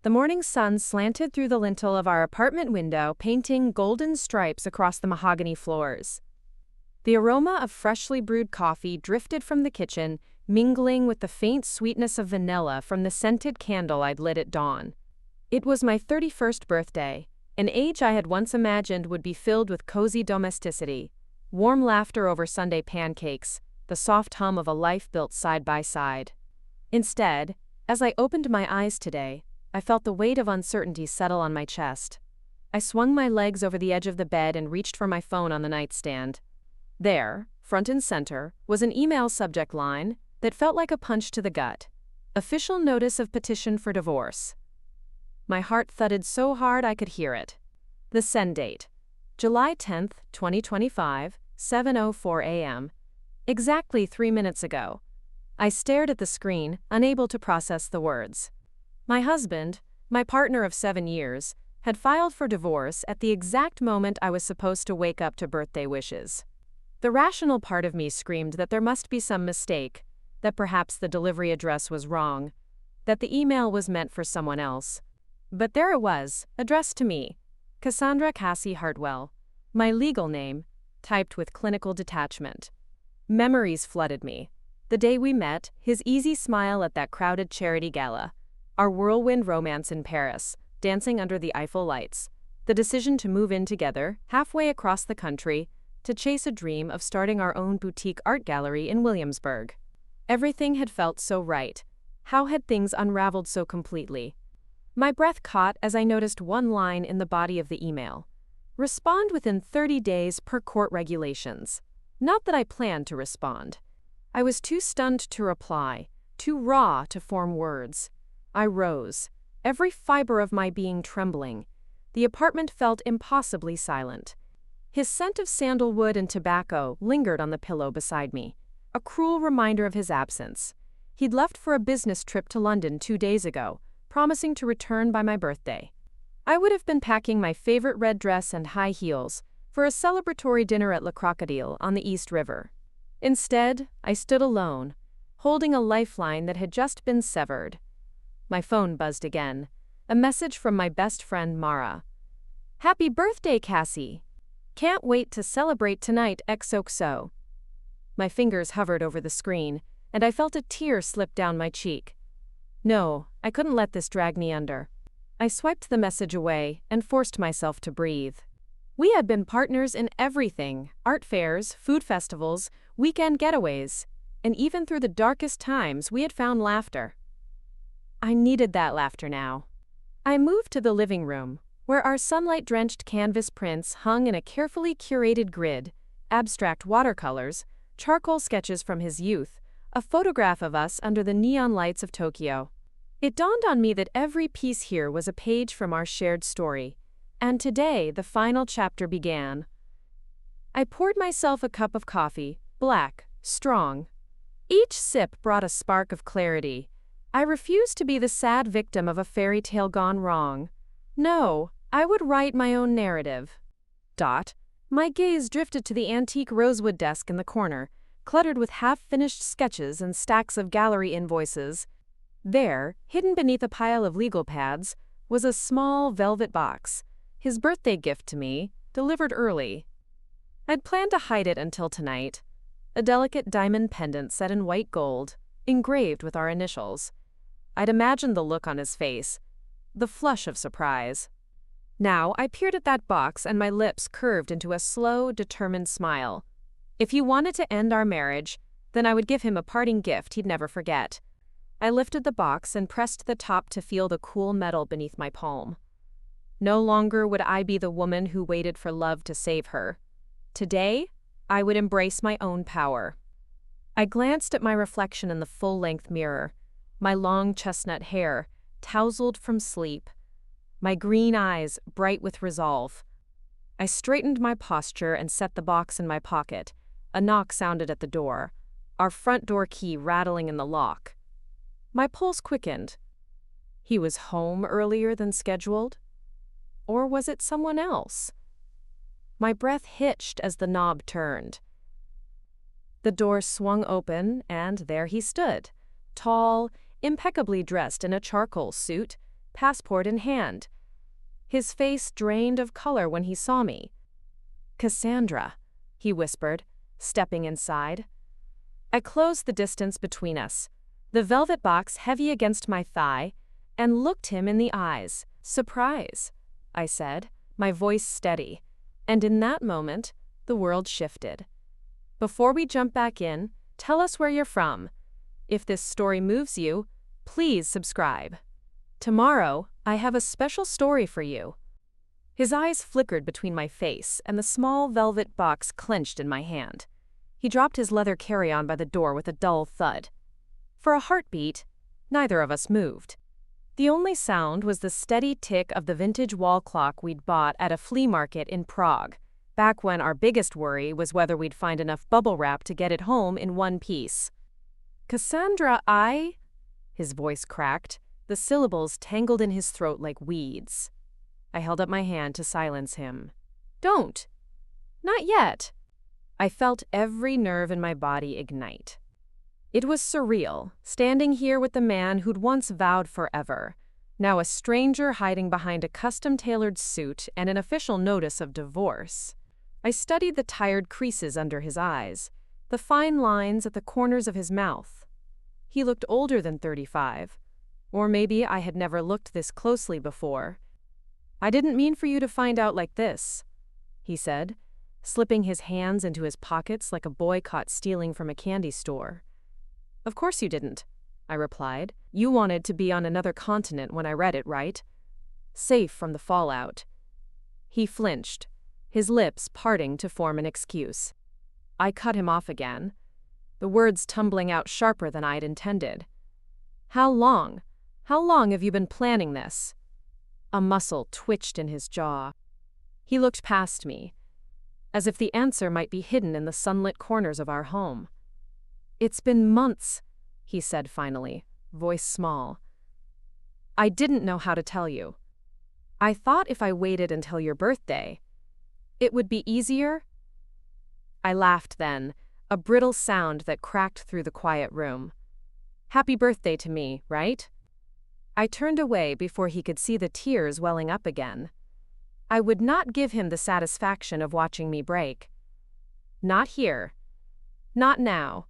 The morning sun slanted through the lintel of our apartment window, painting golden stripes across the mahogany floors. The aroma of freshly brewed coffee drifted from the kitchen, mingling with the faint sweetness of vanilla from the scented candle I'd lit at dawn. It was my 31st birthday, an age I had once imagined would be filled with cozy domesticity, warm laughter over Sunday pancakes, the soft hum of a life built side by side. Instead, as I opened my eyes today, I felt the weight of uncertainty settle on my chest. I swung my legs over the edge of the bed and reached for my phone on the nightstand. There, front and center, was an email subject line that felt like a punch to the gut. Official notice of petition for divorce. My heart thudded so hard I could hear it. The send date: July 10th, 2025, 7:04 a.m. Exactly 3 minutes ago. I stared at the screen, unable to process the words. My husband, my partner of 7 years, had filed for divorce at the exact moment I was supposed to wake up to birthday wishes. The rational part of me screamed that there must be some mistake, that perhaps the delivery address was wrong, that the email was meant for someone else. But there it was, addressed to me, Cassandra Cassie Hartwell, my legal name, typed with clinical detachment. Memories flooded me. The day we met, his easy smile at that crowded charity gala, our whirlwind romance in Paris, dancing under the Eiffel lights, the decision to move in together, halfway across the country, to chase a dream of starting our own boutique art gallery in Williamsburg. Everything had felt so right. How had things unraveled so completely? My breath caught as I noticed one line in the body of the email. Respond within 30 days per court regulations. Not that I planned to respond. I was too stunned to reply, too raw to form words. I rose, every fiber of my being trembling. The apartment felt impossibly silent. His scent of sandalwood and tobacco lingered on the pillow beside me, a cruel reminder of his absence. He'd left for a business trip to London 2 days ago, promising to return by my birthday. I would have been packing my favorite red dress and high heels for a celebratory dinner at Le Crocodile on the East River. Instead, I stood alone, holding a lifeline that had just been severed. My phone buzzed again, a message from my best friend Mara. Happy birthday, Cassie! Can't wait to celebrate tonight, XOXO. My fingers hovered over the screen, and I felt a tear slip down my cheek. No, I couldn't let this drag me under. I swiped the message away and forced myself to breathe. We had been partners in everything: art fairs, food festivals, weekend getaways, and even through the darkest times we had found laughter. I needed that laughter now. I moved to the living room, where our sunlight-drenched canvas prints hung in a carefully curated grid, abstract watercolors, charcoal sketches from his youth, a photograph of us under the neon lights of Tokyo. It dawned on me that every piece here was a page from our shared story, and today the final chapter began. I poured myself a cup of coffee, black, strong. Each sip brought a spark of clarity. I refused to be the sad victim of a fairy tale gone wrong. No, I would write my own narrative. My gaze drifted to the antique rosewood desk in the corner, cluttered with half-finished sketches and stacks of gallery invoices. There, hidden beneath a pile of legal pads, was a small velvet box, his birthday gift to me, delivered early. I'd planned to hide it until tonight. A delicate diamond pendant set in white gold, engraved with our initials. I'd imagined the look on his face, the flush of surprise. Now I peered at that box and my lips curved into a slow, determined smile. If he wanted to end our marriage, then I would give him a parting gift he'd never forget. I lifted the box and pressed the top to feel the cool metal beneath my palm. No longer would I be the woman who waited for love to save her. Today, I would embrace my own power. I glanced at my reflection in the full-length mirror, my long chestnut hair, tousled from sleep, my green eyes bright with resolve. I straightened my posture and set the box in my pocket. A knock sounded at the door, our front door key rattling in the lock. My pulse quickened. He was home earlier than scheduled? Or was it someone else? My breath hitched as the knob turned. The door swung open, and there he stood, tall, impeccably dressed in a charcoal suit, passport in hand. His face drained of color when he saw me. "Cassandra," he whispered, stepping inside. I closed the distance between us, the velvet box heavy against my thigh, and looked him in the eyes. "Surprise," I said, my voice steady, and in that moment, the world shifted. "Before we jump back in, tell us where you're from. If this story moves you, please subscribe. Tomorrow, I have a special story for you." His eyes flickered between my face and the small velvet box clenched in my hand. He dropped his leather carry-on by the door with a dull thud. For a heartbeat, neither of us moved. The only sound was the steady tick of the vintage wall clock we'd bought at a flea market in Prague, back when our biggest worry was whether we'd find enough bubble wrap to get it home in one piece. "Cassandra, His voice cracked, the syllables tangled in his throat like weeds. I held up my hand to silence him. "Don't. Not yet." I felt every nerve in my body ignite. It was surreal, standing here with the man who'd once vowed forever, now a stranger hiding behind a custom-tailored suit and an official notice of divorce. I studied the tired creases under his eyes, the fine lines at the corners of his mouth. He looked older than 35, or maybe I had never looked this closely before. "I didn't mean for you to find out like this," he said, slipping his hands into his pockets like a boy caught stealing from a candy store. "Of course you didn't," I replied. "You wanted to be on another continent when I read it, right? Safe from the fallout." He flinched, his lips parting to form an excuse. I cut him off again, the words tumbling out sharper than I'd intended. How long have you been planning this?" A muscle twitched in his jaw. He looked past me, as if the answer might be hidden in the sunlit corners of our home. "It's been months," he said finally, voice small. "I didn't know how to tell you. I thought if I waited until your birthday, it would be easier." I laughed then, a brittle sound that cracked through the quiet room. "Happy birthday to me, right?" I turned away before he could see the tears welling up again. I would not give him the satisfaction of watching me break. Not here. Not now.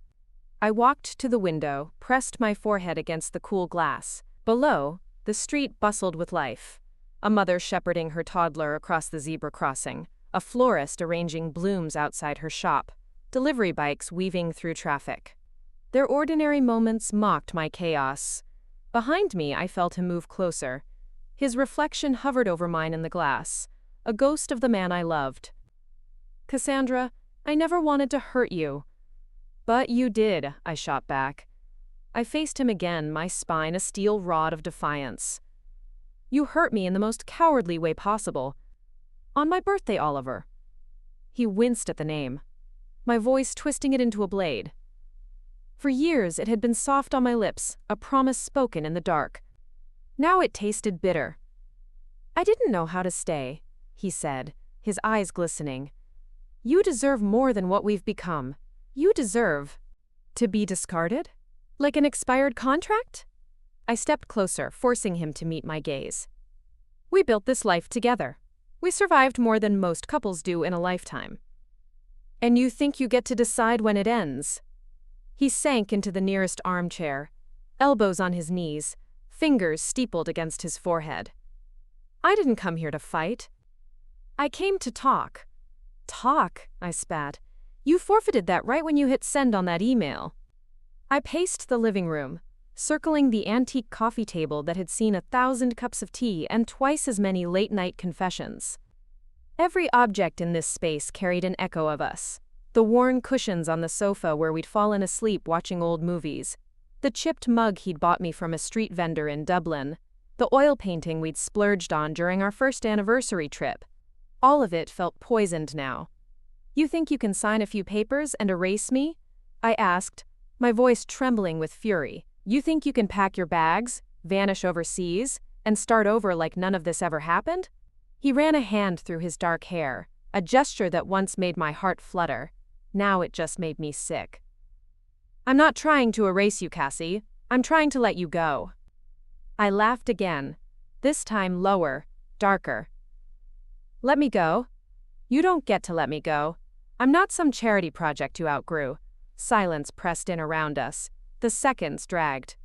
I walked to the window, pressed my forehead against the cool glass. Below, the street bustled with life. A mother shepherding her toddler across the zebra crossing, a florist arranging blooms outside her shop, delivery bikes weaving through traffic. Their ordinary moments mocked my chaos. Behind me, I felt him move closer. His reflection hovered over mine in the glass, a ghost of the man I loved. "Cassandra, I never wanted to hurt you." "But you did," I shot back. I faced him again, my spine a steel rod of defiance. "You hurt me in the most cowardly way possible. On my birthday, Oliver." He winced at the name, my voice twisting it into a blade. For years it had been soft on my lips, a promise spoken in the dark. Now it tasted bitter. "I didn't know how to stay," he said, his eyes glistening. "You deserve more than what we've become. You deserve to be discarded? Like an expired contract?" I stepped closer, forcing him to meet my gaze. "We built this life together. We survived more than most couples do in a lifetime. And you think you get to decide when it ends?" He sank into the nearest armchair, elbows on his knees, fingers steepled against his forehead. "I didn't come here to fight. I came to talk." "Talk?" I spat. "You forfeited that right when you hit send on that email." I paced the living room, circling the antique coffee table that had seen 1,000 cups of tea and twice as many late-night confessions. Every object in this space carried an echo of us. The worn cushions on the sofa where we'd fallen asleep watching old movies, the chipped mug he'd bought me from a street vendor in Dublin, the oil painting we'd splurged on during our first anniversary trip. All of it felt poisoned now. "You think you can sign a few papers and erase me?" I asked, my voice trembling with fury. "You think you can pack your bags, vanish overseas, and start over like none of this ever happened?" He ran a hand through his dark hair, a gesture that once made my heart flutter. Now it just made me sick. "I'm not trying to erase you, Cassie. I'm trying to let you go." I laughed again, this time lower, darker. Let me go. You don't get to let me go. I'm not some charity project you outgrew. Silence pressed in around us. The seconds dragged.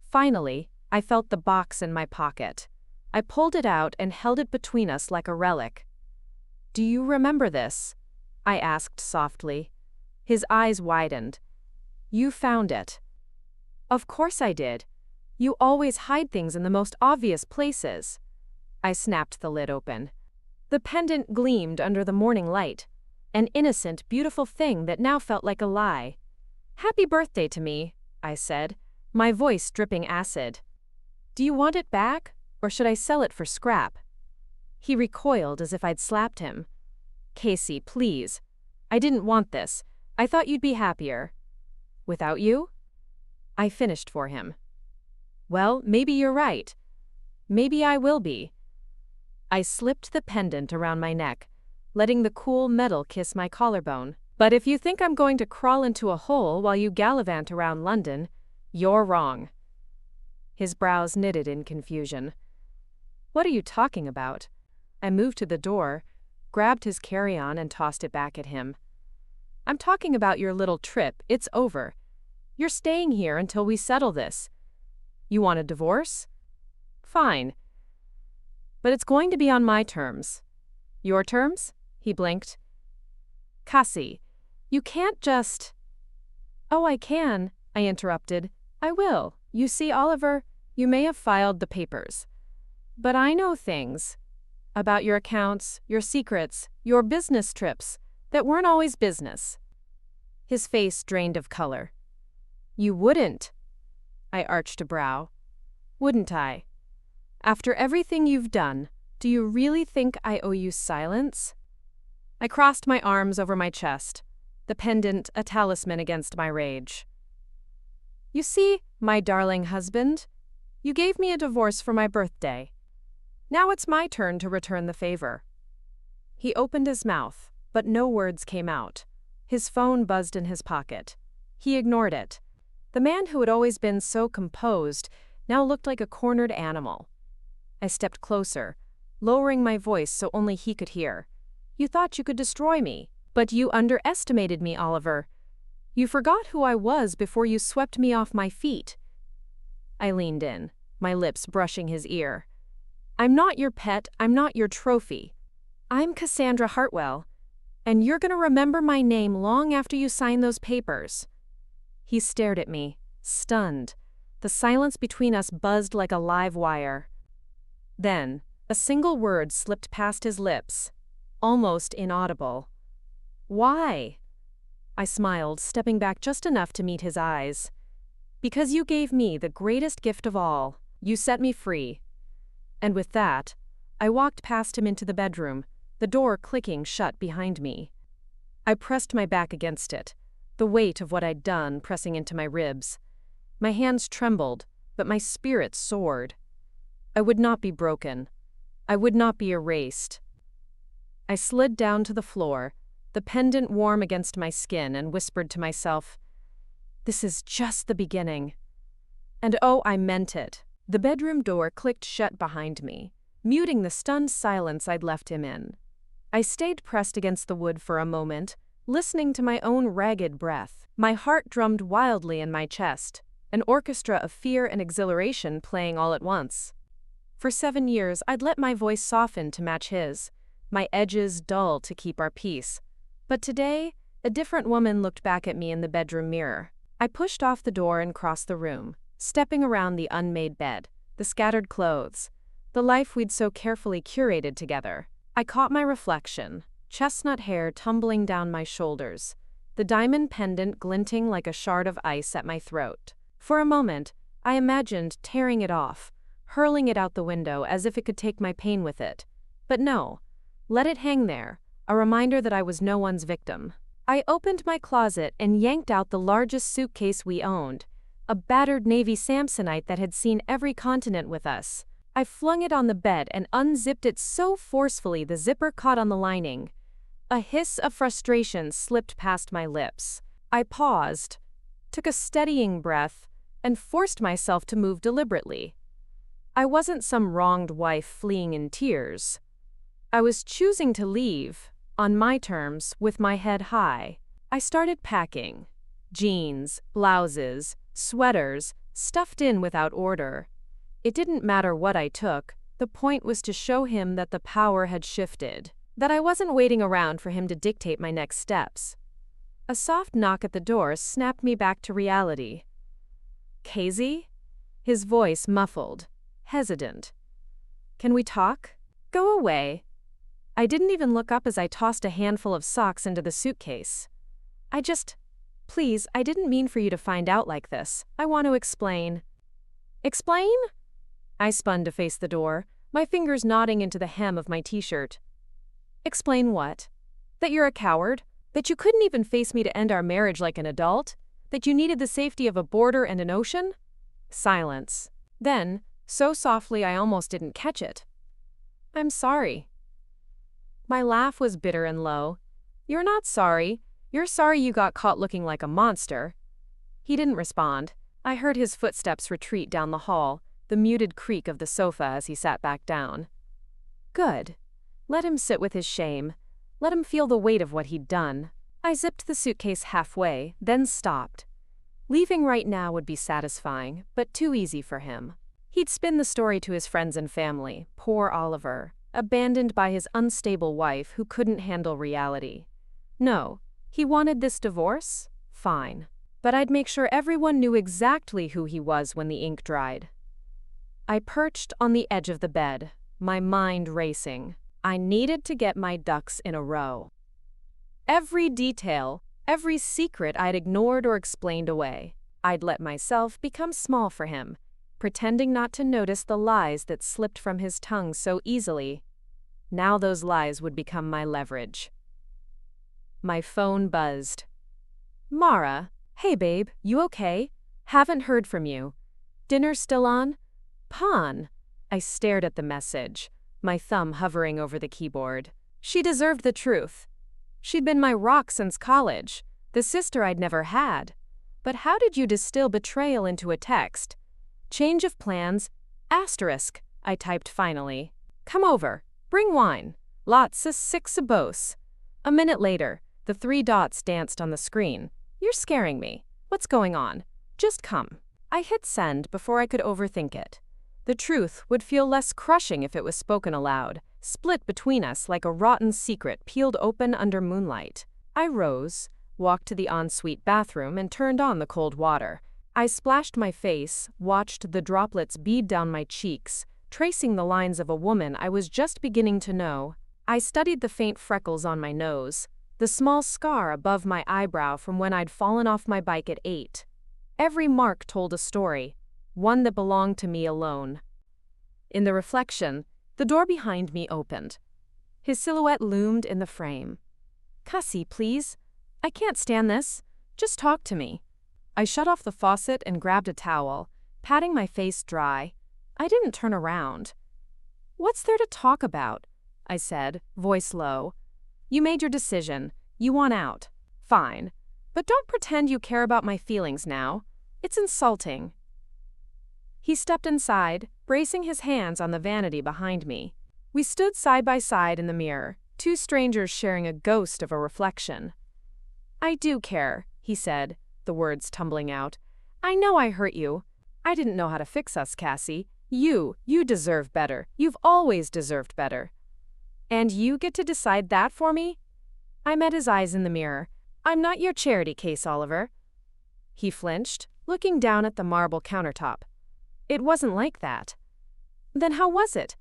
Finally, I felt the box in my pocket. I pulled it out and held it between us like a relic. Do you remember this? I asked softly. His eyes widened. You found it. Of course I did. You always hide things in the most obvious places. I snapped the lid open. The pendant gleamed under the morning light. An innocent, beautiful thing that now felt like a lie. Happy birthday to me, I said, my voice dripping acid. Do you want it back, or should I sell it for scrap? He recoiled as if I'd slapped him. Casey, please. I didn't want this. I thought you'd be happier. Without you? I finished for him. Well, maybe you're right. Maybe I will be. I slipped the pendant around my neck, letting the cool metal kiss my collarbone. But if you think I'm going to crawl into a hole while you gallivant around London, you're wrong. His brows knitted in confusion. What are you talking about? I moved to the door, grabbed his carry-on and tossed it back at him. I'm talking about your little trip. It's over. You're staying here until we settle this. You want a divorce? Fine. But it's going to be on my terms. Your terms? He blinked. Cassie, you can't just… Oh, I can, I interrupted. I will. You see, Oliver, you may have filed the papers. But I know things about your accounts, your secrets, your business trips that weren't always business. His face drained of color. You wouldn't. I arched a brow. Wouldn't I? After everything you've done, do you really think I owe you silence? I crossed my arms over my chest, the pendant a talisman against my rage. You see, my darling husband, you gave me a divorce for my birthday. Now it's my turn to return the favor. He opened his mouth, but no words came out. His phone buzzed in his pocket. He ignored it. The man who had always been so composed now looked like a cornered animal. I stepped closer, lowering my voice so only he could hear. You thought you could destroy me, but you underestimated me, Oliver. You forgot who I was before you swept me off my feet. I leaned in, my lips brushing his ear. I'm not your pet, I'm not your trophy. I'm Cassandra Hartwell, and you're gonna remember my name long after you sign those papers. He stared at me, stunned. The silence between us buzzed like a live wire. Then, a single word slipped past his lips, almost inaudible. Why? I smiled, stepping back just enough to meet his eyes. Because you gave me the greatest gift of all. You set me free. And with that, I walked past him into the bedroom, the door clicking shut behind me. I pressed my back against it, the weight of what I'd done pressing into my ribs. My hands trembled, but my spirit soared. I would not be broken. I would not be erased. I slid down to the floor, the pendant warm against my skin, and whispered to myself, this is just the beginning. And oh, I meant it. The bedroom door clicked shut behind me, muting the stunned silence I'd left him in. I stayed pressed against the wood for a moment, listening to my own ragged breath. My heart drummed wildly in my chest, an orchestra of fear and exhilaration playing all at once. For 7 years, I'd let my voice soften to match his, my edges dull to keep our peace. But today, a different woman looked back at me in the bedroom mirror. I pushed off the door and crossed the room, stepping around the unmade bed, the scattered clothes, the life we'd so carefully curated together. I caught my reflection, chestnut hair tumbling down my shoulders, the diamond pendant glinting like a shard of ice at my throat. For a moment, I imagined tearing it off, hurling it out the window as if it could take my pain with it. But no, let it hang there, a reminder that I was no one's victim. I opened my closet and yanked out the largest suitcase we owned, a battered Navy Samsonite that had seen every continent with us. I flung it on the bed and unzipped it so forcefully the zipper caught on the lining. A hiss of frustration slipped past my lips. I paused, took a steadying breath, and forced myself to move deliberately. I wasn't some wronged wife fleeing in tears. I was choosing to leave, on my terms, with my head high. I started packing. Jeans, blouses, sweaters, stuffed in without order. It didn't matter what I took, the point was to show him that the power had shifted, that I wasn't waiting around for him to dictate my next steps. A soft knock at the door snapped me back to reality. Casey? His voice muffled, hesitant. Can we talk? Go away. I didn't even look up as I tossed a handful of socks into the suitcase. Please, I didn't mean for you to find out like this. I want to explain. Explain? I spun to face the door, my fingers knotting into the hem of my t-shirt. Explain what? That you're a coward? That you couldn't even face me to end our marriage like an adult? That you needed the safety of a border and an ocean? Silence. Then, so softly I almost didn't catch it. I'm sorry. My laugh was bitter and low. You're not sorry. You're sorry you got caught looking like a monster. He didn't respond. I heard his footsteps retreat down the hall, the muted creak of the sofa as he sat back down. Good. Let him sit with his shame. Let him feel the weight of what he'd done. I zipped the suitcase halfway, then stopped. Leaving right now would be satisfying, but too easy for him. He'd spin the story to his friends and family, poor Oliver, abandoned by his unstable wife who couldn't handle reality. No, he wanted this divorce? Fine. But I'd make sure everyone knew exactly who he was when the ink dried. I perched on the edge of the bed, my mind racing. I needed to get my ducks in a row. Every detail, every secret I'd ignored or explained away. I'd let myself become small for him, pretending not to notice the lies that slipped from his tongue so easily. Now those lies would become my leverage. My phone buzzed. Mara, hey babe, you okay? Haven't heard from you. Dinner still on? Pawn. I stared at the message, my thumb hovering over the keyboard. She deserved the truth. She'd been my rock since college, the sister I'd never had. But how did you distill betrayal into a text? Change of plans, asterisk, I typed finally. Come over, bring wine. Lots of six a bose. A minute later, the 3 dots danced on the screen. You're scaring me. What's going on? Just come. I hit send before I could overthink it. The truth would feel less crushing if it was spoken aloud, split between us like a rotten secret peeled open under moonlight. I rose, walked to the ensuite bathroom and turned on the cold water. I splashed my face, watched the droplets bead down my cheeks, tracing the lines of a woman I was just beginning to know. I studied the faint freckles on my nose, the small scar above my eyebrow from when I'd fallen off my bike at 8. Every mark told a story, one that belonged to me alone. In the reflection, the door behind me opened. His silhouette loomed in the frame. Cassie, please. I can't stand this. Just talk to me. I shut off the faucet and grabbed a towel, patting my face dry. I didn't turn around. What's there to talk about? I said, voice low. You made your decision. You want out. Fine. But don't pretend you care about my feelings now. It's insulting. He stepped inside, bracing his hands on the vanity behind me. We stood side by side in the mirror, 2 strangers sharing a ghost of a reflection. I do care, he said, the words tumbling out. I know I hurt you. I didn't know how to fix us, Cassie. You deserve better. You've always deserved better. And you get to decide that for me? I met his eyes in the mirror. I'm not your charity case, Oliver. He flinched, looking down at the marble countertop. It wasn't like that. Then how was it?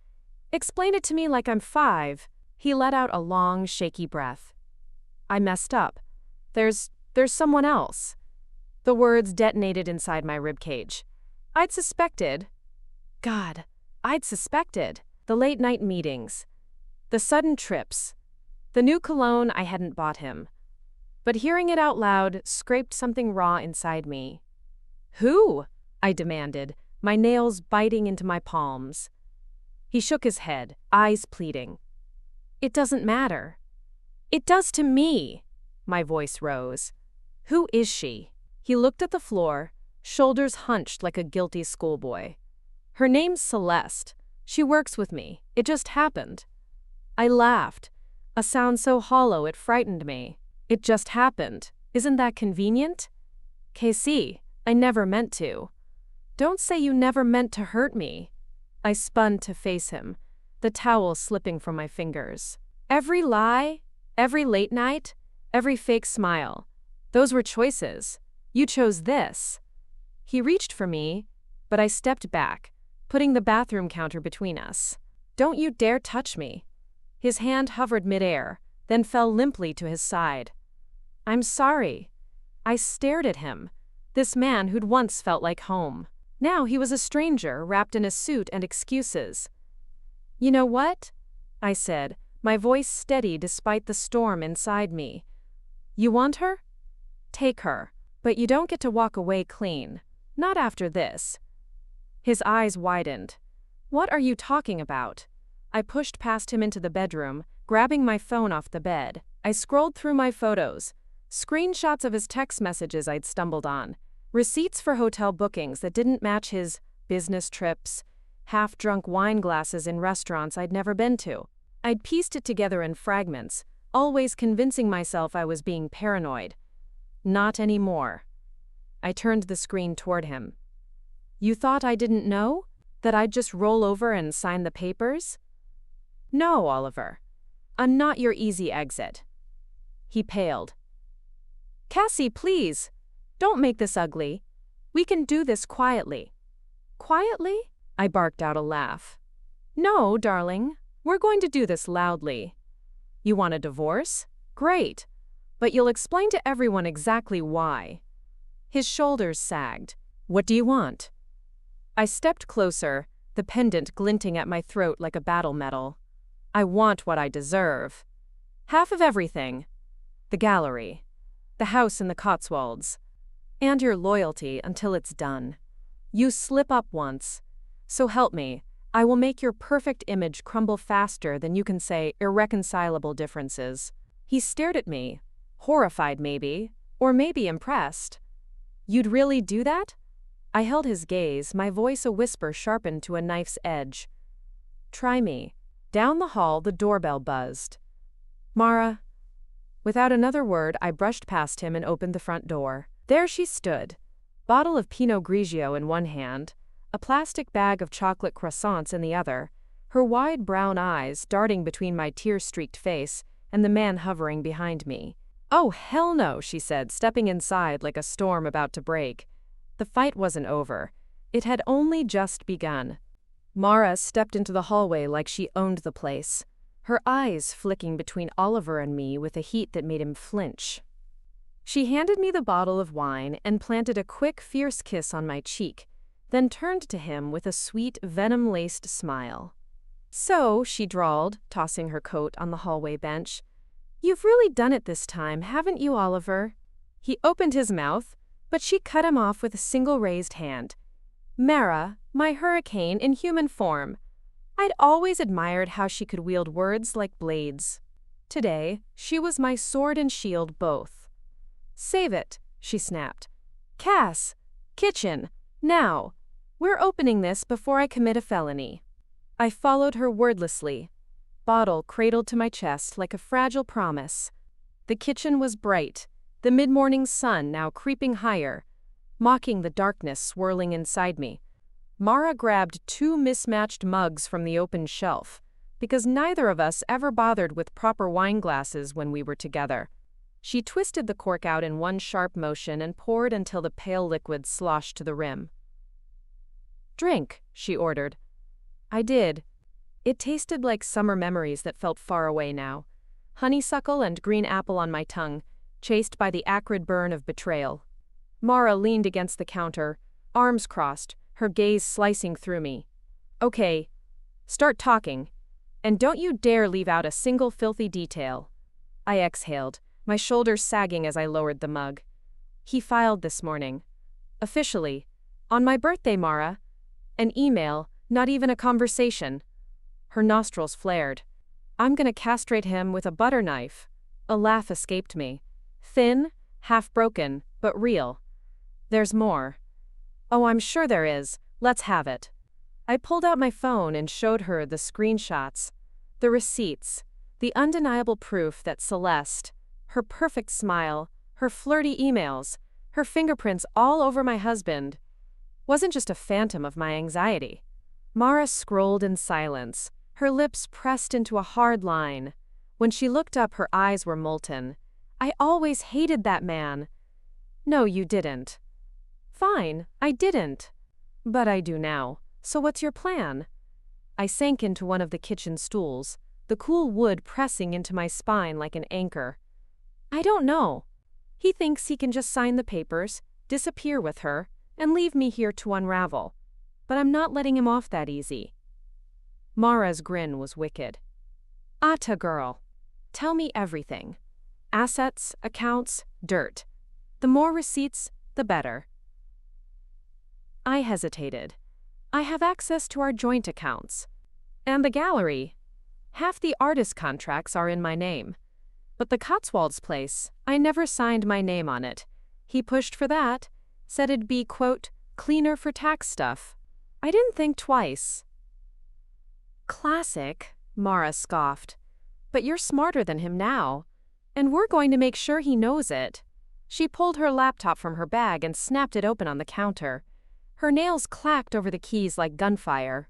Explain it to me like I'm 5. He let out a long, shaky breath. I messed up. There's someone else. The words detonated inside my ribcage. I'd suspected. The late-night meetings. The sudden trips. The new cologne I hadn't bought him. But hearing it out loud scraped something raw inside me. Who? I demanded, my nails biting into my palms. He shook his head, eyes pleading. It doesn't matter. It does to me. My voice rose. Who is she? He looked at the floor, shoulders hunched like a guilty schoolboy. Her name's Celeste. She works with me. It just happened. I laughed, a sound so hollow it frightened me. It just happened. Isn't that convenient? Casey, I never meant to. Don't say you never meant to hurt me. I spun to face him, the towel slipping from my fingers. Every lie, every late night, every fake smile. Those were choices. You chose this. He reached for me, but I stepped back, putting the bathroom counter between us. Don't you dare touch me. His hand hovered midair, then fell limply to his side. I'm sorry. I stared at him, this man who'd once felt like home. Now he was a stranger wrapped in a suit and excuses. You know what? I said, my voice steady despite the storm inside me. You want her? Take her, but you don't get to walk away clean. Not after this. His eyes widened. What are you talking about? I pushed past him into the bedroom, grabbing my phone off the bed. I scrolled through my photos, screenshots of his text messages I'd stumbled on, receipts for hotel bookings that didn't match his business trips, half-drunk wine glasses in restaurants I'd never been to. I'd pieced it together in fragments, always convincing myself I was being paranoid. Not anymore. I turned the screen toward him. You thought I didn't know? That I'd just roll over and sign the papers? No, Oliver. I'm not your easy exit. He paled. Cassie, please. Don't make this ugly. We can do this quietly. Quietly? I barked out a laugh. No, darling. We're going to do this loudly. You want a divorce? Great. But you'll explain to everyone exactly why. His shoulders sagged. What do you want? I stepped closer, the pendant glinting at my throat like a battle medal. I want what I deserve. Half of everything. The gallery. The house in the Cotswolds. And your loyalty until it's done. You slip up once. So help me, I will make your perfect image crumble faster than you can say irreconcilable differences. He stared at me, horrified maybe, or maybe impressed. You'd really do that? I held his gaze, my voice a whisper sharpened to a knife's edge. Try me. Down the hall, the doorbell buzzed. Mara. Without another word, I brushed past him and opened the front door. There she stood, bottle of Pinot Grigio in one hand, a plastic bag of chocolate croissants in the other, her wide brown eyes darting between my tear-streaked face and the man hovering behind me. Oh, hell no, she said, stepping inside like a storm about to break. The fight wasn't over. It had only just begun. Mara stepped into the hallway like she owned the place, her eyes flicking between Oliver and me with a heat that made him flinch. She handed me the bottle of wine and planted a quick, fierce kiss on my cheek, then turned to him with a sweet, venom-laced smile. So, she drawled, tossing her coat on the hallway bench, you've really done it this time, haven't you, Oliver? He opened his mouth, but she cut him off with a single raised hand. Mara, my hurricane in human form. I'd always admired how she could wield words like blades. Today, she was my sword and shield both. Save it, she snapped. Cass, kitchen, now. We're opening this before I commit a felony. I followed her wordlessly, bottle cradled to my chest like a fragile promise. The kitchen was bright, the mid-morning sun now creeping higher, mocking the darkness swirling inside me. Mara grabbed 2 mismatched mugs from the open shelf, because neither of us ever bothered with proper wine glasses when we were together. She twisted the cork out in one sharp motion and poured until the pale liquid sloshed to the rim. Drink, she ordered. I did. It tasted like summer memories that felt far away now. Honeysuckle and green apple on my tongue, chased by the acrid burn of betrayal. Mara leaned against the counter, arms crossed, her gaze slicing through me. Okay, start talking. And don't you dare leave out a single filthy detail. I exhaled, my shoulders sagging as I lowered the mug. He filed this morning. Officially. On my birthday, Mara. An email, not even a conversation. Her nostrils flared. I'm gonna castrate him with a butter knife. A laugh escaped me. Thin, half-broken, but real. There's more. Oh, I'm sure there is. Let's have it. I pulled out my phone and showed her the screenshots, the receipts, the undeniable proof that Celeste, her perfect smile, her flirty emails, her fingerprints all over my husband, wasn't just a phantom of my anxiety. Mara scrolled in silence, her lips pressed into a hard line. When she looked up, her eyes were molten. I always hated that man. No, you didn't. Fine, I didn't. But I do now. So what's your plan? I sank into one of the kitchen stools, the cool wood pressing into my spine like an anchor. I don't know. He thinks he can just sign the papers, disappear with her, and leave me here to unravel. But I'm not letting him off that easy. Mara's grin was wicked. Atta girl. Tell me everything. Assets, accounts, dirt. The more receipts, the better. I hesitated. I have access to our joint accounts. And the gallery. Half the artist contracts are in my name. But the Cotswolds place, I never signed my name on it. He pushed for that, said it'd be, quote, cleaner for tax stuff. I didn't think twice. Classic, Mara scoffed. But you're smarter than him now. And we're going to make sure he knows it. She pulled her laptop from her bag and snapped it open on the counter. Her nails clacked over the keys like gunfire.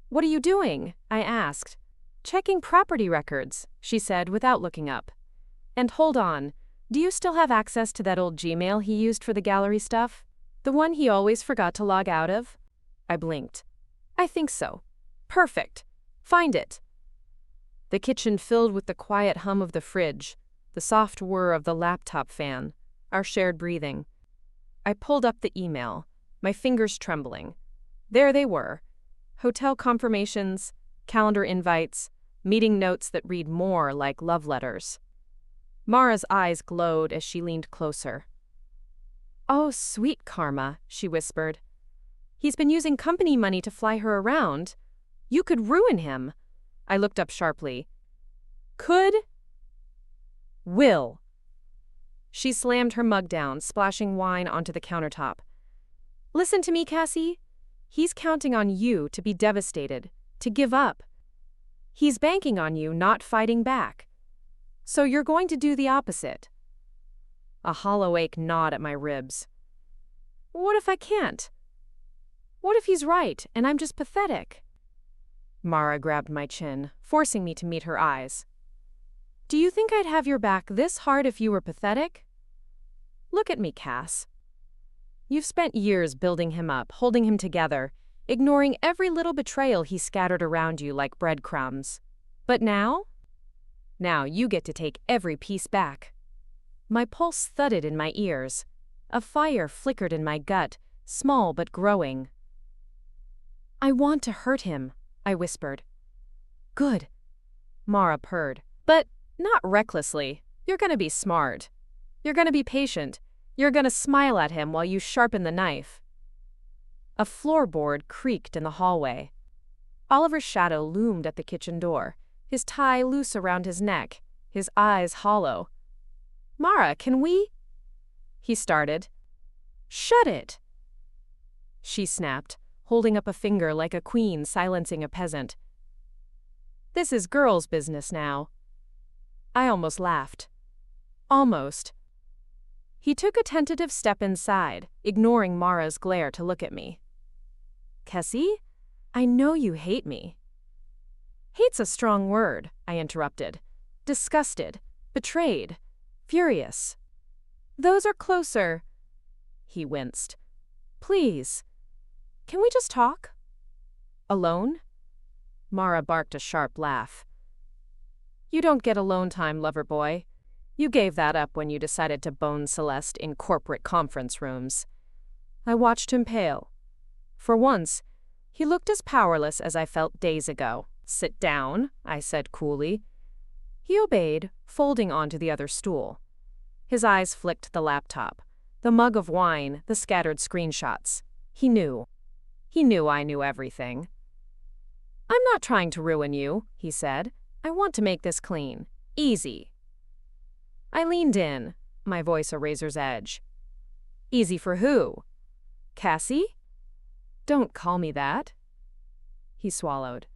What are you doing? I asked. Checking property records, she said without looking up. And hold on, do you still have access to that old Gmail he used for the gallery stuff? The one he always forgot to log out of? I blinked. I think so. Perfect. Find it. The kitchen filled with the quiet hum of the fridge, the soft whir of the laptop fan, our shared breathing. I pulled up the email, my fingers trembling. There they were. Hotel confirmations, calendar invites, meeting notes that read more like love letters. Mara's eyes glowed as she leaned closer. Oh, sweet karma, she whispered. He's been using company money to fly her around. You could ruin him. I looked up sharply. Could? Will. She slammed her mug down, splashing wine onto the countertop. Listen to me, Cassie. He's counting on you to be devastated, to give up. He's banking on you not fighting back. So you're going to do the opposite. A hollow ache gnawed at my ribs. What if I can't? What if he's right and I'm just pathetic? Mara grabbed my chin, forcing me to meet her eyes. Do you think I'd have your back this hard if you were pathetic? Look at me, Cass. You've spent years building him up, holding him together, ignoring every little betrayal he scattered around you like breadcrumbs. But now? Now you get to take every piece back. My pulse thudded in my ears. A fire flickered in my gut, small but growing. I want to hurt him, I whispered. Good. Mara purred. But not recklessly. You're gonna be smart. You're gonna be patient. You're gonna smile at him while you sharpen the knife. A floorboard creaked in the hallway. Oliver's shadow loomed at the kitchen door, his tie loose around his neck, his eyes hollow. Mara, can we? He started. Shut it! She snapped, holding up a finger like a queen silencing a peasant. This is girls' business now. I almost laughed. Almost. He took a tentative step inside, ignoring Mara's glare to look at me. Cassie, I know you hate me. Hate's a strong word, I interrupted. Disgusted, betrayed, furious. Those are closer. He winced. Please, can we just talk? Alone? Mara barked a sharp laugh. You don't get alone time, lover boy. You gave that up when you decided to bone Celeste in corporate conference rooms. I watched him pale. For once, he looked as powerless as I felt days ago. Sit down, I said coolly. He obeyed, folding onto the other stool. His eyes flicked the laptop, the mug of wine, the scattered screenshots. He knew. He knew I knew everything. I'm not trying to ruin you, he said. I want to make this clean. Easy. I leaned in, my voice a razor's edge. Easy for who? Cassie? Don't call me that. He swallowed.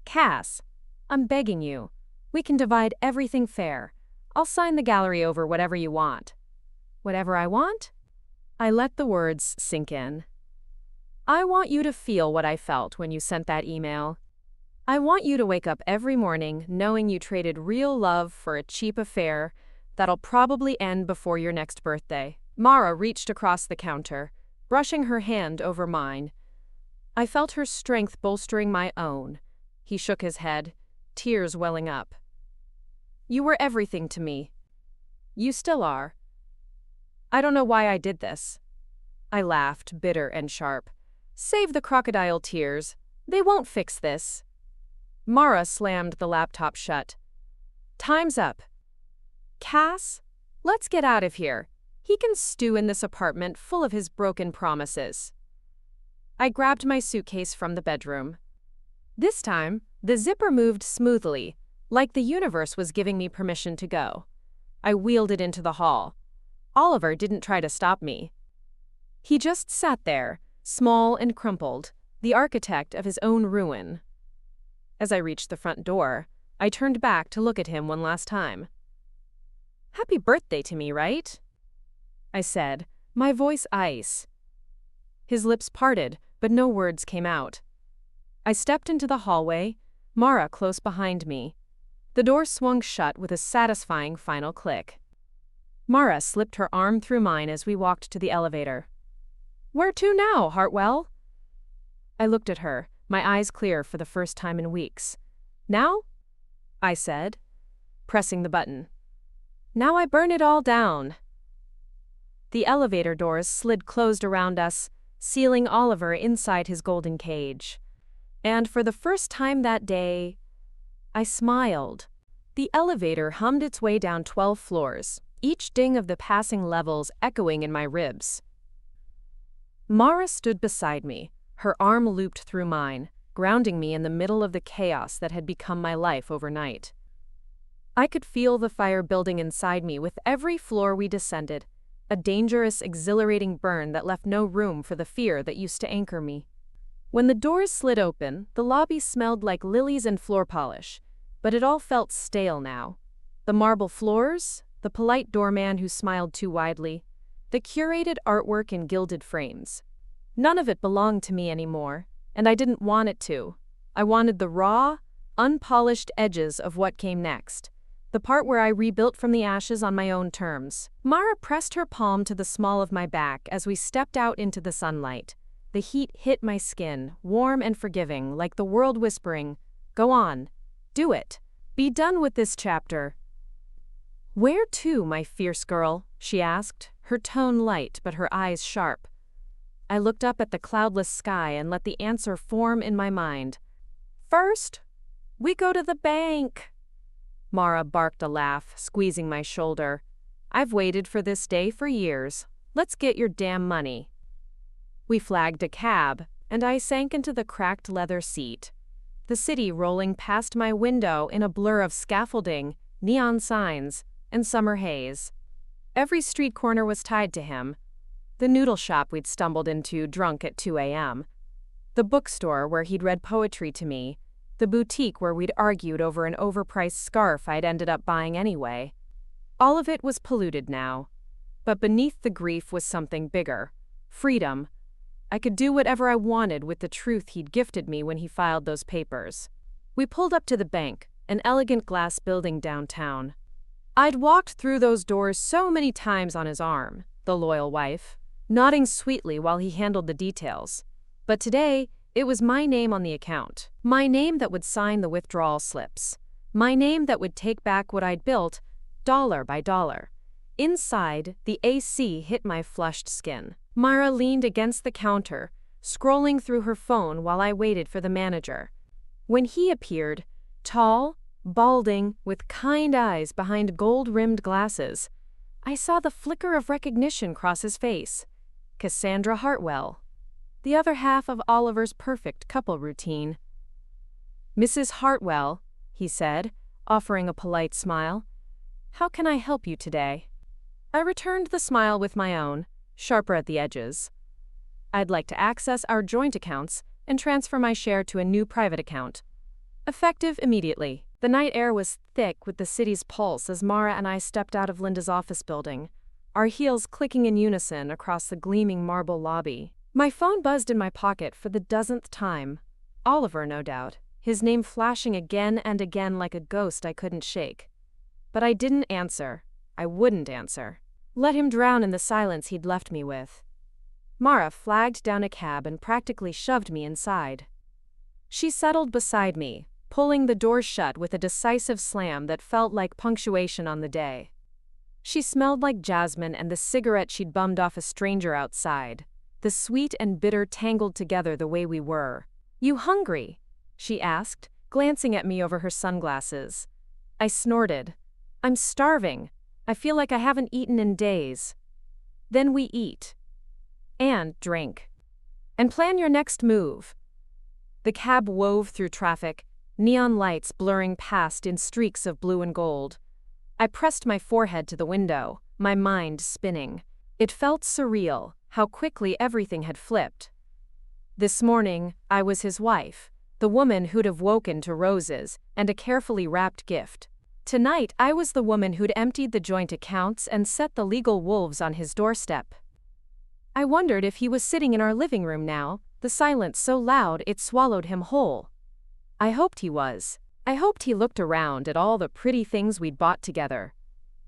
Cass, I'm begging you. We can divide everything fair. I'll sign the gallery over whatever you want. Whatever I want? I let the words sink in. I want you to feel what I felt when you sent that email. I want you to wake up every morning knowing you traded real love for a cheap affair that'll probably end before your next birthday. Mara reached across the counter, brushing her hand over mine. I felt her strength bolstering my own. He shook his head, tears welling up. You were everything to me. You still are. I don't know why I did this. I laughed, bitter and sharp. Save the crocodile tears. They won't fix this. Mara slammed the laptop shut. Time's up. Cass, let's get out of here. He can stew in this apartment full of his broken promises. I grabbed my suitcase from the bedroom. This time, the zipper moved smoothly, like the universe was giving me permission to go. I wheeled it into the hall. Oliver didn't try to stop me. He just sat there, small and crumpled, the architect of his own ruin. As I reached the front door, I turned back to look at him one last time. Happy birthday to me, right? I said, my voice ice. His lips parted, but no words came out. I stepped into the hallway, Mara close behind me. The door swung shut with a satisfying final click. Mara slipped her arm through mine as we walked to the elevator. Where to now, Hartwell? I looked at her, my eyes clear for the first time in weeks. Now? I said, pressing the button. Now I burn it all down. The elevator doors slid closed around us, sealing Oliver inside his golden cage. And for the first time that day, I smiled. The elevator hummed its way down 12 floors, each ding of the passing levels echoing in my ribs. Mara stood beside me, her arm looped through mine, grounding me in the middle of the chaos that had become my life overnight. I could feel the fire building inside me with every floor we descended, a dangerous, exhilarating burn that left no room for the fear that used to anchor me. When the doors slid open, the lobby smelled like lilies and floor polish, but it all felt stale now. The marble floors, the polite doorman who smiled too widely, the curated artwork in gilded frames. None of it belonged to me anymore, and I didn't want it to. I wanted the raw, unpolished edges of what came next, the part where I rebuilt from the ashes on my own terms. Mara pressed her palm to the small of my back as we stepped out into the sunlight. The heat hit my skin, warm and forgiving, like the world whispering, "Go on, do it. Be done with this chapter." "Where to, my fierce girl?" she asked, her tone light but her eyes sharp. I looked up at the cloudless sky and let the answer form in my mind. "First, we go to the bank." Mara barked a laugh, squeezing my shoulder. "I've waited for this day for years. Let's get your damn money." We flagged a cab, and I sank into the cracked leather seat. The city rolling past my window in a blur of scaffolding, neon signs, and summer haze. Every street corner was tied to him. The noodle shop we'd stumbled into drunk at 2 a.m., the bookstore where he'd read poetry to me, the boutique where we'd argued over an overpriced scarf I'd ended up buying anyway. All of it was polluted now. But beneath the grief was something bigger. Freedom. I could do whatever I wanted with the truth he'd gifted me when he filed those papers. We pulled up to the bank, an elegant glass building downtown. I'd walked through those doors so many times on his arm, the loyal wife, nodding sweetly while he handled the details. But today, it was my name on the account. My name that would sign the withdrawal slips. My name that would take back what I'd built, dollar by dollar. Inside, the AC hit my flushed skin. Mara leaned against the counter, scrolling through her phone while I waited for the manager. When he appeared, tall, balding, with kind eyes behind gold-rimmed glasses, I saw the flicker of recognition cross his face. Cassandra Hartwell. The other half of Oliver's perfect couple routine. "Mrs. Hartwell," he said, offering a polite smile. "How can I help you today?" I returned the smile with my own, sharper at the edges. "I'd like to access our joint accounts and transfer my share to a new private account. Effective immediately. The night air was thick with the city's pulse as Mara and I stepped out of Linda's office building, our heels clicking in unison across the gleaming marble lobby. My phone buzzed in my pocket for the dozenth time. Oliver, no doubt, his name flashing again and again like a ghost I couldn't shake. But I didn't answer. I wouldn't answer. Let him drown in the silence he'd left me with. Mara flagged down a cab and practically shoved me inside. She settled beside me, pulling the door shut with a decisive slam that felt like punctuation on the day. She smelled like jasmine and the cigarette she'd bummed off a stranger outside, the sweet and bitter tangled together the way we were. "You hungry?" she asked, glancing at me over her sunglasses. I snorted. "I'm starving. I feel like I haven't eaten in days." "Then we eat. And drink. And plan your next move." The cab wove through traffic, neon lights blurring past in streaks of blue and gold. I pressed my forehead to the window, my mind spinning. It felt surreal, how quickly everything had flipped. This morning, I was his wife, the woman who'd have woken to roses and a carefully wrapped gift. Tonight, I was the woman who'd emptied the joint accounts and set the legal wolves on his doorstep. I wondered if he was sitting in our living room now, the silence so loud it swallowed him whole. I hoped he was. I hoped he looked around at all the pretty things we'd bought together.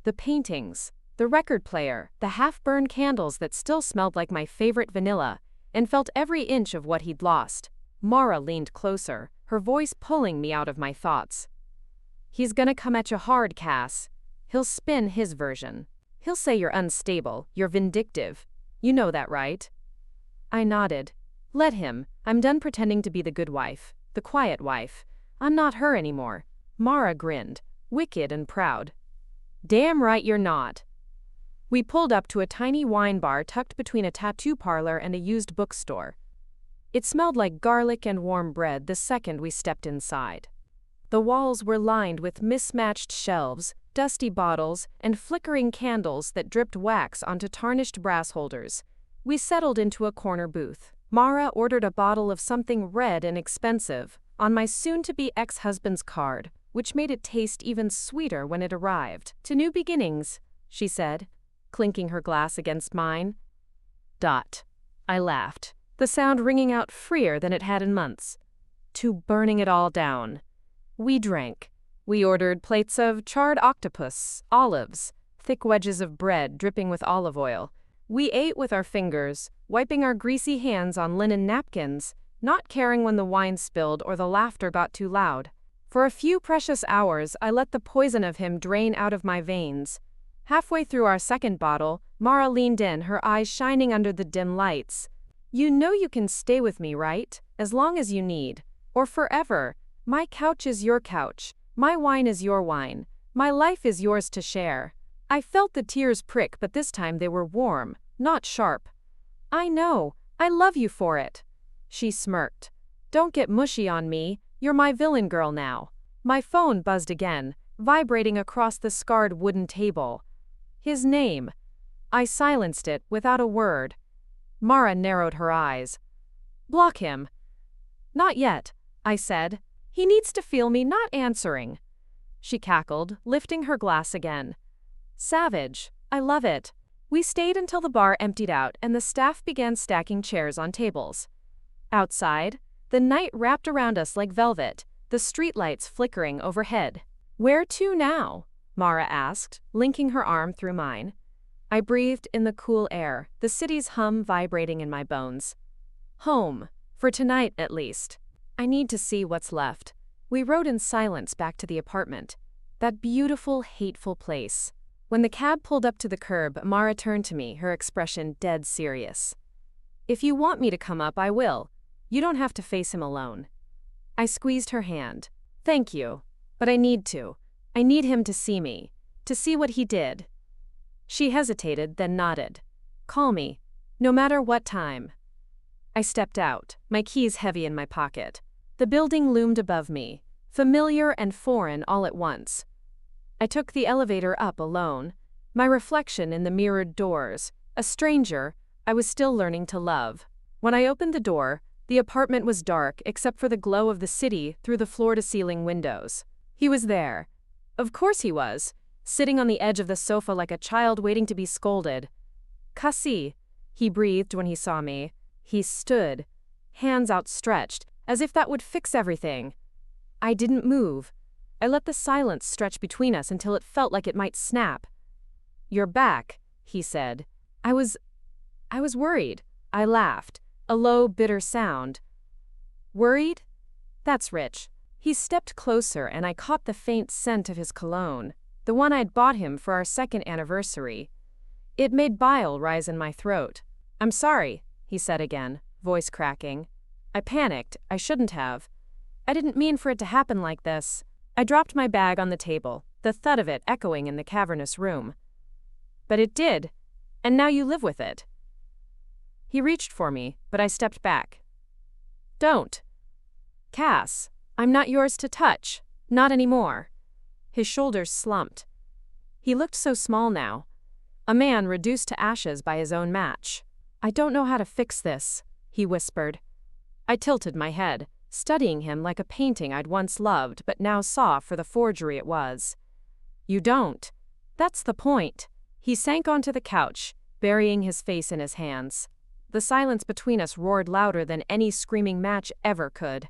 The paintings, the record player, the half-burned candles that still smelled like my favorite vanilla, and felt every inch of what he'd lost. Mara leaned closer, her voice pulling me out of my thoughts. "He's gonna come at you hard, Cass. He'll spin his version. He'll say you're unstable, you're vindictive. You know that, right?" I nodded. "Let him. I'm done pretending to be the good wife, the quiet wife. I'm not her anymore." Mara grinned, wicked and proud. "Damn right you're not." We pulled up to a tiny wine bar tucked between a tattoo parlor and a used bookstore. It smelled like garlic and warm bread the second we stepped inside. The walls were lined with mismatched shelves, dusty bottles, and flickering candles that dripped wax onto tarnished brass holders. We settled into a corner booth. Mara ordered a bottle of something red and expensive, on my soon-to-be ex-husband's card, which made it taste even sweeter when it arrived. "To new beginnings," she said, clinking her glass against mine. I laughed, the sound ringing out freer than it had in months. "To burning it all down." We drank. We ordered plates of charred octopus, olives, thick wedges of bread dripping with olive oil. We ate with our fingers, wiping our greasy hands on linen napkins, not caring when the wine spilled or the laughter got too loud. For a few precious hours, I let the poison of him drain out of my veins. Halfway through our second bottle, Mara leaned in, her eyes shining under the dim lights. "You know you can stay with me, right? As long as you need. Or forever. My couch is your couch. My wine is your wine. My life is yours to share." I felt the tears prick, but this time they were warm, not sharp. "I know. I love you for it." She smirked. "Don't get mushy on me. You're my villain girl now." My phone buzzed again, vibrating across the scarred wooden table. His name. I silenced it without a word. Mara narrowed her eyes. "Block him." "Not yet," I said. "He needs to feel me not answering." She cackled, lifting her glass again. "Savage. I love it." We stayed until the bar emptied out and the staff began stacking chairs on tables. Outside, the night wrapped around us like velvet, the streetlights flickering overhead. "Where to now?" Mara asked, linking her arm through mine. I breathed in the cool air, the city's hum vibrating in my bones. "Home. For tonight, at least. I need to see what's left." We rode in silence back to the apartment. That beautiful, hateful place. When the cab pulled up to the curb, Mara turned to me, her expression dead serious. "If you want me to come up, I will. You don't have to face him alone." I squeezed her hand. "Thank you. But I need to. I need him to see me. To see what he did." She hesitated, then nodded. "Call me. No matter what time." I stepped out, my keys heavy in my pocket. The building loomed above me, familiar and foreign all at once. I took the elevator up alone, my reflection in the mirrored doors, a stranger I was still learning to love. When I opened the door, The apartment was dark except for the glow of the city through the floor-to-ceiling windows. He was there. Of course he was, sitting on the edge of the sofa like a child waiting to be scolded. "Cassie," he breathed when he saw me. He stood, hands outstretched, as if that would fix everything. I didn't move. I let the silence stretch between us until it felt like it might snap. "You're back," he said. I was worried. I laughed, a low, bitter sound. "Worried? That's rich." He stepped closer and I caught the faint scent of his cologne, the one I'd bought him for our second anniversary. It made bile rise in my throat. "I'm sorry," he said again, voice cracking. I panicked. I shouldn't have. I didn't mean for it to happen like this. I dropped my bag on the table, the thud of it echoing in the cavernous room. "But it did, and now you live with it." He reached for me, but I stepped back. "Don't. Cass, I'm not yours to touch. Not anymore." His shoulders slumped. He looked so small now. A man reduced to ashes by his own match. "I don't know how to fix this," he whispered. I tilted my head, studying him like a painting I'd once loved but now saw for the forgery it was. "You don't. That's the point." He sank onto the couch, burying his face in his hands. The silence between us roared louder than any screaming match ever could.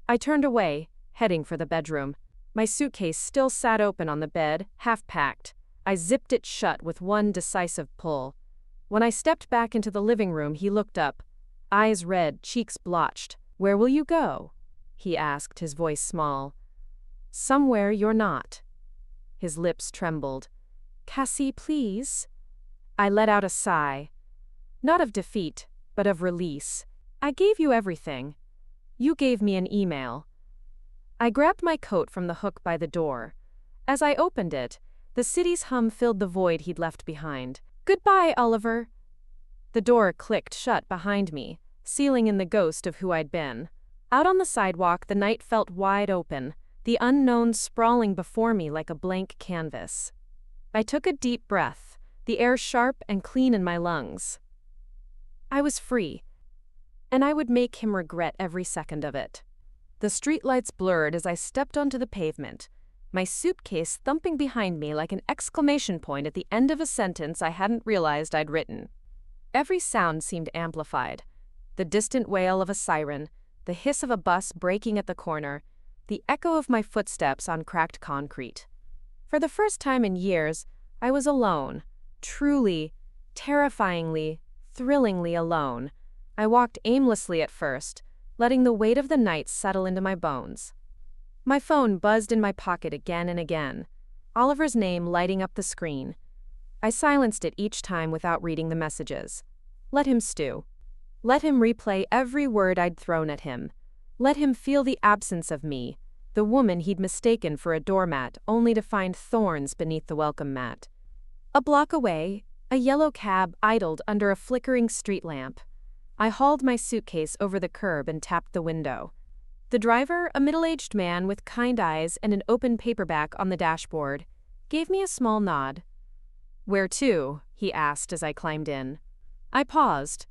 I turned away, heading for the bedroom. My suitcase still sat open on the bed, half-packed. I zipped it shut with one decisive pull. When I stepped back into the living room, he looked up, eyes red, cheeks blotched. "Where will you go?" he asked, his voice small. "Somewhere you're not." His lips trembled. "Cassie, please." I let out a sigh. Not of defeat, but of release. I gave you everything. You gave me an email. I grabbed my coat from the hook by the door. As I opened it, the city's hum filled the void he'd left behind. "Goodbye, Oliver." The door clicked shut behind me, sealing in the ghost of who I'd been. Out on the sidewalk, the night felt wide open, the unknown sprawling before me like a blank canvas. I took a deep breath, the air sharp and clean in my lungs. I was free, and I would make him regret every second of it. The streetlights blurred as I stepped onto the pavement, my suitcase thumping behind me like an exclamation point at the end of a sentence I hadn't realized I'd written. Every sound seemed amplified. The distant wail of a siren, the hiss of a bus braking at the corner, the echo of my footsteps on cracked concrete. For the first time in years, I was alone, truly, terrifyingly, thrillingly alone. I walked aimlessly at first, letting the weight of the night settle into my bones. My phone buzzed in my pocket again and again, Oliver's name lighting up the screen. I silenced it each time without reading the messages. Let him stew. Let him replay every word I'd thrown at him. Let him feel the absence of me, the woman he'd mistaken for a doormat only to find thorns beneath the welcome mat. A block away, a yellow cab idled under a flickering street lamp. I hauled my suitcase over the curb and tapped the window. The driver, a middle-aged man with kind eyes and an open paperback on the dashboard, gave me a small nod. "Where to?" he asked as I climbed in. I paused,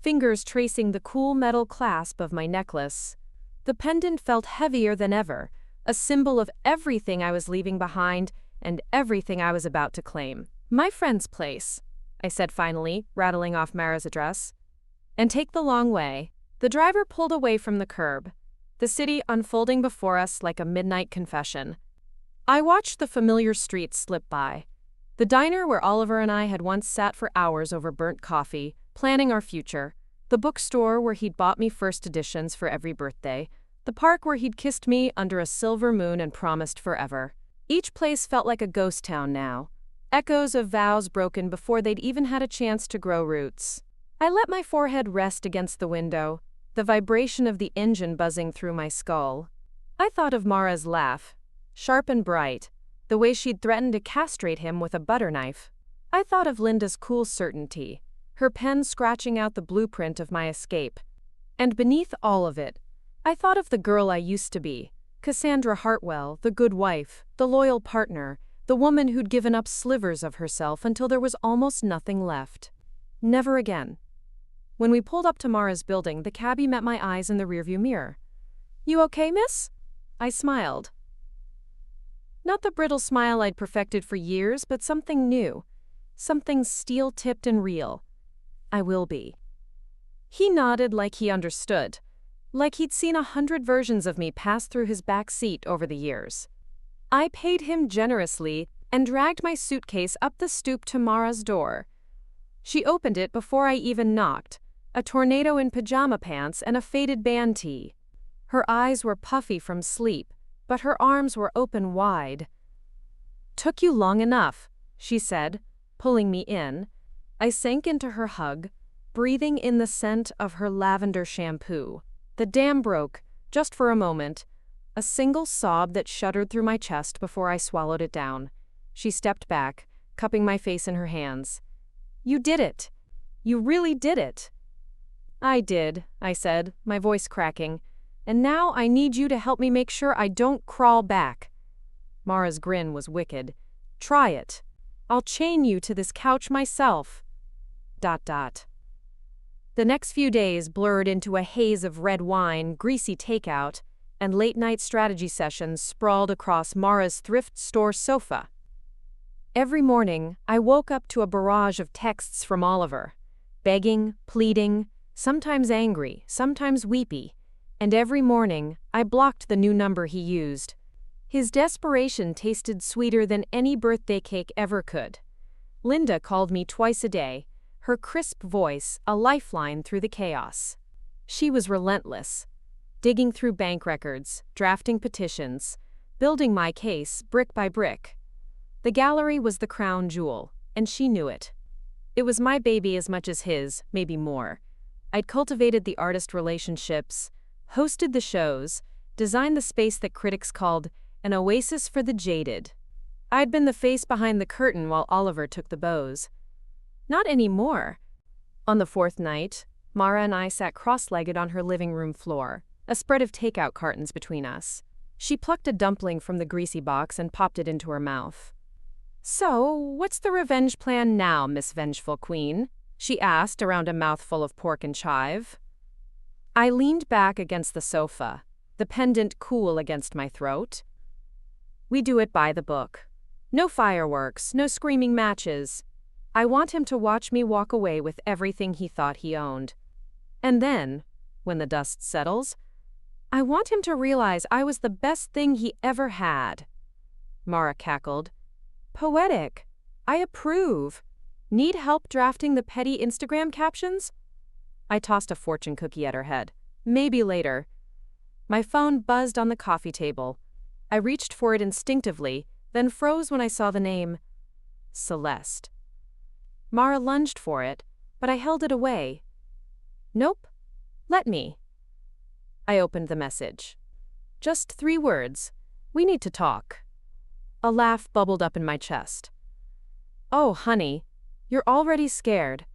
fingers tracing the cool metal clasp of my necklace. The pendant felt heavier than ever, a symbol of everything I was leaving behind and everything I was about to claim. "My friend's place," I said finally, rattling off Mara's address. "And take the long way." The driver pulled away from the curb, the city unfolding before us like a midnight confession. I watched the familiar streets slip by. The diner where Oliver and I had once sat for hours over burnt coffee, planning our future. The bookstore where he'd bought me first editions for every birthday. The park where he'd kissed me under a silver moon and promised forever. Each place felt like a ghost town now. Echoes of vows broken before they'd even had a chance to grow roots. I let my forehead rest against the window, the vibration of the engine buzzing through my skull. I thought of Mara's laugh, sharp and bright, the way she'd threatened to castrate him with a butter knife. I thought of Linda's cool certainty, her pen scratching out the blueprint of my escape. And beneath all of it, I thought of the girl I used to be, Cassandra Hartwell, the good wife, the loyal partner, the woman who'd given up slivers of herself until there was almost nothing left. Never again. When we pulled up to Mara's building, the cabbie met my eyes in the rearview mirror. "You okay, miss?" I smiled. Not the brittle smile I'd perfected for years, but something new. Something steel-tipped and real. "I will be." He nodded like he understood, like he'd seen 100 versions of me pass through his back seat over the years. I paid him generously and dragged my suitcase up the stoop to Mara's door. She opened it before I even knocked, a tornado in pajama pants and a faded band tee. Her eyes were puffy from sleep, but her arms were open wide. "Took you long enough," she said, pulling me in. I sank into her hug, breathing in the scent of her lavender shampoo. The dam broke, just for a moment, a single sob that shuddered through my chest before I swallowed it down. She stepped back, cupping my face in her hands. "You did it. You really did it." "I did," I said, my voice cracking. "And now I need you to help me make sure I don't crawl back." Mara's grin was wicked. "Try it. I'll chain you to this couch myself." ... The next few days blurred into a haze of red wine, greasy takeout, and late-night strategy sessions sprawled across Mara's thrift store sofa. Every morning, I woke up to a barrage of texts from Oliver, begging, pleading, sometimes angry, sometimes weepy, and every morning, I blocked the new number he used. His desperation tasted sweeter than any birthday cake ever could. Linda called me twice a day, her crisp voice a lifeline through the chaos. She was relentless, digging through bank records, drafting petitions, building my case brick by brick. The gallery was the crown jewel, and she knew it. It was my baby as much as his, maybe more. I'd cultivated the artist relationships, hosted the shows, designed the space that critics called an oasis for the jaded. I'd been the face behind the curtain while Oliver took the bows. Not anymore. On the fourth night, Mara and I sat cross-legged on her living room floor, a spread of takeout cartons between us. She plucked a dumpling from the greasy box and popped it into her mouth. "So, what's the revenge plan now, Miss Vengeful Queen?" she asked around a mouthful of pork and chive. I leaned back against the sofa, the pendant cool against my throat. "We do it by the book. No fireworks, no screaming matches. I want him to watch me walk away with everything he thought he owned. And then, when the dust settles, I want him to realize I was the best thing he ever had." Mara cackled. "Poetic. I approve. Need help drafting the petty Instagram captions?" I tossed a fortune cookie at her head. "Maybe later." My phone buzzed on the coffee table. I reached for it instinctively, then froze when I saw the name Celeste. Mara lunged for it, but I held it away. "Nope. Let me." I opened the message. Just 3 words. "We need to talk." A laugh bubbled up in my chest. "Oh, honey, you're already scared."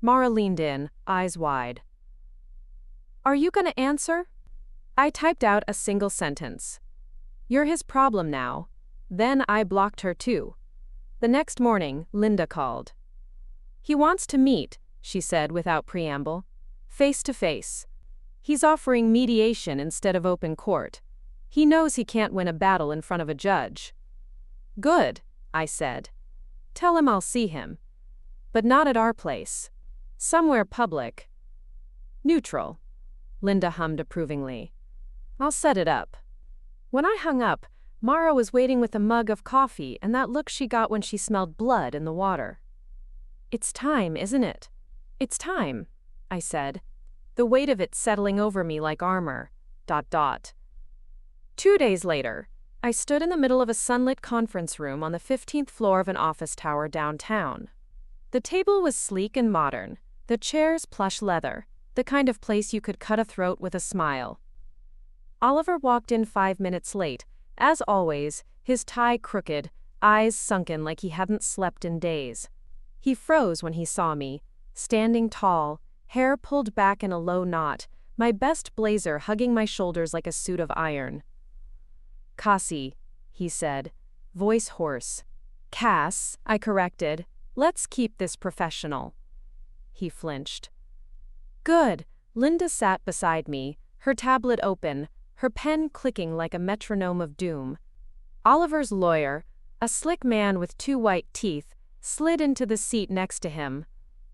Mara leaned in, eyes wide. "Are you gonna answer?" I typed out a single sentence. "You're his problem now." Then I blocked her too. The next morning, Linda called. "He wants to meet," she said without preamble. "Face to face. He's offering mediation instead of open court. He knows he can't win a battle in front of a judge." "Good," I said. "Tell him I'll see him. But not at our place. Somewhere public." "Neutral," Linda hummed approvingly. "I'll set it up." When I hung up, Mara was waiting with a mug of coffee and that look she got when she smelled blood in the water. "It's time, isn't it?" "It's time," I said, the weight of it settling over me like armor. ... 2 days later, I stood in the middle of a sunlit conference room on the 15th floor of an office tower downtown. The table was sleek and modern, the chairs plush leather, the kind of place you could cut a throat with a smile. Oliver walked in 5 minutes late, as always, his tie crooked, eyes sunken like he hadn't slept in days. He froze when he saw me, standing tall, hair pulled back in a low knot, my best blazer hugging my shoulders like a suit of iron. "Cassie," he said, voice hoarse. "Cass," I corrected. "Let's keep this professional." He flinched. Good. Linda sat beside me, her tablet open, her pen clicking like a metronome of doom. Oliver's lawyer, a slick man with 2 white teeth, slid into the seat next to him.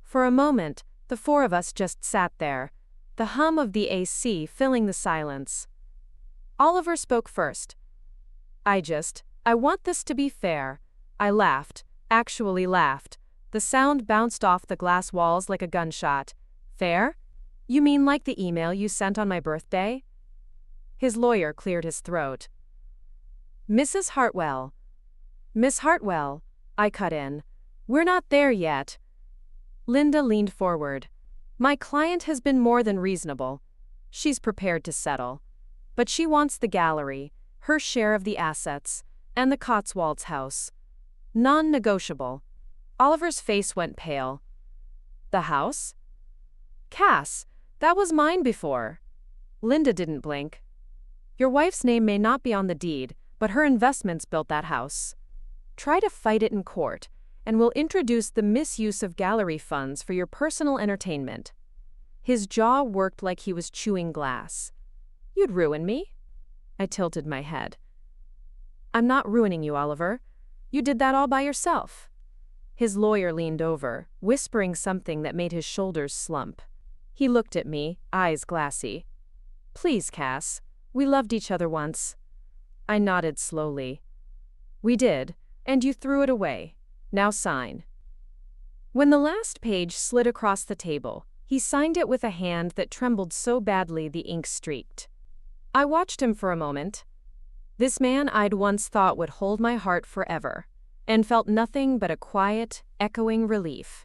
For a moment, the 4 of us just sat there, the hum of the AC filling the silence. Oliver spoke first. I want this to be fair. I laughed, actually laughed. The sound bounced off the glass walls like a gunshot. Fair? You mean like the email you sent on my birthday? His lawyer cleared his throat. Mrs. Hartwell. Miss Hartwell, I cut in. We're not there yet. Linda leaned forward. My client has been more than reasonable. She's prepared to settle. But she wants the gallery, her share of the assets, and the Cotswolds house. Non-negotiable. Oliver's face went pale. The house? Cass, that was mine before. Linda didn't blink. Your wife's name may not be on the deed, but her investments built that house. Try to fight it in court, and we'll introduce the misuse of gallery funds for your personal entertainment. His jaw worked like he was chewing glass. You'd ruin me? I tilted my head. I'm not ruining you, Oliver. You did that all by yourself. His lawyer leaned over, whispering something that made his shoulders slump. He looked at me, eyes glassy. Please, Cass. We loved each other once. I nodded slowly. We did, and you threw it away. Now sign. When the last page slid across the table, he signed it with a hand that trembled so badly the ink streaked. I watched him for a moment. This man I'd once thought would hold my heart forever, and felt nothing but a quiet, echoing relief.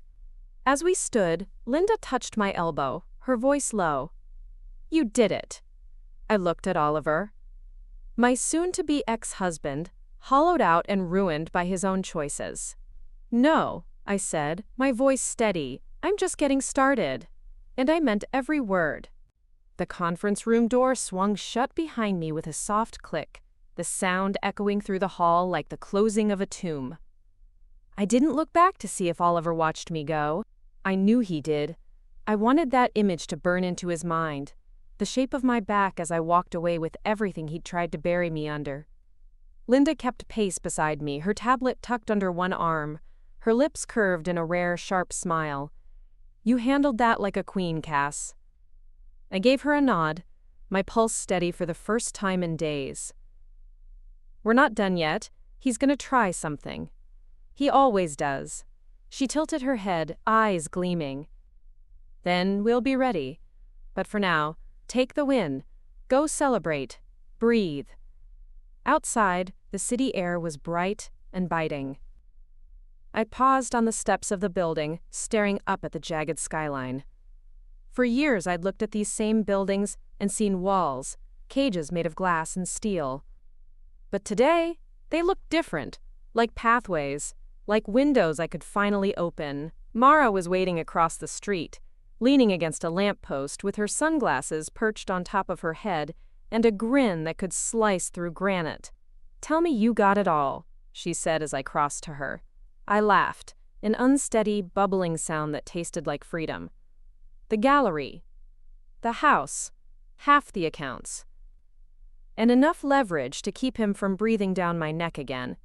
As we stood, Linda touched my elbow, her voice low. You did it. I looked at Oliver. My soon-to-be ex-husband, hollowed out and ruined by his own choices. No, I said, my voice steady, I'm just getting started. And I meant every word. The conference room door swung shut behind me with a soft click, the sound echoing through the hall like the closing of a tomb. I didn't look back to see if Oliver watched me go. I knew he did. I wanted that image to burn into his mind, the shape of my back as I walked away with everything he'd tried to bury me under. Linda kept pace beside me, her tablet tucked under one arm, her lips curved in a rare, sharp smile. You handled that like a queen, Cass. I gave her a nod, my pulse steady for the first time in days. We're not done yet. He's gonna try something. He always does. She tilted her head, eyes gleaming. Then we'll be ready. But for now, take the win. Go celebrate. Breathe. Outside, the city air was bright and biting. I paused on the steps of the building, staring up at the jagged skyline. For years I'd looked at these same buildings and seen walls, cages made of glass and steel. But today, they looked different, like pathways, like windows I could finally open. Mara was waiting across the street, leaning against a lamppost with her sunglasses perched on top of her head and a grin that could slice through granite. Tell me you got it all, she said as I crossed to her. I laughed, an unsteady, bubbling sound that tasted like freedom. The gallery. The house. Half the accounts. And enough leverage to keep him from breathing down my neck again.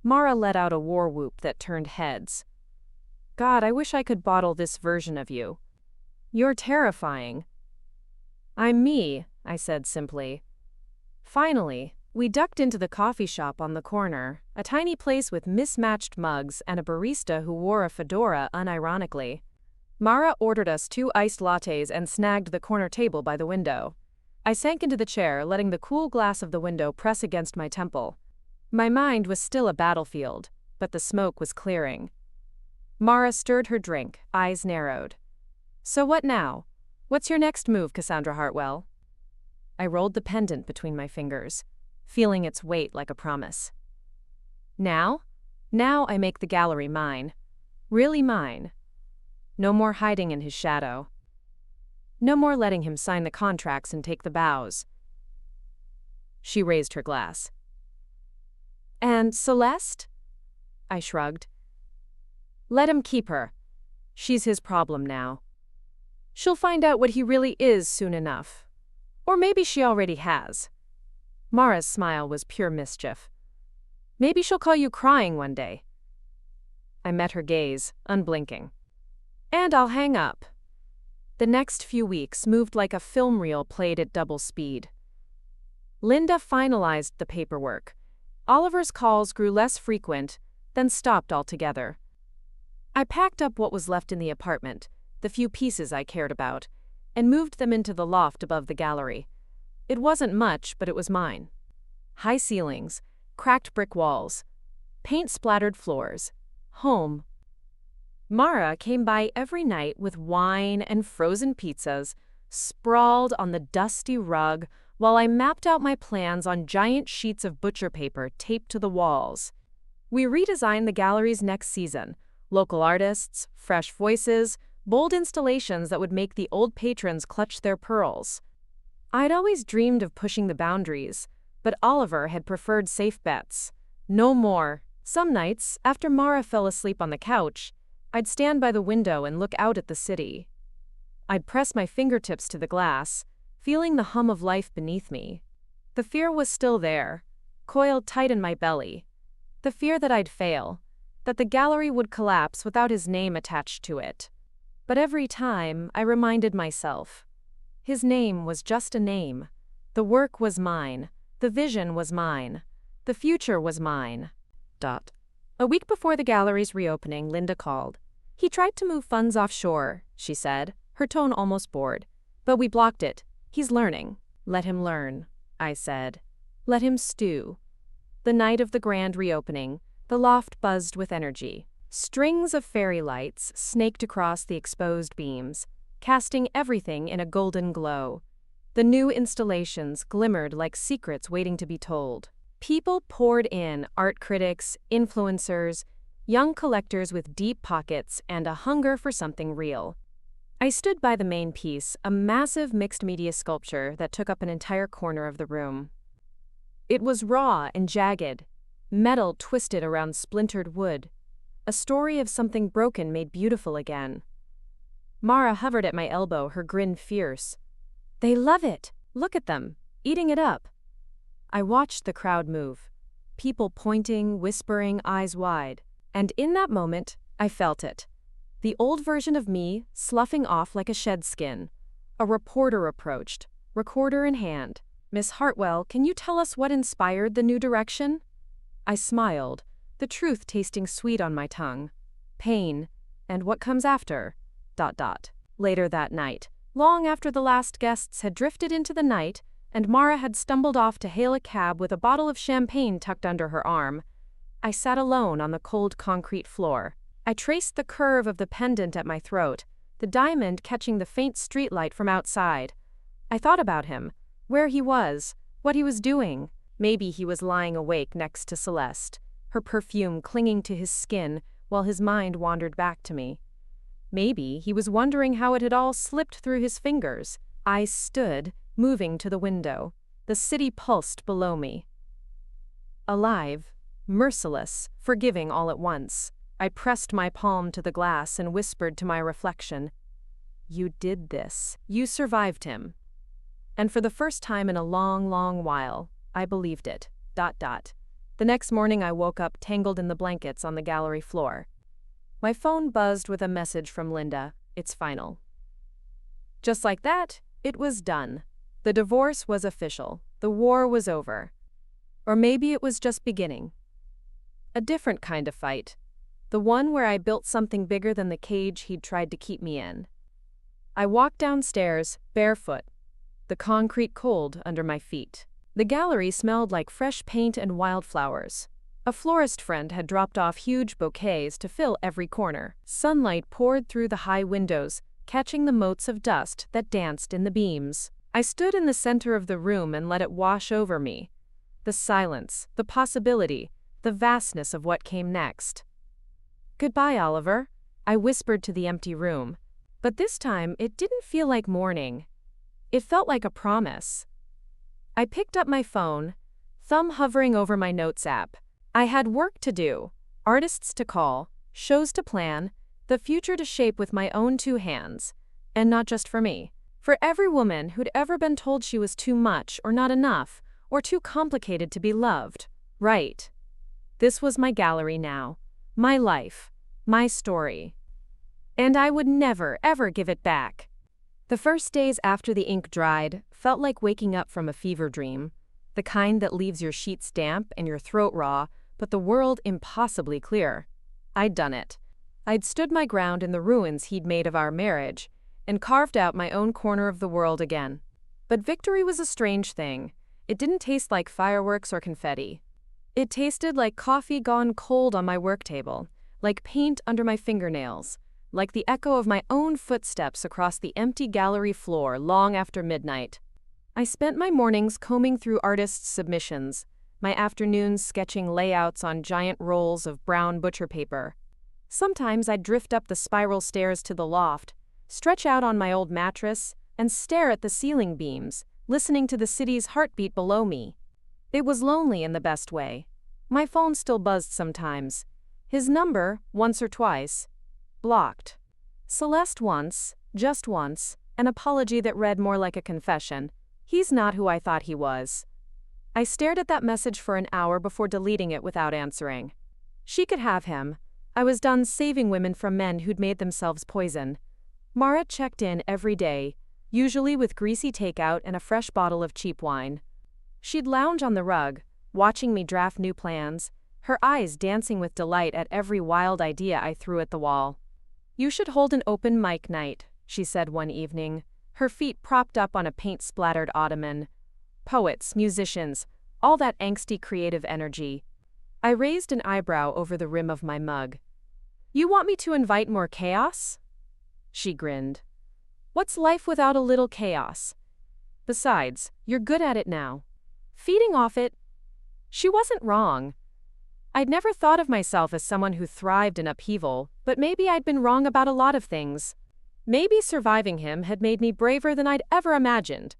Mara let out a war whoop that turned heads. God, I wish I could bottle this version of you. You're terrifying. I'm me, I said simply. Finally, we ducked into the coffee shop on the corner, a tiny place with mismatched mugs and a barista who wore a fedora unironically. Mara ordered us 2 iced lattes and snagged the corner table by the window. I sank into the chair, letting the cool glass of the window press against my temple. My mind was still a battlefield, but the smoke was clearing. Mara stirred her drink, eyes narrowed. So what now? What's your next move, Cassandra Hartwell? I rolled the pendant between my fingers, feeling its weight like a promise. Now? Now I make the gallery mine. Really mine. No more hiding in his shadow. No more letting him sign the contracts and take the bows. She raised her glass. And Celeste? I shrugged. Let him keep her. She's his problem now. She'll find out what he really is soon enough. Or maybe she already has. Mara's smile was pure mischief. Maybe she'll call you crying one day. I met her gaze, unblinking. And I'll hang up. The next few weeks moved like a film reel played at double speed. Linda finalized the paperwork. Oliver's calls grew less frequent, then stopped altogether. I packed up what was left in the apartment, the few pieces I cared about, and moved them into the loft above the gallery. It wasn't much, but it was mine. High ceilings, cracked brick walls, paint-splattered floors. Home. Mara came by every night with wine and frozen pizzas, sprawled on the dusty rug while I mapped out my plans on giant sheets of butcher paper taped to the walls. We redesigned the gallery's next season. Local artists, fresh voices, bold installations that would make the old patrons clutch their pearls. I'd always dreamed of pushing the boundaries, but Oliver had preferred safe bets. No more. Some nights, after Mara fell asleep on the couch, I'd stand by the window and look out at the city. I'd press my fingertips to the glass, feeling the hum of life beneath me. The fear was still there, coiled tight in my belly. The fear that I'd fail, that the gallery would collapse without his name attached to it. But every time, I reminded myself, his name was just a name. The work was mine. The vision was mine. The future was mine. A week before the gallery's reopening, Linda called. He tried to move funds offshore, she said, her tone almost bored. But we blocked it. He's learning. Let him learn, I said. Let him stew. The night of the grand reopening, the loft buzzed with energy. Strings of fairy lights snaked across the exposed beams, casting everything in a golden glow. The new installations glimmered like secrets waiting to be told. People poured in, art critics, influencers, young collectors with deep pockets and a hunger for something real. I stood by the main piece, a massive mixed-media sculpture that took up an entire corner of the room. It was raw and jagged, metal twisted around splintered wood, a story of something broken made beautiful again. Mara hovered at my elbow, her grin fierce. They love it! Look at them, eating it up. I watched the crowd move, people pointing, whispering, eyes wide. And in that moment, I felt it. The old version of me, sloughing off like a shed skin. A reporter approached, recorder in hand. Miss Hartwell, can you tell us what inspired the new direction? I smiled, the truth tasting sweet on my tongue. Pain, and what comes after. ... Later that night, long after the last guests had drifted into the night, and Mara had stumbled off to hail a cab with a bottle of champagne tucked under her arm, I sat alone on the cold concrete floor. I traced the curve of the pendant at my throat, the diamond catching the faint streetlight from outside. I thought about him, where he was, what he was doing. Maybe he was lying awake next to Celeste, her perfume clinging to his skin while his mind wandered back to me. Maybe he was wondering how it had all slipped through his fingers. I stood, moving to the window. The city pulsed below me. Alive, merciless, forgiving all at once. I pressed my palm to the glass and whispered to my reflection, "You did this. You survived him." And for the first time in a long, long while, I believed it. The next morning I woke up tangled in the blankets on the gallery floor. My phone buzzed with a message from Linda. It's final. Just like that, it was done. The divorce was official. The war was over. Or maybe it was just beginning. A different kind of fight. The one where I built something bigger than the cage he'd tried to keep me in. I walked downstairs, barefoot, the concrete cold under my feet. The gallery smelled like fresh paint and wildflowers. A florist friend had dropped off huge bouquets to fill every corner. Sunlight poured through the high windows, catching the motes of dust that danced in the beams. I stood in the center of the room and let it wash over me. The silence, the possibility, the vastness of what came next. Goodbye, Oliver, I whispered to the empty room. But this time, it didn't feel like mourning. It felt like a promise. I picked up my phone, thumb hovering over my notes app. I had work to do, artists to call, shows to plan, the future to shape with my own two hands. And not just for me. For every woman who'd ever been told she was too much or not enough, or too complicated to be loved. Right. This was my gallery now. My life. My story. And I would never, ever give it back. The first days after the ink dried felt like waking up from a fever dream, the kind that leaves your sheets damp and your throat raw, but the world impossibly clear. I'd done it. I'd stood my ground in the ruins he'd made of our marriage, and carved out my own corner of the world again. But victory was a strange thing. It didn't taste like fireworks or confetti. It tasted like coffee gone cold on my work table, like paint under my fingernails, like the echo of my own footsteps across the empty gallery floor long after midnight. I spent my mornings combing through artists' submissions, my afternoons sketching layouts on giant rolls of brown butcher paper. Sometimes I'd drift up the spiral stairs to the loft, stretch out on my old mattress, and stare at the ceiling beams, listening to the city's heartbeat below me. It was lonely in the best way. My phone still buzzed sometimes. His number, once or twice. Blocked. Celeste once, just once, an apology that read more like a confession. He's not who I thought he was. I stared at that message for an hour before deleting it without answering. She could have him. I was done saving women from men who'd made themselves poison. Mara checked in every day, usually with greasy takeout and a fresh bottle of cheap wine. She'd lounge on the rug, watching me draft new plans, her eyes dancing with delight at every wild idea I threw at the wall. "You should hold an open mic night," she said one evening, her feet propped up on a paint-splattered ottoman. Poets, musicians, all that angsty creative energy. I raised an eyebrow over the rim of my mug. "You want me to invite more chaos?" She grinned. "What's life without a little chaos? Besides, you're good at it now. Feeding off it." She wasn't wrong. I'd never thought of myself as someone who thrived in upheaval, but maybe I'd been wrong about a lot of things. Maybe surviving him had made me braver than I'd ever imagined.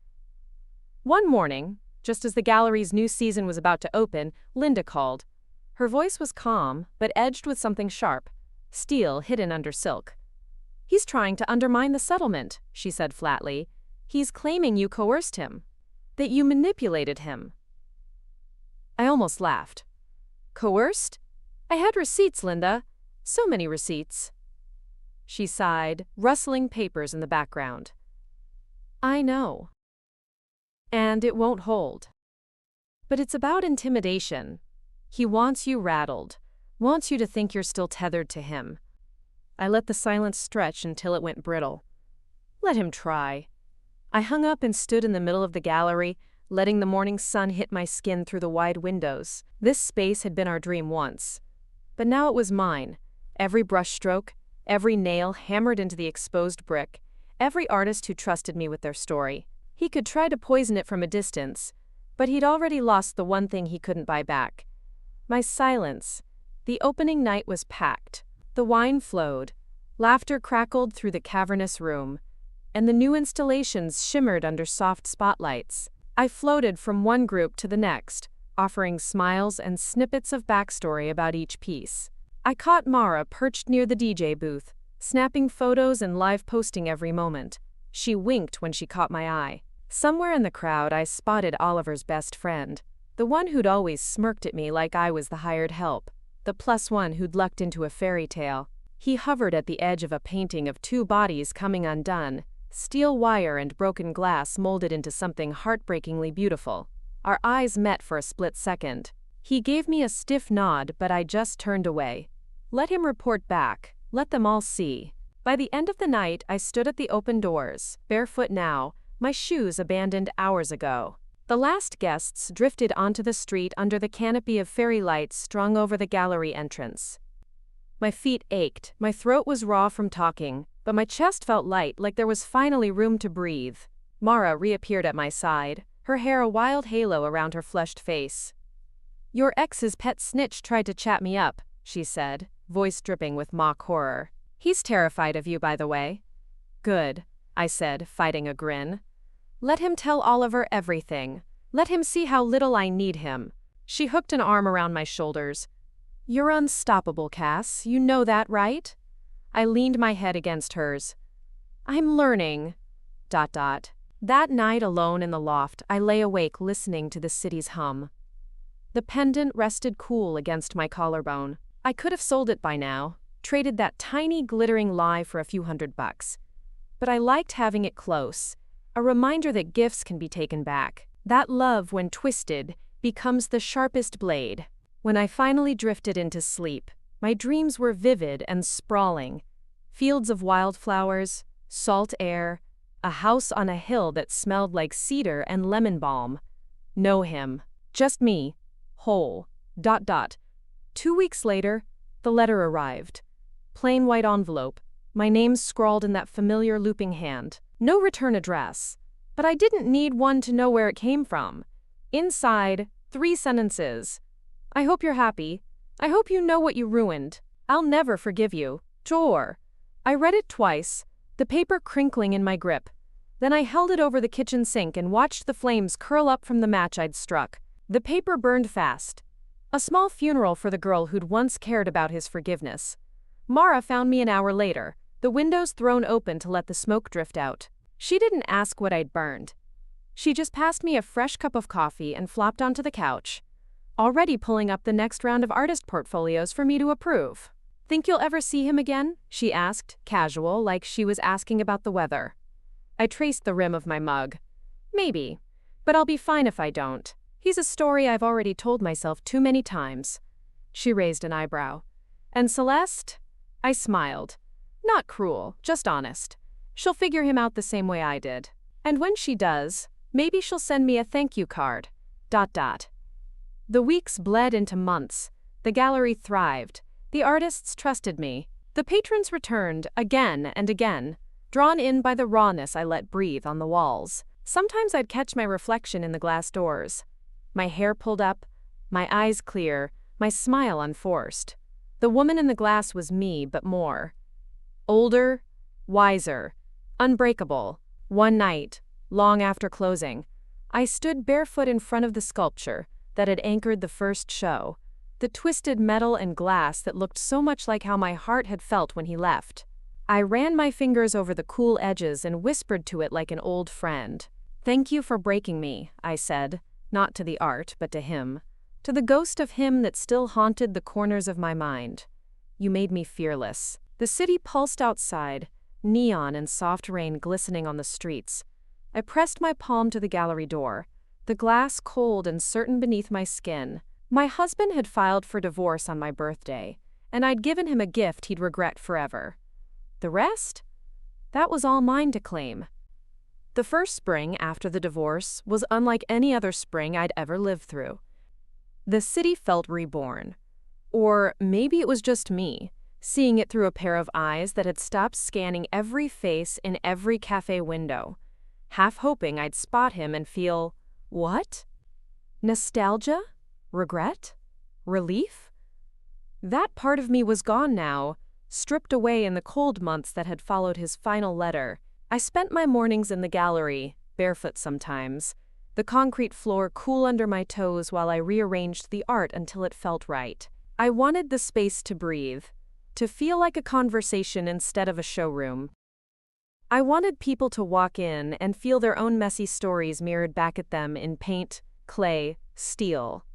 One morning, just as the gallery's new season was about to open, Linda called. Her voice was calm, but edged with something sharp, steel hidden under silk. "He's trying to undermine the settlement," she said flatly. "He's claiming you coerced him. That you manipulated him." I almost laughed. "Coerced? I had receipts, Linda. So many receipts." She sighed, rustling papers in the background. "I know. And it won't hold. But it's about intimidation. He wants you rattled, wants you to think you're still tethered to him." I let the silence stretch until it went brittle. Let him try. I hung up and stood in the middle of the gallery, letting the morning sun hit my skin through the wide windows. This space had been our dream once. But now it was mine. Every brushstroke, every nail hammered into the exposed brick, every artist who trusted me with their story. He could try to poison it from a distance, but he'd already lost the one thing he couldn't buy back. My silence. The opening night was packed. The wine flowed. Laughter crackled through the cavernous room, and the new installations shimmered under soft spotlights. I floated from one group to the next, offering smiles and snippets of backstory about each piece. I caught Mara perched near the DJ booth, snapping photos and live posting every moment. She winked when she caught my eye. Somewhere in the crowd I spotted Oliver's best friend, the one who'd always smirked at me like I was the hired help, the plus one who'd lucked into a fairy tale. He hovered at the edge of a painting of two bodies coming undone, steel wire and broken glass molded into something heartbreakingly beautiful. Our eyes met for a split second. He gave me a stiff nod, but I just turned away. Let him report back. Let them all see. By the end of the night, I stood at the open doors, barefoot now, my shoes abandoned hours ago. The last guests drifted onto the street under the canopy of fairy lights strung over the gallery entrance. My feet ached, my throat was raw from talking, but my chest felt light, like there was finally room to breathe. Mara reappeared at my side, her hair a wild halo around her flushed face. "Your ex's pet snitch tried to chat me up," she said, voice dripping with mock horror. "He's terrified of you, by the way." "Good," I said, fighting a grin. "Let him tell Oliver everything. Let him see how little I need him." She hooked an arm around my shoulders. "You're unstoppable, Cass. You know that, right?" I leaned my head against hers. I'm learning. ... That night alone in the loft, I lay awake listening to the city's hum. The pendant rested cool against my collarbone. I could have sold it by now, traded that tiny glittering lie for a few $100. But I liked having it close, a reminder that gifts can be taken back. That love, when twisted, becomes the sharpest blade. When I finally drifted into sleep, my dreams were vivid and sprawling. Fields of wildflowers, salt air, a house on a hill that smelled like cedar and lemon balm. No him. Just me. Whole. ... 2 weeks later, the letter arrived. Plain white envelope, my name scrawled in that familiar looping hand. No return address. But I didn't need one to know where it came from. Inside, 3 sentences. I hope you're happy. I hope you know what you ruined. I'll never forgive you. Jor. I read it twice, the paper crinkling in my grip. Then I held it over the kitchen sink and watched the flames curl up from the match I'd struck. The paper burned fast. A small funeral for the girl who'd once cared about his forgiveness. Mara found me an hour later, the windows thrown open to let the smoke drift out. She didn't ask what I'd burned. She just passed me a fresh cup of coffee and flopped onto the couch, already pulling up the next round of artist portfolios for me to approve. Think you'll ever see him again? She asked, casual, like she was asking about the weather. I traced the rim of my mug. Maybe, but I'll be fine if I don't. He's a story I've already told myself too many times. She raised an eyebrow. And Celeste? I smiled. Not cruel, just honest. She'll figure him out the same way I did. And when she does, maybe she'll send me a thank you card. ... The weeks bled into months. The gallery thrived. The artists trusted me. The patrons returned again and again, drawn in by the rawness I let breathe on the walls. Sometimes I'd catch my reflection in the glass doors. My hair pulled up, my eyes clear, my smile unforced. The woman in the glass was me, but more. Older, wiser, unbreakable. One night, long after closing, I stood barefoot in front of the sculpture that had anchored the first show, the twisted metal and glass that looked so much like how my heart had felt when he left. I ran my fingers over the cool edges and whispered to it like an old friend. "Thank you for breaking me," I said, not to the art, but to him, to the ghost of him that still haunted the corners of my mind. You made me fearless. The city pulsed outside, neon and soft rain glistening on the streets. I pressed my palm to the gallery door, the glass cold and certain beneath my skin. My husband had filed for divorce on my birthday, and I'd given him a gift he'd regret forever. The rest? That was all mine to claim. The first spring after the divorce was unlike any other spring I'd ever lived through. The city felt reborn. Or maybe it was just me, seeing it through a pair of eyes that had stopped scanning every face in every cafe window, half hoping I'd spot him and feel, what? Nostalgia? Regret? Relief? That part of me was gone now, stripped away in the cold months that had followed his final letter. I spent my mornings in the gallery, barefoot sometimes, the concrete floor cool under my toes while I rearranged the art until it felt right. I wanted the space to breathe, to feel like a conversation instead of a showroom. I wanted people to walk in and feel their own messy stories mirrored back at them in paint, clay, steel.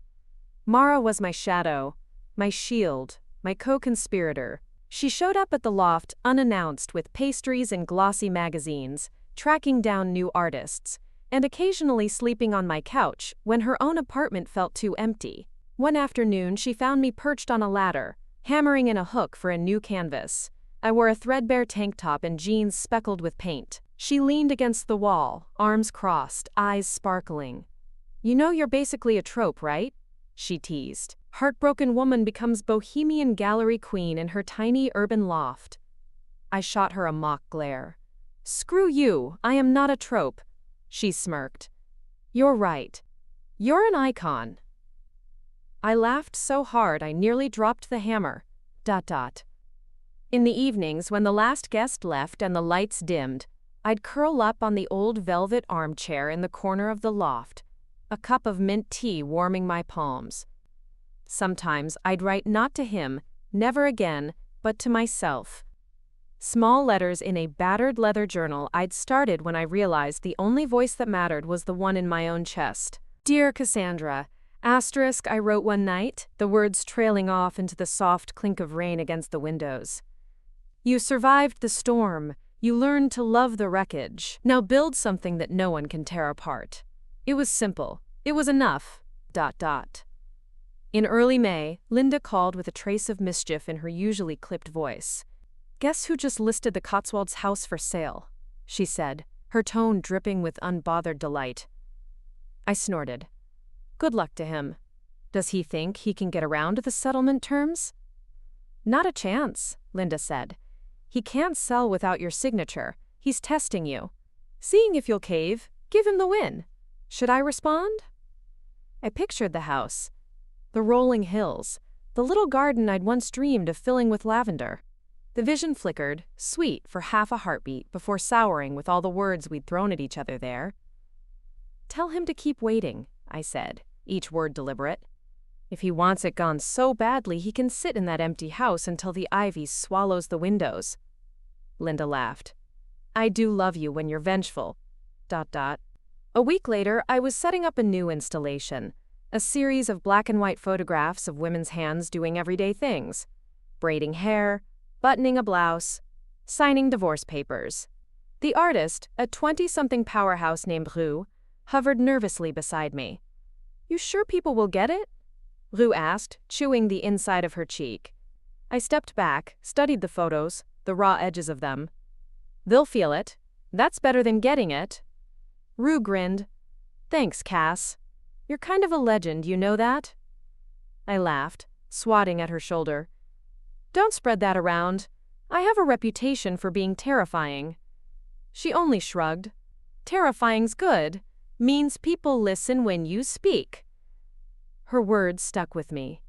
Mara was my shadow, my shield, my co-conspirator. She showed up at the loft unannounced with pastries and glossy magazines, tracking down new artists, and occasionally sleeping on my couch when her own apartment felt too empty. One afternoon, she found me perched on a ladder, hammering in a hook for a new canvas. I wore a threadbare tank top and jeans speckled with paint. She leaned against the wall, arms crossed, eyes sparkling. "You know you're basically a trope, right?" she teased. Heartbroken woman becomes bohemian gallery queen in her tiny urban loft. I shot her a mock glare. "Screw you, I am not a trope," she smirked. "You're right. You're an icon." I laughed so hard I nearly dropped the hammer. ... In the evenings, when the last guest left and the lights dimmed, I'd curl up on the old velvet armchair in the corner of the loft, a cup of mint tea warming my palms. Sometimes I'd write not to him, never again, but to myself. Small letters in a battered leather journal I'd started when I realized the only voice that mattered was the one in my own chest. Dear Cassandra, asterisk I wrote one night, the words trailing off into the soft clink of rain against the windows. You survived the storm. You learned to love the wreckage. Now build something that no one can tear apart. It was simple. It was enough. ... In early May, Linda called with a trace of mischief in her usually clipped voice. Guess who just listed the Cotswolds house for sale? She said, her tone dripping with unbothered delight. I snorted. Good luck to him. Does he think he can get around the settlement terms? Not a chance, Linda said. He can't sell without your signature. He's testing you. Seeing if you'll cave, give him the win. Should I respond? I pictured the house, the rolling hills, the little garden I'd once dreamed of filling with lavender. The vision flickered, sweet for half a heartbeat before souring with all the words we'd thrown at each other there. Tell him to keep waiting, I said, each word deliberate. If he wants it gone so badly, he can sit in that empty house until the ivy swallows the windows. Linda laughed. I do love you when you're vengeful. ... A week later, I was setting up a new installation, a series of black and white photographs of women's hands doing everyday things. Braiding hair, buttoning a blouse, signing divorce papers. The artist, a 20-something powerhouse named Rue, hovered nervously beside me. You sure people will get it? Rue asked, chewing the inside of her cheek. I stepped back, studied the photos, the raw edges of them. They'll feel it. That's better than getting it. Rue grinned. Thanks, Cass. You're kind of a legend, you know that? I laughed, swatting at her shoulder. Don't spread that around. I have a reputation for being terrifying. She only shrugged. Terrifying's good. Means people listen when you speak. Her words stuck with me.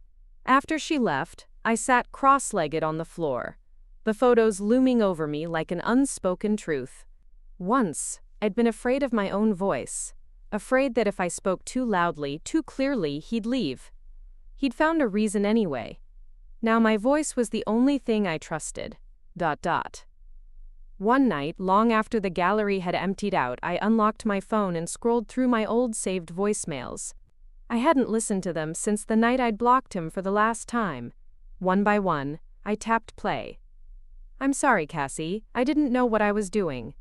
After she left, I sat cross-legged on the floor, the photos looming over me like an unspoken truth. Once, I'd been afraid of my own voice, afraid that if I spoke too loudly, too clearly, he'd leave. He'd found a reason anyway. Now my voice was the only thing I trusted. ... One night, long after the gallery had emptied out, I unlocked my phone and scrolled through my old saved voicemails. I hadn't listened to them since the night I'd blocked him for the last time. One by one, I tapped play. I'm sorry, Cassie, I didn't know what I was doing.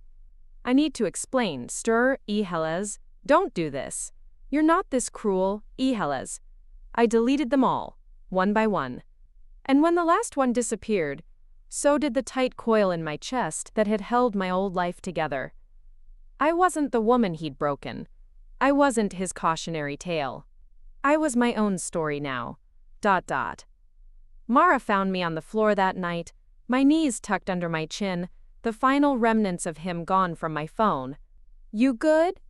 I need to explain, Stir, Helez, don't do this. You're not this cruel, Helez. I deleted them all, one by one. And when the last one disappeared, so did the tight coil in my chest that had held my old life together. I wasn't the woman he'd broken. I wasn't his cautionary tale. I was my own story now. ... Mara found me on the floor that night, my knees tucked under my chin, the final remnants of him gone from my phone. You good?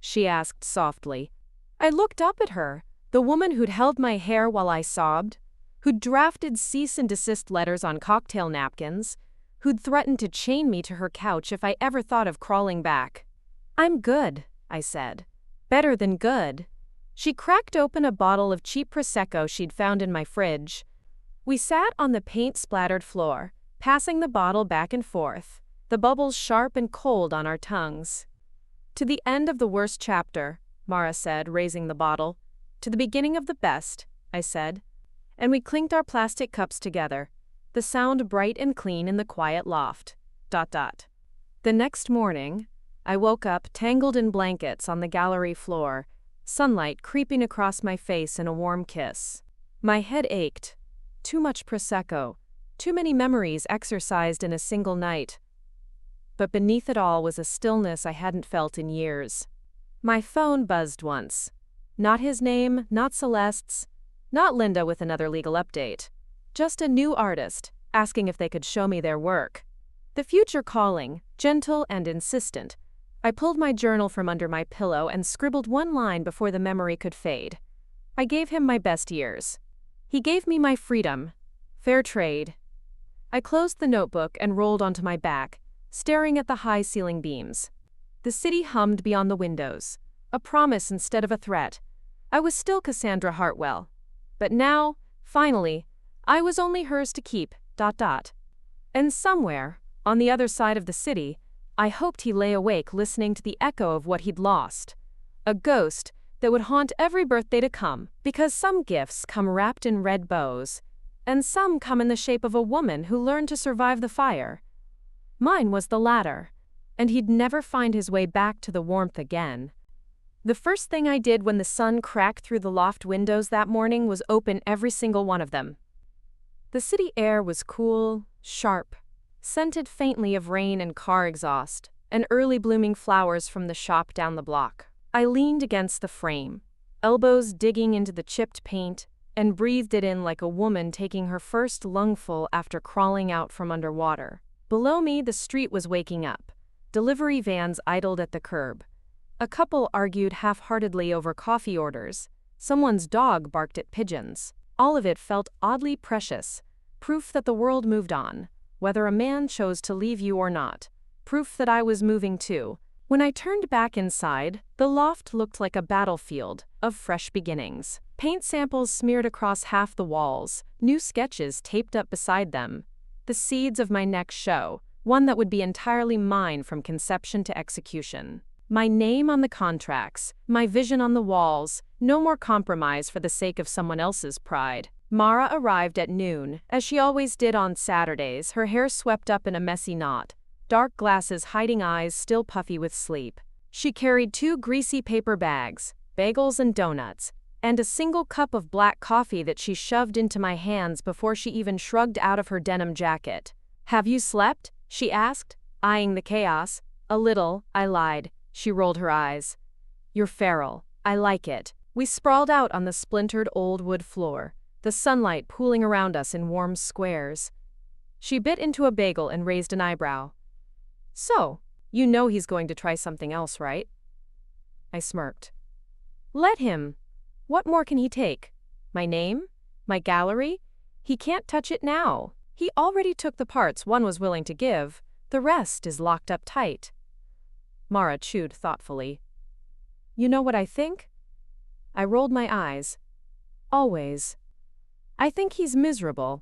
She asked softly. I looked up at her, the woman who'd held my hair while I sobbed, who'd drafted cease and desist letters on cocktail napkins, who'd threatened to chain me to her couch if I ever thought of crawling back. I'm good, I said. Better than good. She cracked open a bottle of cheap Prosecco she'd found in my fridge. We sat on the paint-splattered floor, passing the bottle back and forth, the bubbles sharp and cold on our tongues. To the end of the worst chapter, Mara said, raising the bottle. To the beginning of the best, I said. And we clinked our plastic cups together, the sound bright and clean in the quiet loft. ... The next morning, I woke up tangled in blankets on the gallery floor, sunlight creeping across my face in a warm kiss. My head ached. Too much Prosecco, too many memories exercised in a single night. But beneath it all was a stillness I hadn't felt in years. My phone buzzed once. Not his name, not Celeste's, not Linda with another legal update. Just a new artist, asking if they could show me their work. The future calling, gentle and insistent. I pulled my journal from under my pillow and scribbled one line before the memory could fade. I gave him my best years. He gave me my freedom. Fair trade. I closed the notebook and rolled onto my back, staring at the high ceiling beams. The city hummed beyond the windows, a promise instead of a threat. I was still Cassandra Hartwell. But now, finally, I was only hers to keep. And somewhere, On the other side of the city, I hoped he lay awake listening to the echo of what he'd lost. A ghost that would haunt every birthday to come, because some gifts come wrapped in red bows, and some come in the shape of a woman who learned to survive the fire. Mine was the latter, and he'd never find his way back to the warmth again. The first thing I did when the sun cracked through the loft windows that morning was open every single one of them. The city air was cool, sharp, scented faintly of rain and car exhaust, and early blooming flowers from the shop down the block. I leaned against the frame, elbows digging into the chipped paint, and breathed it in like a woman taking her first lungful after crawling out from underwater. Below me, the street was waking up. Delivery vans idled at the curb. A couple argued half-heartedly over coffee orders. Someone's dog barked at pigeons. All of it felt oddly precious, proof that the world moved on, whether a man chose to leave you or not. Proof that I was moving too. When I turned back inside, the loft looked like a battlefield of fresh beginnings. Paint samples smeared across half the walls, new sketches taped up beside them. The seeds of my next show, one that would be entirely mine from conception to execution. My name on the contracts, my vision on the walls, no more compromise for the sake of someone else's pride. Mara arrived at noon, as she always did on Saturdays, her hair swept up in a messy knot, dark glasses hiding eyes still puffy with sleep. She carried 2 greasy paper bags, bagels and donuts, and a single cup of black coffee that she shoved into my hands before she even shrugged out of her denim jacket. "Have you slept?" she asked, eyeing the chaos. "A little," I lied. She rolled her eyes. "You're feral. I like it." We sprawled out on the splintered old wood floor, the sunlight pooling around us in warm squares. She bit into a bagel and raised an eyebrow. "So, you know he's going to try something else, right?" I smirked. "Let him. What more can he take? My name? My gallery? He can't touch it now. He already took the parts one was willing to give. The rest is locked up tight." Mara chewed thoughtfully. "You know what I think?" I rolled my eyes. "Always. I think he's miserable.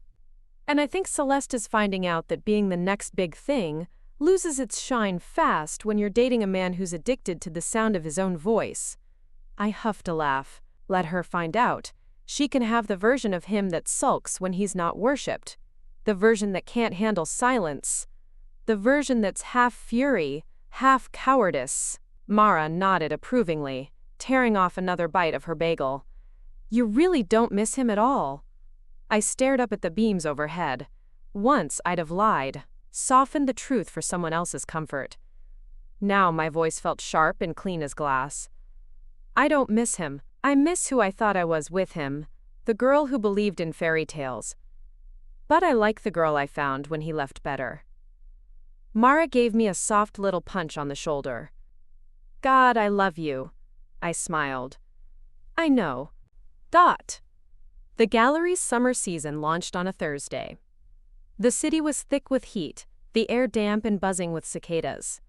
And I think Celeste is finding out that being the next big thing loses its shine fast when you're dating a man who's addicted to the sound of his own voice." I huffed a laugh. Let her find out. She can have the version of him that sulks when he's not worshipped. The version that can't handle silence. The version that's half fury, half cowardice. Mara nodded approvingly, tearing off another bite of her bagel. "You really don't miss him at all." I stared up at the beams overhead. Once I'd have lied, softened the truth for someone else's comfort. Now my voice felt sharp and clean as glass. "I don't miss him. I miss who I thought I was with him, the girl who believed in fairy tales. But I like the girl I found when he left better." Mara gave me a soft little punch on the shoulder. "God, I love you." I smiled. "I know. Dot." The gallery's summer season launched on a Thursday. The city was thick with heat, the air damp and buzzing with cicadas.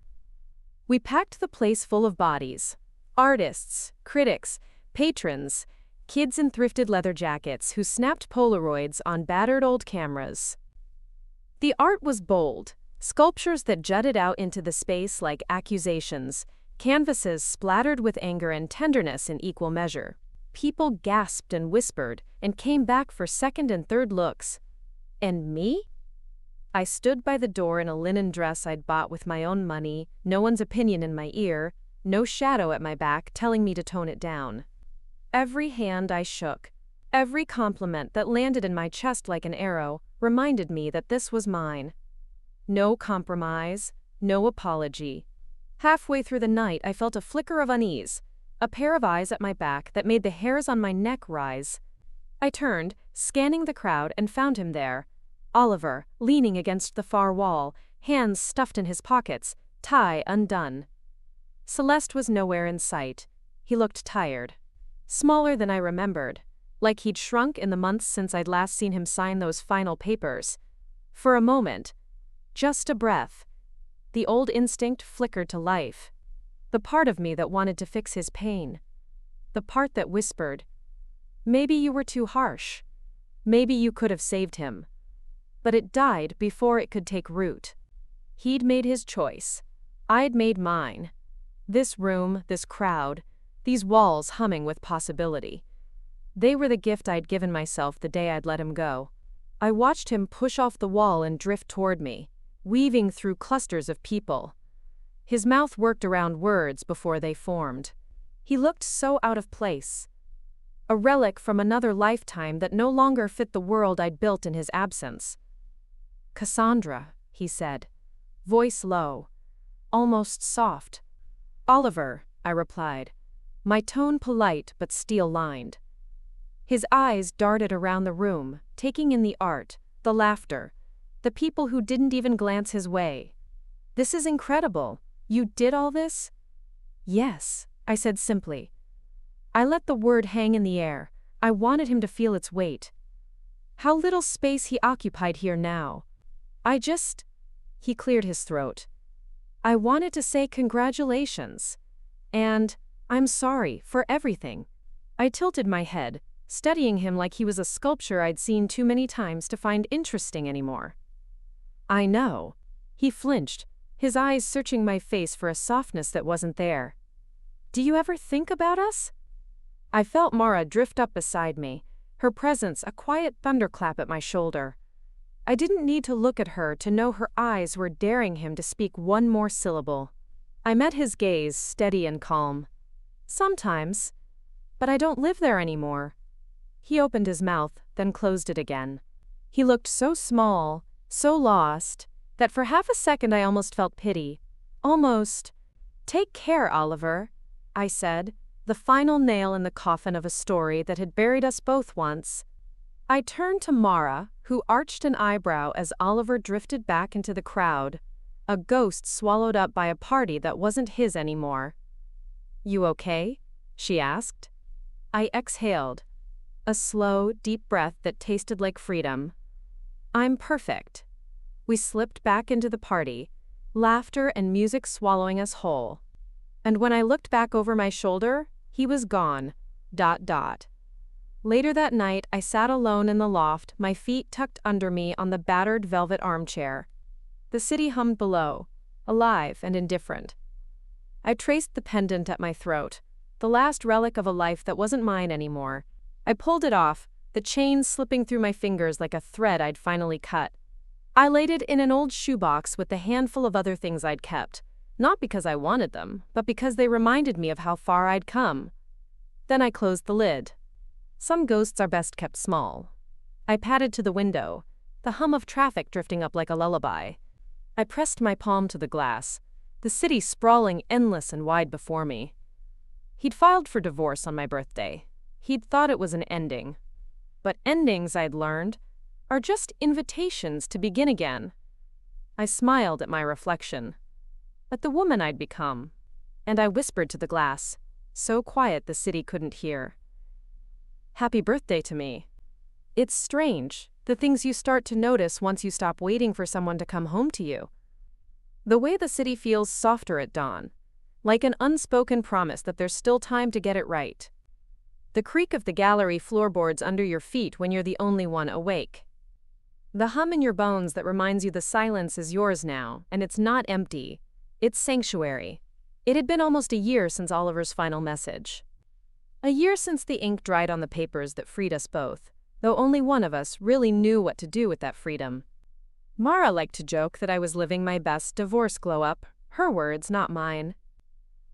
We packed the place full of bodies. Artists, critics, patrons, kids in thrifted leather jackets who snapped Polaroids on battered old cameras. The art was bold, sculptures that jutted out into the space like accusations, canvases splattered with anger and tenderness in equal measure. People gasped and whispered and came back for second and third looks. And me? I stood by the door in a linen dress I'd bought with my own money, no one's opinion in my ear, no shadow at my back telling me to tone it down. Every hand I shook, every compliment that landed in my chest like an arrow, reminded me that this was mine. No compromise, no apology. Halfway through the night I felt a flicker of unease, a pair of eyes at my back that made the hairs on my neck rise. I turned, scanning the crowd, and found him there. Oliver, leaning against the far wall, hands stuffed in his pockets, tie undone. Celeste was nowhere in sight. He looked tired. Smaller than I remembered, like he'd shrunk in the months since I'd last seen him sign those final papers. For a moment, just a breath, the old instinct flickered to life. The part of me that wanted to fix his pain. The part that whispered, "Maybe you were too harsh. Maybe you could have saved him." But it died before it could take root. He'd made his choice. I'd made mine. This room, this crowd, these walls humming with possibility. They were the gift I'd given myself the day I'd let him go. I watched him push off the wall and drift toward me, weaving through clusters of people. His mouth worked around words before they formed. He looked so out of place. A relic from another lifetime that no longer fit the world I'd built in his absence. "Cassandra," he said, voice low, almost soft. "Oliver," I replied, my tone polite but steel-lined. His eyes darted around the room, taking in the art, the laughter, the people who didn't even glance his way. "This is incredible. You did all this?" "Yes," I said simply. I let the word hang in the air. I wanted him to feel its weight. How little space he occupied here now. He cleared his throat. "I wanted to say congratulations. And I'm sorry for everything." I tilted my head, studying him like he was a sculpture I'd seen too many times to find interesting anymore. "I know." He flinched, his eyes searching my face for a softness that wasn't there. "Do you ever think about us?" I felt Mara drift up beside me, her presence a quiet thunderclap at my shoulder. I didn't need to look at her to know her eyes were daring him to speak one more syllable. I met his gaze, steady and calm. "Sometimes. But I don't live there anymore." He opened his mouth, then closed it again. He looked so small, so lost, that for half a second I almost felt pity. Almost. "Take care, Oliver," I said, the final nail in the coffin of a story that had buried us both once. I turned to Mara, who arched an eyebrow as Oliver drifted back into the crowd, a ghost swallowed up by a party that wasn't his anymore. "You okay?" she asked. I exhaled, a slow, deep breath that tasted like freedom. "I'm perfect." We slipped back into the party, laughter and music swallowing us whole. And when I looked back over my shoulder, he was gone. Later that night, I sat alone in the loft, my feet tucked under me on the battered velvet armchair. The city hummed below, alive and indifferent. I traced the pendant at my throat, the last relic of a life that wasn't mine anymore. I pulled it off, the chain slipping through my fingers like a thread I'd finally cut. I laid it in an old shoebox with a handful of other things I'd kept, not because I wanted them, but because they reminded me of how far I'd come. Then I closed the lid. Some ghosts are best kept small. I padded to the window, the hum of traffic drifting up like a lullaby. I pressed my palm to the glass, the city sprawling endless and wide before me. He'd filed for divorce on my birthday. He'd thought it was an ending. But endings, I'd learned, are just invitations to begin again. I smiled at my reflection, at the woman I'd become, and I whispered to the glass, so quiet the city couldn't hear. "Happy birthday to me." It's strange, the things you start to notice once you stop waiting for someone to come home to you. The way the city feels softer at dawn, like an unspoken promise that there's still time to get it right. The creak of the gallery floorboards under your feet when you're the only one awake. The hum in your bones that reminds you the silence is yours now, and it's not empty. It's sanctuary. It had been almost a year since Oliver's final message. A year since the ink dried on the papers that freed us both, though only one of us really knew what to do with that freedom. Mara liked to joke that I was living my best divorce glow-up, her words, not mine.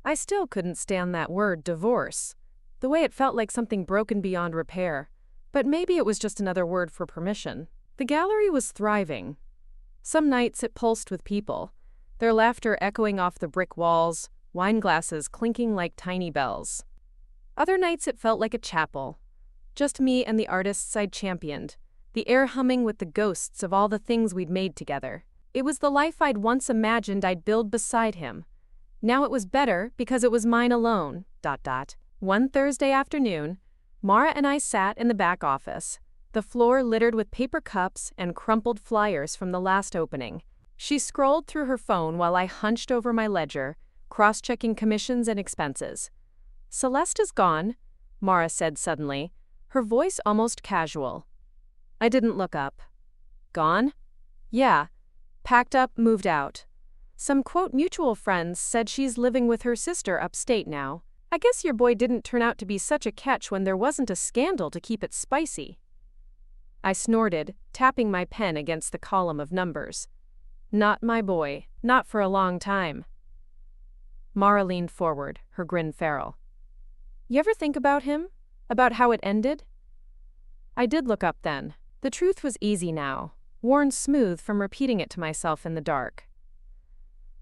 I still couldn't stand that word, divorce, the way it felt like something broken beyond repair, but maybe it was just another word for permission. The gallery was thriving. Some nights it pulsed with people, their laughter echoing off the brick walls, wine glasses clinking like tiny bells. Other nights it felt like a chapel, just me and the artists I'd championed, the air humming with the ghosts of all the things we'd made together. It was the life I'd once imagined I'd build beside him. Now it was better because it was mine alone. One Thursday afternoon, Mara and I sat in the back office, the floor littered with paper cups and crumpled flyers from the last opening. She scrolled through her phone while I hunched over my ledger, cross-checking commissions and expenses. "Celeste is gone," Mara said suddenly, her voice almost casual. I didn't look up. "Gone?" "Yeah. Packed up, moved out." Some quote mutual friends said she's living with her sister upstate now. I guess your boy didn't turn out to be such a catch when there wasn't a scandal to keep it spicy. I snorted, tapping my pen against the column of numbers. Not my boy, not for a long time. Mara leaned forward, her grin feral. You ever think about him? About how it ended? I did look up then. The truth was easy now, worn smooth from repeating it to myself in the dark.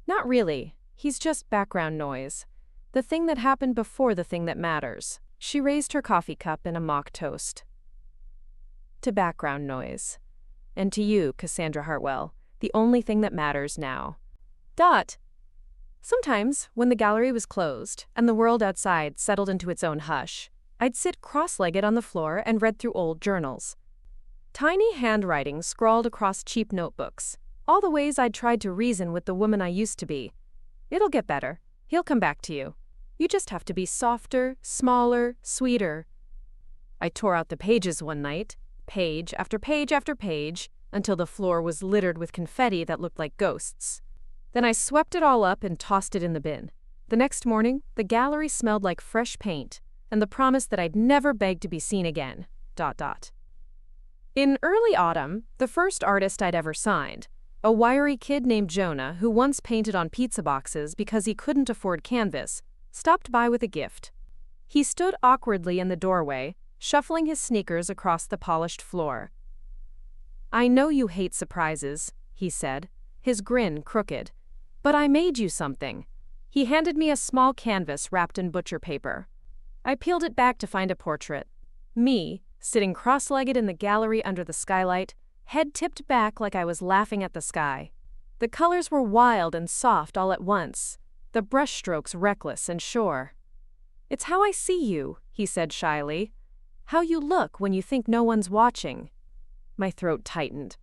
Not really. He's just background noise. The thing that happened before the thing that matters. She raised her coffee cup in a mock toast. To background noise. And to you, Cassandra Hartwell, the only thing that matters now. Sometimes, when the gallery was closed and the world outside settled into its own hush, I'd sit cross-legged on the floor and read through old journals. Tiny handwriting scrawled across cheap notebooks, all the ways I'd tried to reason with the woman I used to be. It'll get better. He'll come back to you. You just have to be softer, smaller, sweeter. I tore out the pages one night, page after page after page, until the floor was littered with confetti that looked like ghosts. Then I swept it all up and tossed it in the bin. The next morning, the gallery smelled like fresh paint, and the promise that I'd never beg to be seen again. In early autumn, the first artist I'd ever signed, a wiry kid named Jonah who once painted on pizza boxes because he couldn't afford canvas, stopped by with a gift. He stood awkwardly in the doorway, shuffling his sneakers across the polished floor. I know you hate surprises, he said, his grin crooked. But I made you something. He handed me a small canvas wrapped in butcher paper. I peeled it back to find a portrait. Me, sitting cross-legged in the gallery under the skylight, head tipped back like I was laughing at the sky. The colors were wild and soft all at once, the brushstrokes reckless and sure. It's how I see you, he said shyly. How you look when you think no one's watching. My throat tightened.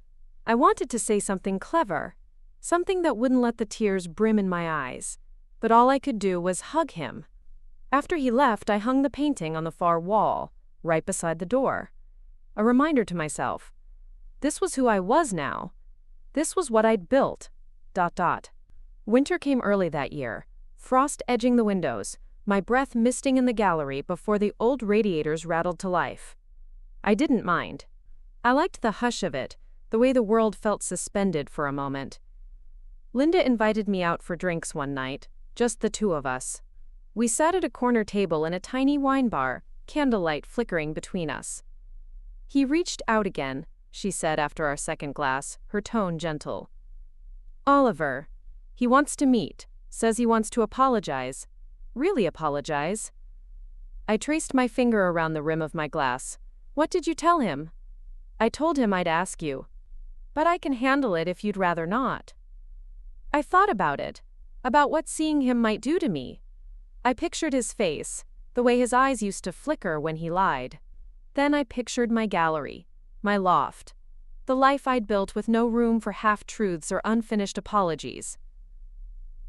I wanted to say something clever, something that wouldn't let the tears brim in my eyes, but all I could do was hug him. After he left, I hung the painting on the far wall, right beside the door. A reminder to myself. This was who I was now. This was what I'd built. Winter came early that year, frost edging the windows, my breath misting in the gallery before the old radiators rattled to life. I didn't mind. I liked the hush of it, the way the world felt suspended for a moment. Linda invited me out for drinks one night, just the two of us. We sat at a corner table in a tiny wine bar, candlelight flickering between us. He reached out again, she said after our second glass, her tone gentle. Oliver. He wants to meet, says he wants to apologize. Really apologize? I traced my finger around the rim of my glass. What did you tell him? I told him I'd ask you. But I can handle it if you'd rather not. I thought about it, about what seeing him might do to me. I pictured his face, the way his eyes used to flicker when he lied. Then I pictured my gallery, my loft, the life I'd built with no room for half-truths or unfinished apologies.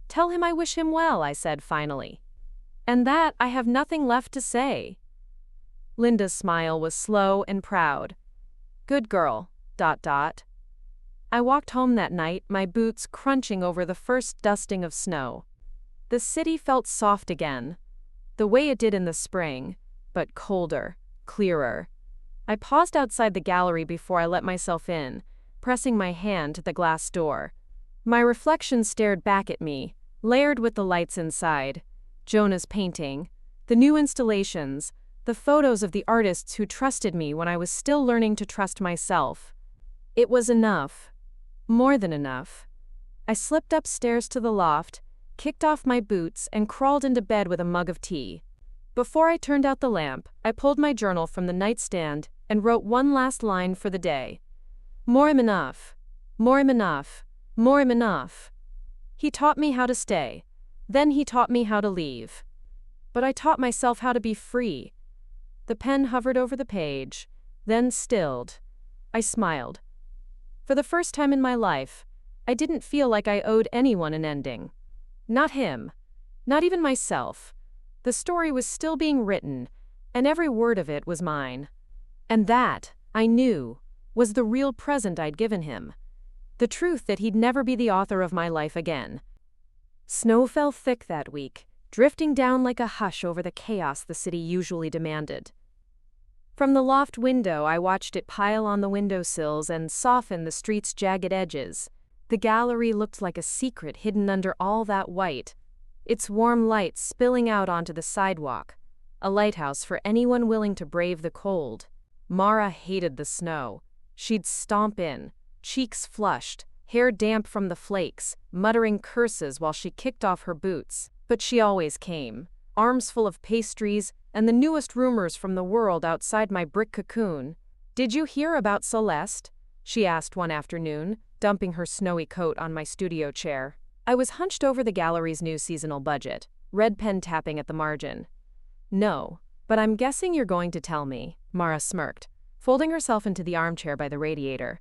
Tell him I wish him well, I said finally. And that I have nothing left to say. Linda's smile was slow and proud. Good girl. I walked home that night, my boots crunching over the first dusting of snow. The city felt soft again, the way it did in the spring, but colder, clearer. I paused outside the gallery before I let myself in, pressing my hand to the glass door. My reflection stared back at me, layered with the lights inside. Jonah's painting, the new installations, the photos of the artists who trusted me when I was still learning to trust myself. It was enough. More than enough. I slipped upstairs to the loft, kicked off my boots, and crawled into bed with a mug of tea. Before I turned out the lamp, I pulled my journal from the nightstand and wrote one last line for the day. More am enough. More am enough. More am enough. He taught me how to stay. Then he taught me how to leave. But I taught myself how to be free. The pen hovered over the page, then stilled. I smiled. For the first time in my life, I didn't feel like I owed anyone an ending. Not him. Not even myself. The story was still being written, and every word of it was mine. And that, I knew, was the real present I'd given him. The truth that he'd never be the author of my life again, Snow fell thick that week, drifting down like a hush over the chaos the city usually demanded. From the loft window, I watched it pile on the windowsills and soften the street's jagged edges. The gallery looked like a secret hidden under all that white, its warm light spilling out onto the sidewalk, a lighthouse for anyone willing to brave the cold. Mara hated the snow. She'd stomp in, cheeks flushed, hair damp from the flakes, muttering curses while she kicked off her boots. But she always came, arms full of pastries and the newest rumors from the world outside my brick cocoon. "Did you hear about Celeste?" she asked one afternoon, dumping her snowy coat on my studio chair. I was hunched over the gallery's new seasonal budget, red pen tapping at the margin. "No, but I'm guessing you're going to tell me," Mara smirked, folding herself into the armchair by the radiator.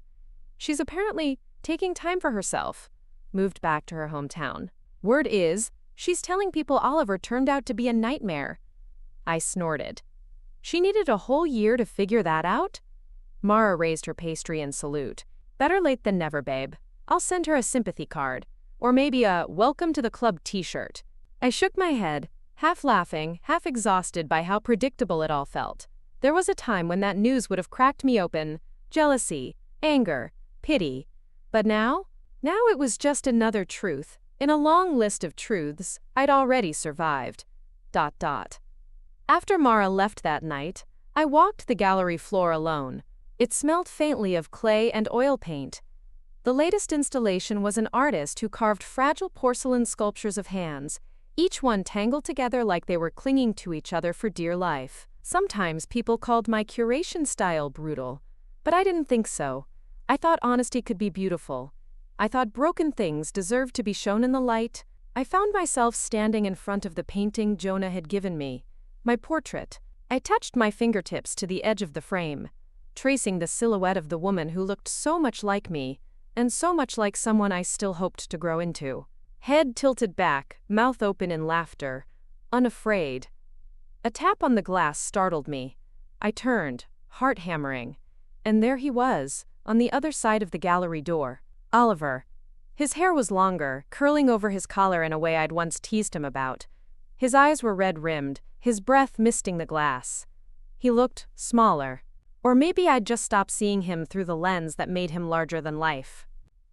"She's apparently taking time for herself, moved back to her hometown. Word is, she's telling people Oliver turned out to be a nightmare." I snorted. "She needed a whole year to figure that out?" Mara raised her pastry in salute. "Better late than never, babe. I'll send her a sympathy card. Or maybe a welcome to the club t-shirt." I shook my head, half laughing, half exhausted by how predictable it all felt. There was a time when that news would have cracked me open. Jealousy, anger, pity. But now it was just another truth in a long list of truths I'd already survived. ... After Mara left that night, I walked the gallery floor alone. It smelled faintly of clay and oil paint. The latest installation was an artist who carved fragile porcelain sculptures of hands, each one tangled together like they were clinging to each other for dear life. Sometimes people called my curation style brutal, but I didn't think so. I thought honesty could be beautiful. I thought broken things deserved to be shown in the light. I found myself standing in front of the painting Jonah had given me, my portrait. I touched my fingertips to the edge of the frame, tracing the silhouette of the woman who looked so much like me, and so much like someone I still hoped to grow into. Head tilted back, mouth open in laughter, unafraid. A tap on the glass startled me. I turned, heart hammering, and there he was, on the other side of the gallery door. Oliver. His hair was longer, curling over his collar in a way I'd once teased him about. His eyes were red-rimmed, his breath misting the glass. He looked smaller. Or maybe I'd just stopped seeing him through the lens that made him larger than life.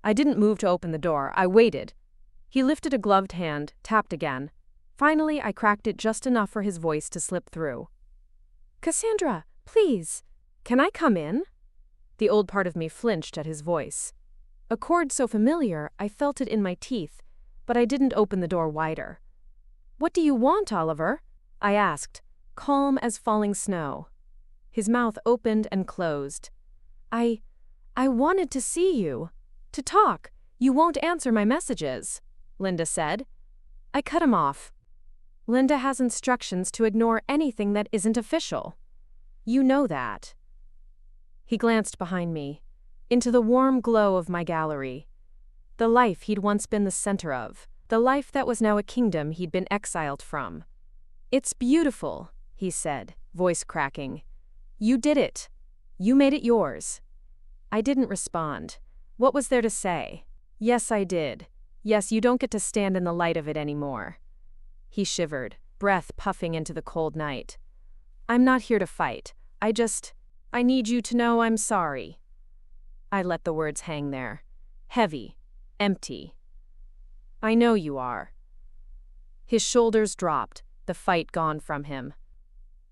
I didn't move to open the door. I waited. He lifted a gloved hand, tapped again. Finally, I cracked it just enough for his voice to slip through. "Cassandra, please. Can I come in?" The old part of me flinched at his voice. A chord so familiar, I felt it in my teeth, but I didn't open the door wider. "What do you want, Oliver?" I asked, calm as falling snow. His mouth opened and closed. I wanted to see you. To talk. You won't answer my messages," Linda said. I cut him off. "Linda has instructions to ignore anything that isn't official. You know that." He glanced behind me, into the warm glow of my gallery. The life he'd once been the center of, the life that was now a kingdom he'd been exiled from. "It's beautiful," he said, voice cracking. "You did it. You made it yours." I didn't respond. What was there to say? Yes, I did. Yes, you don't get to stand in the light of it anymore. He shivered, breath puffing into the cold night. "I'm not here to fight. I need you to know I'm sorry." I let the words hang there. Heavy. Empty. "I know you are." His shoulders dropped, the fight gone from him.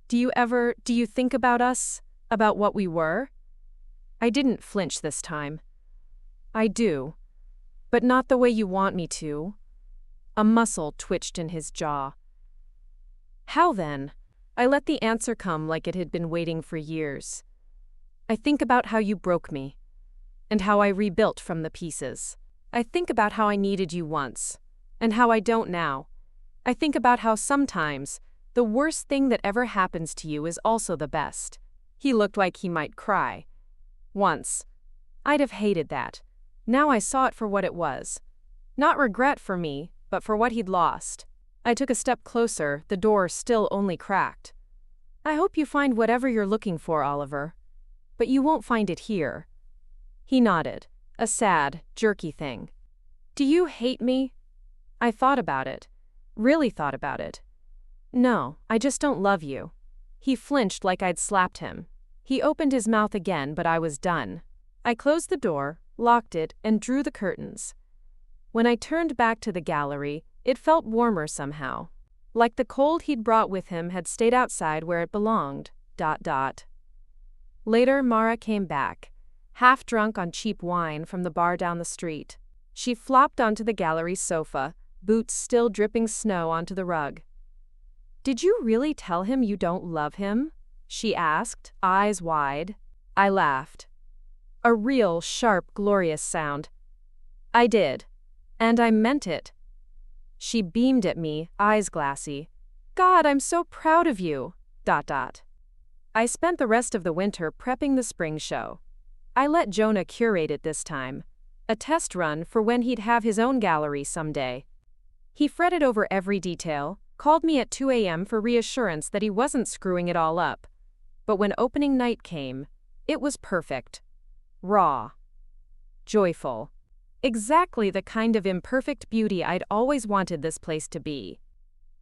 Do you think about us? About what we were?" I didn't flinch this time. "I do. But not the way you want me to." A muscle twitched in his jaw. "How then?" I let the answer come like it had been waiting for years. "I think about how you broke me, and how I rebuilt from the pieces. I think about how I needed you once, and how I don't now. I think about how sometimes the worst thing that ever happens to you is also the best." He looked like he might cry. "Once. I'd have hated that. Now I saw it for what it was. Not regret for me, but for what he'd lost." I took a step closer, the door still only cracked. "I hope you find whatever you're looking for, Oliver. But you won't find it here." He nodded, a sad, jerky thing. "Do you hate me?" I thought about it. Really thought about it. No, I just don't love you. He flinched like I'd slapped him. He opened his mouth again, but I was done. I closed the door, locked it, and drew the curtains. When I turned back to the gallery, it felt warmer somehow. Like the cold he'd brought with him had stayed outside where it belonged. ... Later, Mara came back, half drunk on cheap wine from the bar down the street. She flopped onto the gallery's sofa, boots still dripping snow onto the rug. "Did you really tell him you don't love him?" she asked, eyes wide. I laughed. A real, sharp, glorious sound. "I did. And I meant it." She beamed at me, eyes glassy. "God, I'm so proud of you. ... I spent the rest of the winter prepping the spring show. I let Jonah curate it this time. A test run for when he'd have his own gallery someday. He fretted over every detail, called me at 2 a.m. for reassurance that he wasn't screwing it all up. But when opening night came, it was perfect. Raw. Joyful. Exactly the kind of imperfect beauty I'd always wanted this place to be.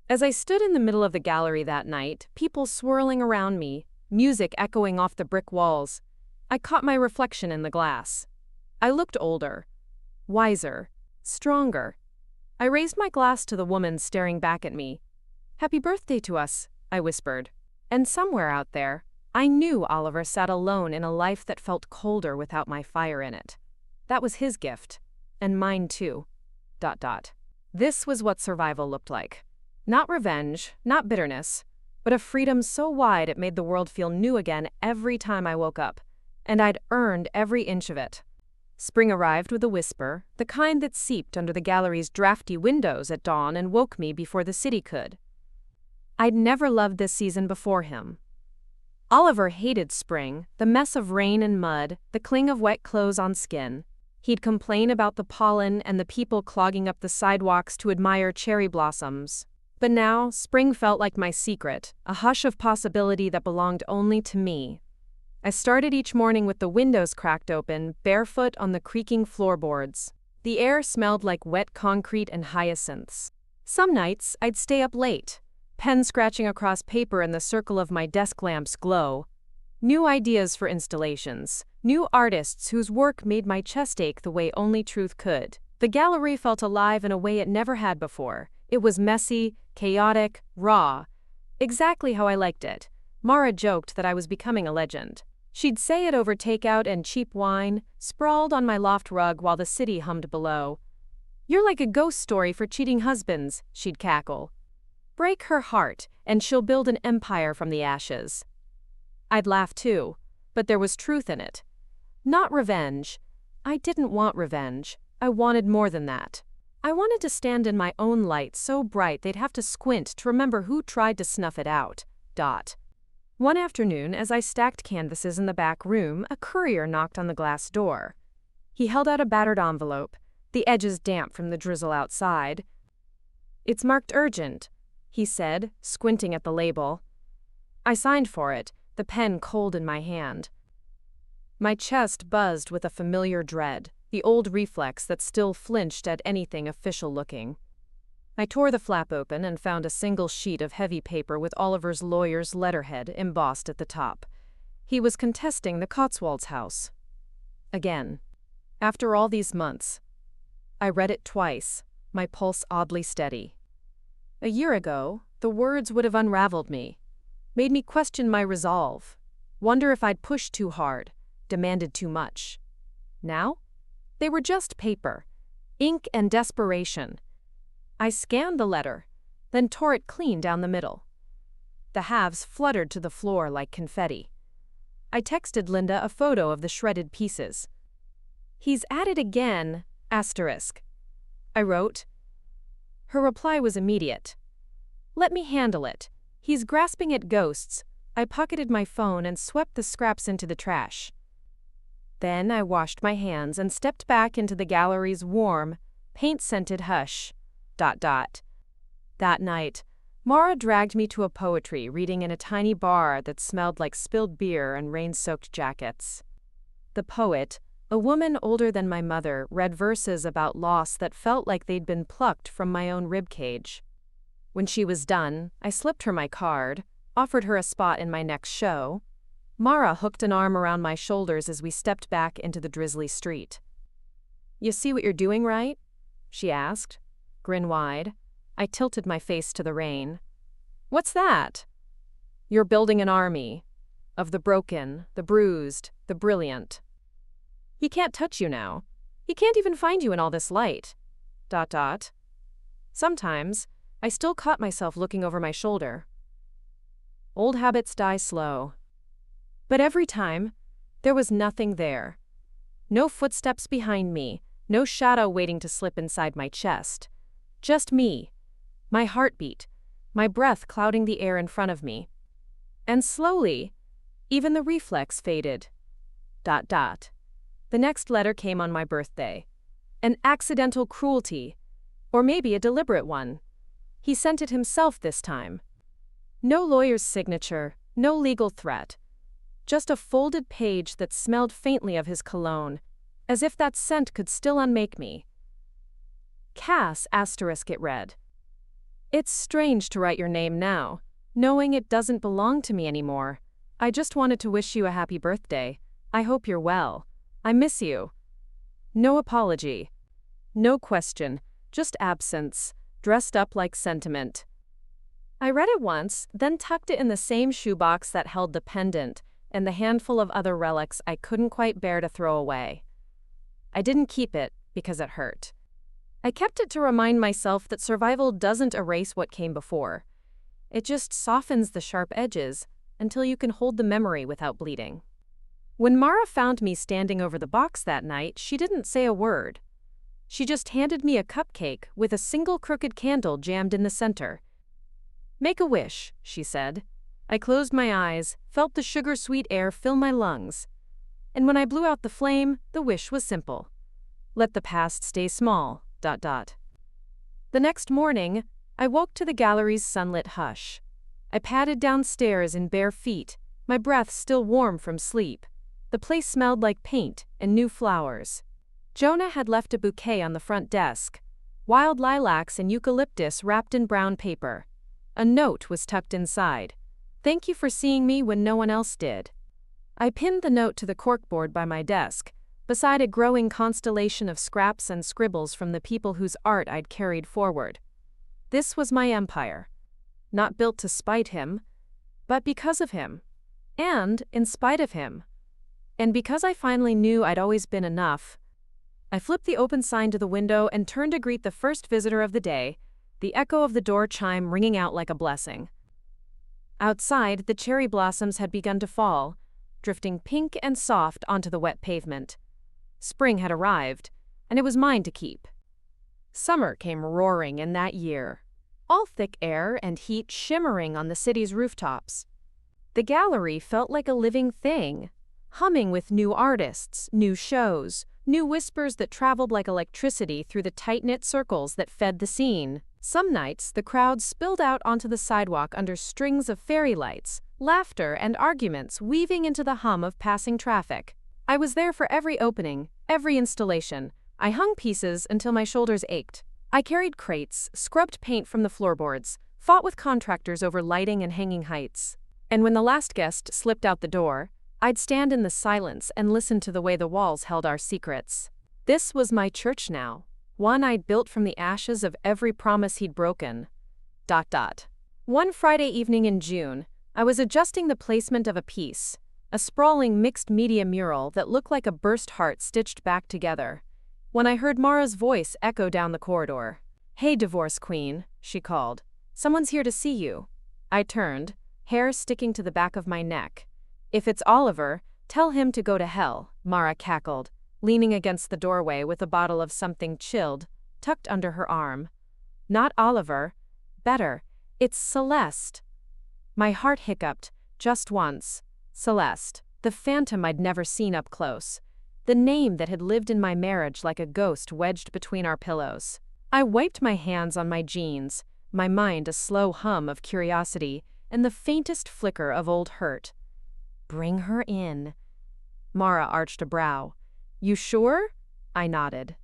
As I stood in the middle of the gallery that night, people swirling around me, music echoing off the brick walls, I caught my reflection in the glass. I looked older, wiser, stronger. I raised my glass to the woman staring back at me. "Happy birthday to us," I whispered. And somewhere out there, I knew Oliver sat alone in a life that felt colder without my fire in it. That was his gift. And mine too. ... This was what survival looked like. Not revenge, not bitterness, but a freedom so wide it made the world feel new again every time I woke up. And I'd earned every inch of it. Spring arrived with a whisper, the kind that seeped under the gallery's drafty windows at dawn and woke me before the city could. I'd never loved this season before him. Oliver hated spring, the mess of rain and mud, the cling of wet clothes on skin. He'd complain about the pollen and the people clogging up the sidewalks to admire cherry blossoms. But now, spring felt like my secret, a hush of possibility that belonged only to me. I started each morning with the windows cracked open, barefoot on the creaking floorboards. The air smelled like wet concrete and hyacinths. Some nights, I'd stay up late, pen scratching across paper in the circle of my desk lamp's glow. New ideas for installations, new artists whose work made my chest ache the way only truth could. The gallery felt alive in a way it never had before. It was messy, chaotic, raw. Exactly how I liked it. Mara joked that I was becoming a legend. She'd say it over takeout and cheap wine, sprawled on my loft rug while the city hummed below. "You're like a ghost story for cheating husbands," she'd cackle. "Break her heart, and she'll build an empire from the ashes." I'd laugh too, but there was truth in it. Not revenge. I didn't want revenge. I wanted more than that. I wanted to stand in my own light so bright they'd have to squint to remember who tried to snuff it out. ... One afternoon, as I stacked canvases in the back room, a courier knocked on the glass door. He held out a battered envelope, the edges damp from the drizzle outside. "It's marked urgent," he said, squinting at the label. I signed for it, the pen cold in my hand. My chest buzzed with a familiar dread, the old reflex that still flinched at anything official-looking. I tore the flap open and found a single sheet of heavy paper with Oliver's lawyer's letterhead embossed at the top. He was contesting the Cotswolds house. Again. After all these months. I read it twice, my pulse oddly steady. A year ago, the words would have unraveled me, made me question my resolve, wonder if I'd pushed too hard, demanded too much. Now? They were just paper, ink and desperation. I scanned the letter, then tore it clean down the middle. The halves fluttered to the floor like confetti. I texted Linda a photo of the shredded pieces. "He's at it again, asterisk," I wrote. Her reply was immediate. "Let me handle it. He's grasping at ghosts." I pocketed my phone and swept the scraps into the trash. Then I washed my hands and stepped back into the gallery's warm, paint-scented hush. ... That night, Mara dragged me to a poetry reading in a tiny bar that smelled like spilled beer and rain-soaked jackets. The poet, A woman older than my mother read verses about loss that felt like they'd been plucked from my own ribcage. When she was done, I slipped her my card, offered her a spot in my next show. Mara hooked an arm around my shoulders as we stepped back into the drizzly street. "You see what you're doing, right?" she asked, grin wide. I tilted my face to the rain. "What's that?" "You're building an army. Of the broken, the bruised, the brilliant. He can't touch you now. He can't even find you in all this light. ... Sometimes, I still caught myself looking over my shoulder. Old habits die slow. But every time, there was nothing there. No footsteps behind me, no shadow waiting to slip inside my chest. Just me, my heartbeat, my breath clouding the air in front of me. And slowly, even the reflex faded. ... The next letter came on my birthday. An accidental cruelty, or maybe a deliberate one. He sent it himself this time. No lawyer's signature, no legal threat. Just a folded page that smelled faintly of his cologne, as if that scent could still unmake me. Cass *, it read. It's strange to write your name now, knowing it doesn't belong to me anymore. I just wanted to wish you a happy birthday. I hope you're well. I miss you. No apology. No question, just absence, dressed up like sentiment. I read it once, then tucked it in the same shoebox that held the pendant and the handful of other relics I couldn't quite bear to throw away. I didn't keep it because it hurt. I kept it to remind myself that survival doesn't erase what came before. It just softens the sharp edges until you can hold the memory without bleeding. When Mara found me standing over the box that night, she didn't say a word. She just handed me a cupcake with a single crooked candle jammed in the center. "Make a wish," she said. I closed my eyes, felt the sugar-sweet air fill my lungs. And when I blew out the flame, the wish was simple. Let the past stay small. ... The next morning, I woke to the gallery's sunlit hush. I padded downstairs in bare feet, my breath still warm from sleep. The place smelled like paint and new flowers. Jonah had left a bouquet on the front desk, wild lilacs and eucalyptus wrapped in brown paper. A note was tucked inside. "Thank you for seeing me when no one else did." I pinned the note to the corkboard by my desk, beside a growing constellation of scraps and scribbles from the people whose art I'd carried forward. This was my empire. Not built to spite him, but because of him. And in spite of him. And because I finally knew I'd always been enough, I flipped the open sign to the window and turned to greet the first visitor of the day, the echo of the door chime ringing out like a blessing. Outside, the cherry blossoms had begun to fall, drifting pink and soft onto the wet pavement. Spring had arrived, and it was mine to keep. Summer came roaring in that year, all thick air and heat shimmering on the city's rooftops. The gallery felt like a living thing, humming with new artists, new shows, new whispers that traveled like electricity through the tight-knit circles that fed the scene. Some nights, the crowd spilled out onto the sidewalk under strings of fairy lights, laughter and arguments weaving into the hum of passing traffic. I was there for every opening, every installation. I hung pieces until my shoulders ached. I carried crates, scrubbed paint from the floorboards, fought with contractors over lighting and hanging heights. And when the last guest slipped out the door, I'd stand in the silence and listen to the way the walls held our secrets. This was my church now, one I'd built from the ashes of every promise he'd broken. ... One Friday evening in June, I was adjusting the placement of a piece, a sprawling mixed-media mural that looked like a burst heart stitched back together, when I heard Mara's voice echo down the corridor. "Hey, divorce queen," she called. "Someone's here to see you." I turned, hair sticking to the back of my neck. "If it's Oliver, tell him to go to hell," Mara cackled, leaning against the doorway with a bottle of something chilled, tucked under her arm. "Not Oliver. Better. It's Celeste." My heart hiccuped, just once. Celeste, the phantom I'd never seen up close. The name that had lived in my marriage like a ghost wedged between our pillows. I wiped my hands on my jeans, my mind a slow hum of curiosity and the faintest flicker of old hurt. "Bring her in." Mara arched a brow. You sure? I nodded.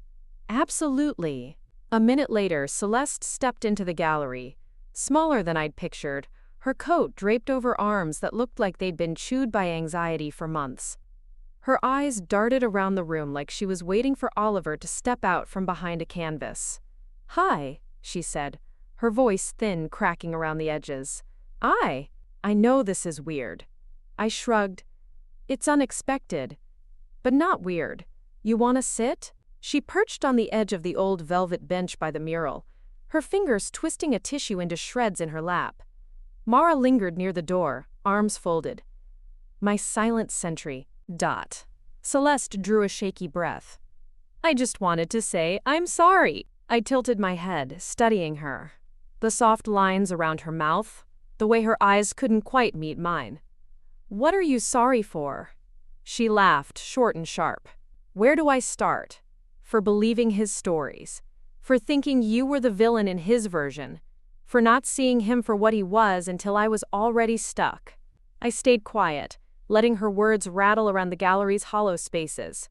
Absolutely. A minute later, Celeste stepped into the gallery. Smaller than I'd pictured, her coat draped over arms that looked like they'd been chewed by anxiety for months. Her eyes darted around the room like she was waiting for Oliver to step out from behind a canvas. Hi, she said, her voice thin, cracking around the edges. I know this is weird. I shrugged. It's unexpected, but not weird. You want to sit? She perched on the edge of the old velvet bench by the mural, her fingers twisting a tissue into shreds in her lap. Mara lingered near the door, arms folded. My silent sentry. Celeste drew a shaky breath. I just wanted to say, I'm sorry. I tilted my head, studying her. The soft lines around her mouth, the way her eyes couldn't quite meet mine. What are you sorry for? She laughed, short and sharp. Where do I start? For believing his stories. For thinking you were the villain in his version. For not seeing him for what he was until I was already stuck. I stayed quiet, letting her words rattle around the gallery's hollow spaces.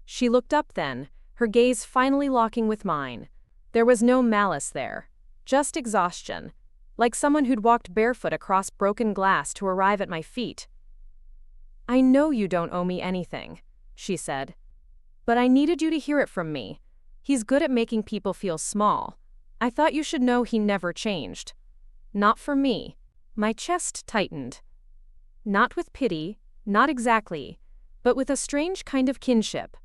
She looked up then, her gaze finally locking with mine. There was no malice there, just exhaustion, like someone who'd walked barefoot across broken glass to arrive at my feet. I know you don't owe me anything, she said. But I needed you to hear it from me. He's good at making people feel small. I thought you should know he never changed. Not for me. My chest tightened. Not with pity, not exactly, but with a strange kind of kinship.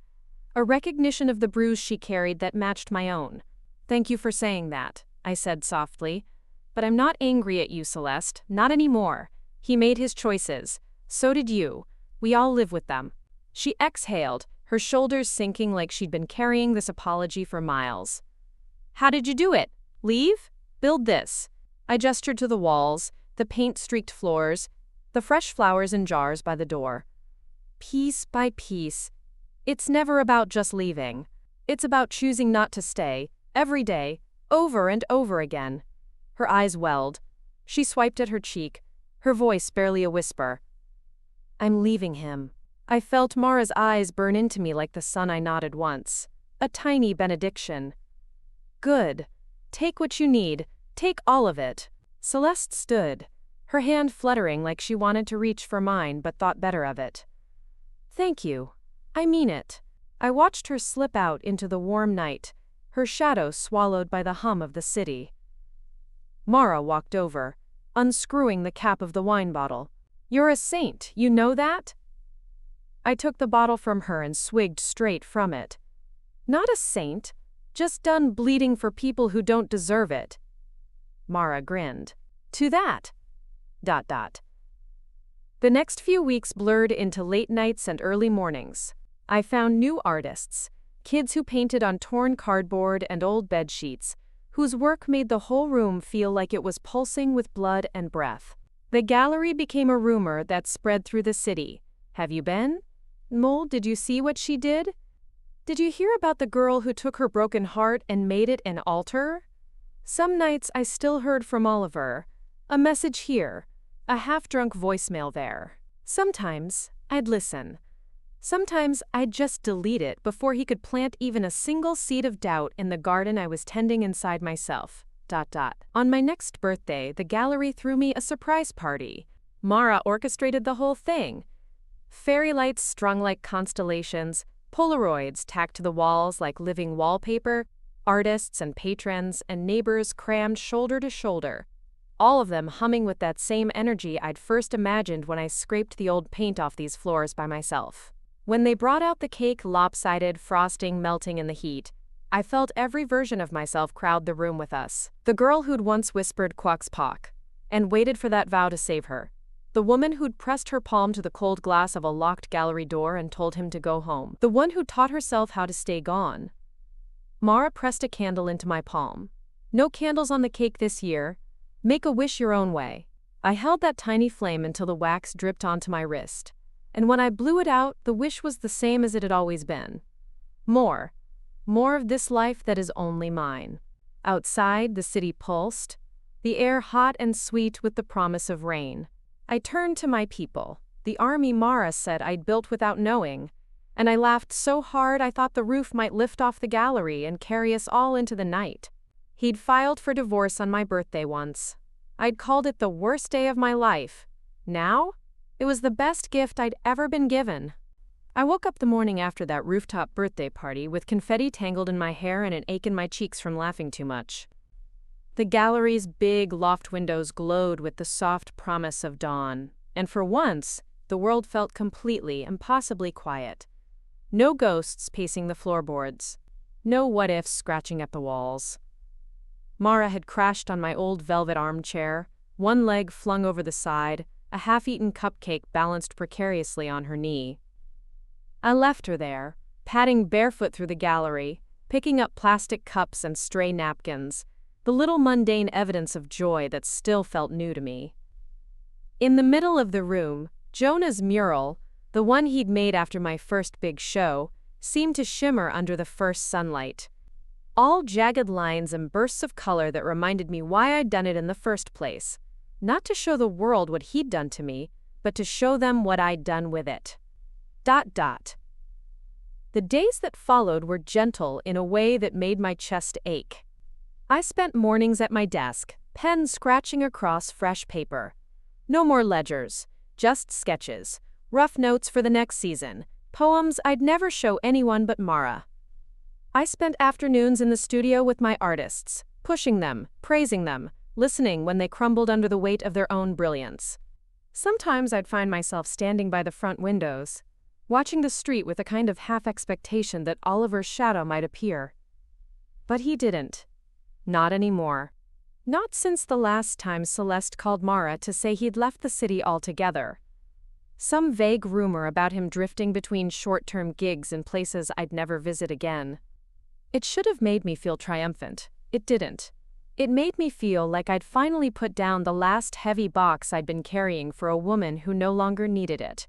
A recognition of the bruise she carried that matched my own. Thank you for saying that, I said softly. But I'm not angry at you, Celeste, not anymore. He made his choices. So did you. We all live with them. She exhaled, her shoulders sinking like she'd been carrying this apology for miles. How did you do it? Leave? Build this. I gestured to the walls, the paint-streaked floors, the fresh flowers in jars by the door. Piece by piece. It's never about just leaving. It's about choosing not to stay, every day, over and over again. Her eyes welled. She swiped at her cheek, her voice barely a whisper. I'm leaving him. I felt Mara's eyes burn into me like the sun. I nodded once. A tiny benediction. Good. Take what you need. Take all of it. Celeste stood, her hand fluttering like she wanted to reach for mine but thought better of it. Thank you. I mean it. I watched her slip out into the warm night, her shadow swallowed by the hum of the city. Mara walked over, unscrewing the cap of the wine bottle. You're a saint, you know that? I took the bottle from her and swigged straight from it. Not a saint, just done bleeding for people who don't deserve it. Mara grinned. To that. The next few weeks blurred into late nights and early mornings. I found new artists, kids who painted on torn cardboard and old bed sheets, whose work made the whole room feel like it was pulsing with blood and breath. The gallery became a rumor that spread through the city. Have you been? Mole, did you see what she did? Did you hear about the girl who took her broken heart and made it an altar? Some nights I still heard from Oliver. A message here, a half-drunk voicemail there. Sometimes I'd listen. Sometimes I'd just delete it before he could plant even a single seed of doubt in the garden I was tending inside myself. On my next birthday, the gallery threw me a surprise party. Mara orchestrated the whole thing. Fairy lights strung like constellations, Polaroids tacked to the walls like living wallpaper, artists and patrons and neighbors crammed shoulder to shoulder, all of them humming with that same energy I'd first imagined when I scraped the old paint off these floors by myself. When they brought out the cake, lopsided, frosting melting in the heat, I felt every version of myself crowd the room with us. The girl who'd once whispered "Quox Pock" and waited for that vow to save her. The woman who'd pressed her palm to the cold glass of a locked gallery door and told him to go home. The one who taught herself how to stay gone. Mara pressed a candle into my palm. No candles on the cake this year. Make a wish your own way. I held that tiny flame until the wax dripped onto my wrist. And when I blew it out, the wish was the same as it had always been. More of this life that is only mine. Outside, the city pulsed, the air hot and sweet with the promise of rain. I turned to my people, the army Mara said I'd built without knowing, and I laughed so hard I thought the roof might lift off the gallery and carry us all into the night. He'd filed for divorce on my birthday once. I'd called it the worst day of my life. Now, it was the best gift I'd ever been given. I woke up the morning after that rooftop birthday party with confetti tangled in my hair and an ache in my cheeks from laughing too much. The gallery's big loft windows glowed with the soft promise of dawn, and for once, the world felt completely and possibly quiet. No ghosts pacing the floorboards. No what-ifs scratching at the walls. Mara had crashed on my old velvet armchair, one leg flung over the side, a half-eaten cupcake balanced precariously on her knee. I left her there, padding barefoot through the gallery, picking up plastic cups and stray napkins, the little mundane evidence of joy that still felt new to me. In the middle of the room, Jonah's mural, the one he'd made after my first big show, seemed to shimmer under the first sunlight. All jagged lines and bursts of color that reminded me why I'd done it in the first place. Not to show the world what he'd done to me, but to show them what I'd done with it. ... The days that followed were gentle in a way that made my chest ache. I spent mornings at my desk, pen scratching across fresh paper. No more ledgers, just sketches, rough notes for the next season, poems I'd never show anyone but Mara. I spent afternoons in the studio with my artists, pushing them, praising them, listening when they crumbled under the weight of their own brilliance. Sometimes I'd find myself standing by the front windows, watching the street with a kind of half-expectation that Oliver's shadow might appear. But he didn't. Not anymore. Not since the last time Celeste called Mara to say he'd left the city altogether. Some vague rumor about him drifting between short-term gigs in places I'd never visit again. It should have made me feel triumphant. It didn't. It made me feel like I'd finally put down the last heavy box I'd been carrying for a woman who no longer needed it. ...